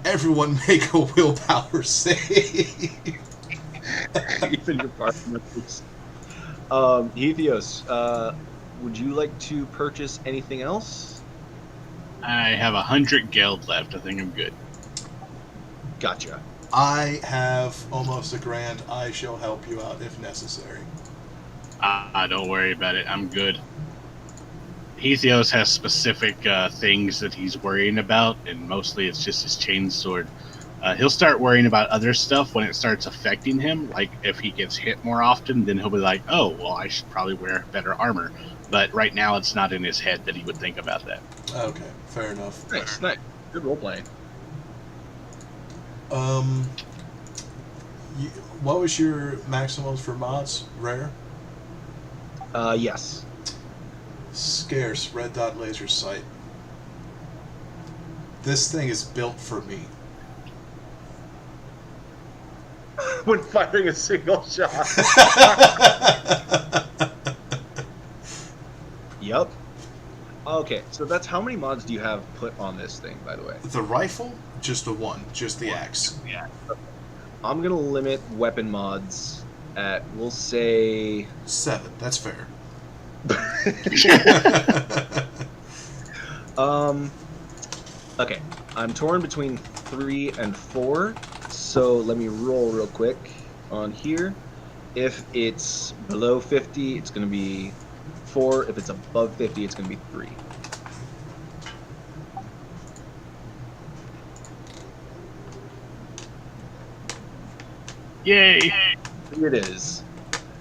Everyone make a willpower save. Even your partners. Ethios, would you like to purchase anything else? I have 100 geld left. I think I'm good. Gotcha. I have almost $1,000. I shall help you out if necessary. Don't worry about it. I'm good. Ethios has specific things that he's worrying about, and mostly it's just his chainsword. He'll start worrying about other stuff when it starts affecting him. Like if he gets hit more often, then he'll be like, "Oh, well, I should probably wear better armor." But right now, it's not in his head that he would think about that. Okay, fair enough. Nice. Good role playing. What was your maximums for mods? Rare? Yes. Scarce red dot laser sight. This thing is built for me. When firing a single shot. Yup. Okay, so that's how many mods do you have put on this thing, by the way? The rifle, just the one, just the axe. Yeah. I'm gonna limit weapon mods at, we'll say... 7, that's fair. Okay, I'm torn between 3 and 4, so let me roll real quick on here. If it's below 50, it's gonna be 4. If it's above 50, it's gonna be 3. Yay! Here it is.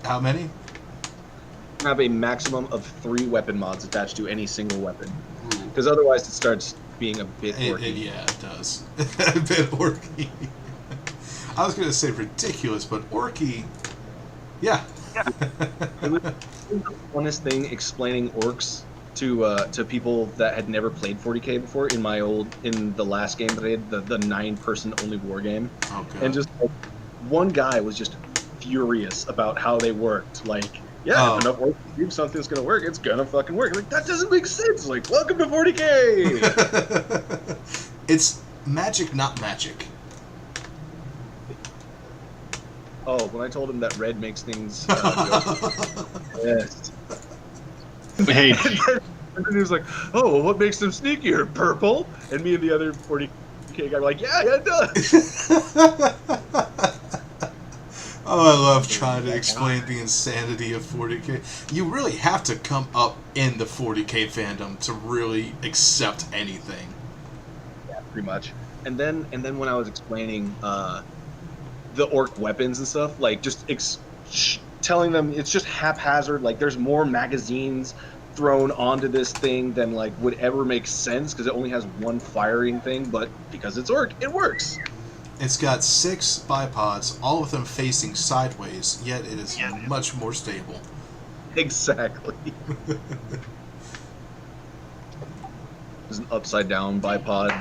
How many? I have a maximum of 3 weapon mods attached to any single weapon, because otherwise it starts being a bit orky. Yeah, it does. A bit orky. I was going to say ridiculous, but orky... Yeah. It was the funnest thing explaining orcs to people that had never played 40k before in the last game that I had, the 9-person only war game. Okay. And just like, one guy was just furious about how they worked. Like, yeah, if enough orcs believe something's gonna work, it's gonna fucking work. Like, that doesn't make sense. Like, welcome to 40k. It's magic, not magic. Oh, when I told him that red makes things go. Yes. Hey, And then he was like, oh, well, what makes them sneakier? Purple? And me and the other 40k guy were like, yeah, it does. Oh, I love trying to explain the insanity of 40k. You really have to come up in the 40k fandom to really accept anything. Yeah, pretty much. And then when I was explaining the orc weapons and stuff, like just telling them it's just haphazard. Like there's more magazines thrown onto this thing than like would ever make sense because it only has one firing thing, but because it's orc, it works. It's got 6 bipods, all of them facing sideways, yet it is much more stable. Exactly. There's an upside down bipod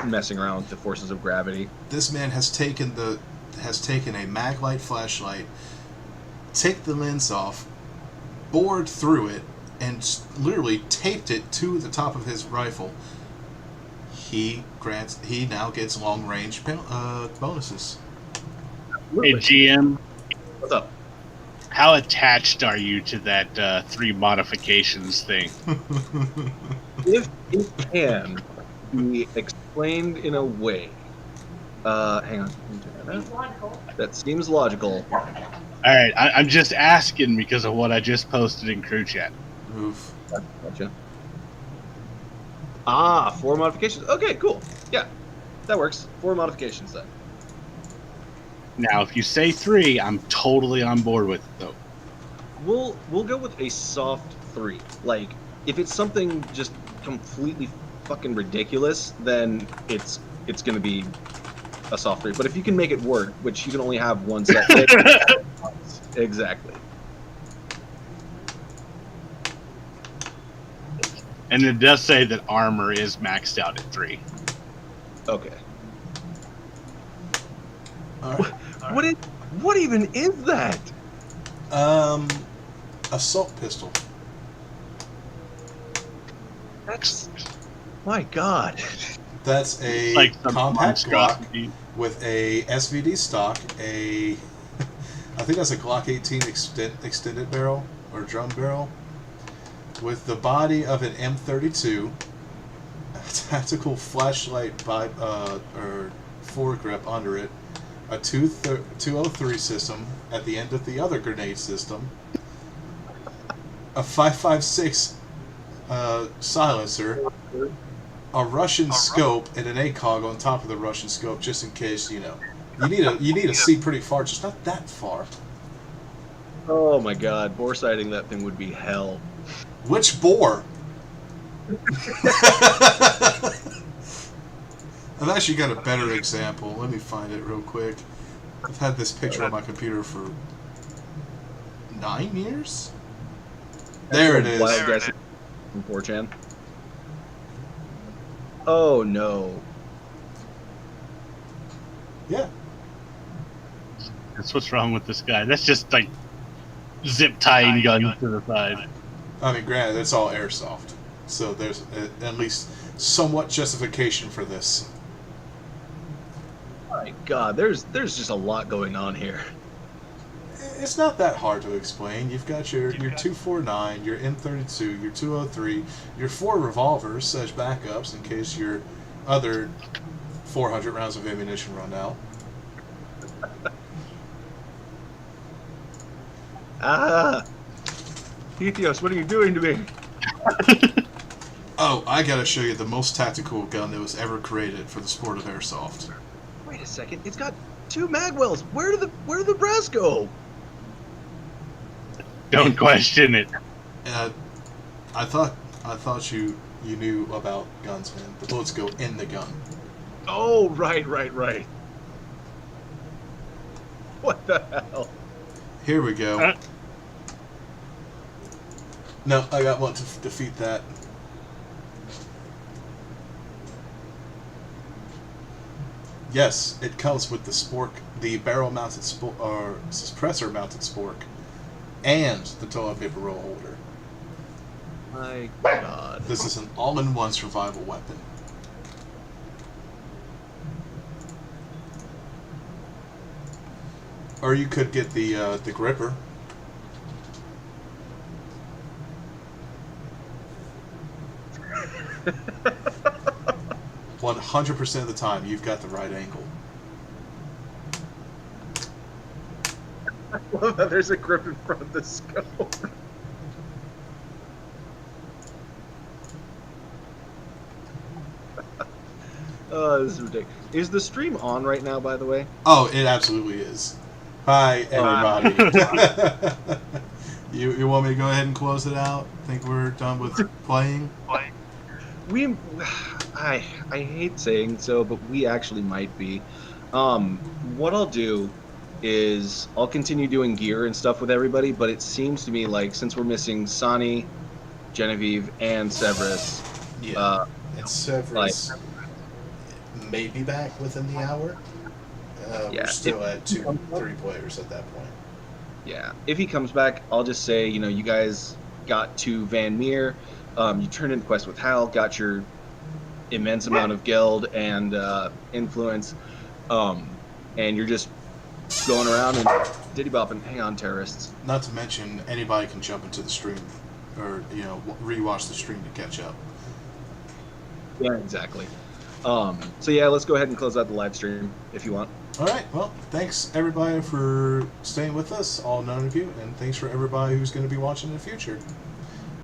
messing around with the forces of gravity. This man has taken a maglite flashlight, take the lens off, bored through it, and literally taped it to the top of his rifle. He now gets long range bonuses. Hey GM, What's up? how attached are you to that 3 modifications thing? If it can be explained in a way, hang on. That seems logical. All right, I'm just asking because of what I just posted in crew chat. Oof. Gotcha. Ah, 4 modifications. Okay, cool. Yeah, that works. 4 modifications then. Now, if you say 3, I'm totally on board with it, though. We'll go with a soft 3. Like, if it's something just completely fucking ridiculous, then it's gonna be a soft 3. But if you can make it work, which you can only have one set, exactly. And it does say that armor is maxed out at 3. Okay. All right. What even is that? Assault pistol. That's my god. That's a Like some compact Glock monstrosity. with a SVD stock, I think that's a Glock 18 extended barrel or drum barrel, with the body of an M32, a tactical flashlight or foregrip under it, a 203 system at the end of the other grenade system, a 5.56 silencer, a Russian scope, and an ACOG on top of the Russian scope, just in case, you need to see pretty far, just not that far. Oh my god, bore sighting that thing would be hell. Which boar? I've actually got a better example. Let me find it real quick. I've had this picture on my computer for 9 years? There it is. Wild guess from 4chan. Oh no. Yeah. That's what's wrong with this guy. That's just like zip tying guns to the side. I mean, granted, it's all airsoft. So there's at least somewhat justification for this. My god, there's just a lot going on here. It's not that hard to explain. You've got your 249, your M32, your 203, your 4 revolvers as backups in case your other 400 rounds of ammunition run out. Ah! Ethios, what are you doing to me? Oh, I gotta show you the most tactical gun that was ever created for the sport of airsoft. Wait a second, it's got 2 magwells. Where do the brass go? Don't question it. I thought you knew about guns, man. The bullets go in the gun. Oh, right. What the hell? Here we go. Huh? No, I got one to defeat that. Yes, it comes with the spork, the barrel-mounted or suppressor-mounted spork, and the toilet paper roll holder. My god. This is an all-in-one survival weapon. Or you could get the gripper. – 100% of the time, you've got the right angle. I love how there's a grip in front of the scope. Oh, this is ridiculous. Is the stream on right now, by the way? Oh, it absolutely is. Hi, everybody. You want me to go ahead and close it out? Think we're done with playing? I hate saying so, but we actually might be. What I'll do is I'll continue doing gear and stuff with everybody, but it seems to me like since we're missing Sani, Genevieve, and Severus, Yeah. And Severus may be back within the hour. Yeah, We're still at 3 players at that point. yeah, if he comes back, I'll just say, you guys got to Van Meer, you turned in the quest with Hal, got your immense amount of guild and influence, and you're just going around and diddy-bopping. Hang on, terrorists. Not to mention, anybody can jump into the stream or, rewatch the stream to catch up. Yeah, exactly. So yeah, let's go ahead and close out the live stream if you want. All right. Well, thanks everybody for staying with us, all 9 of you, and thanks for everybody who's going to be watching in the future.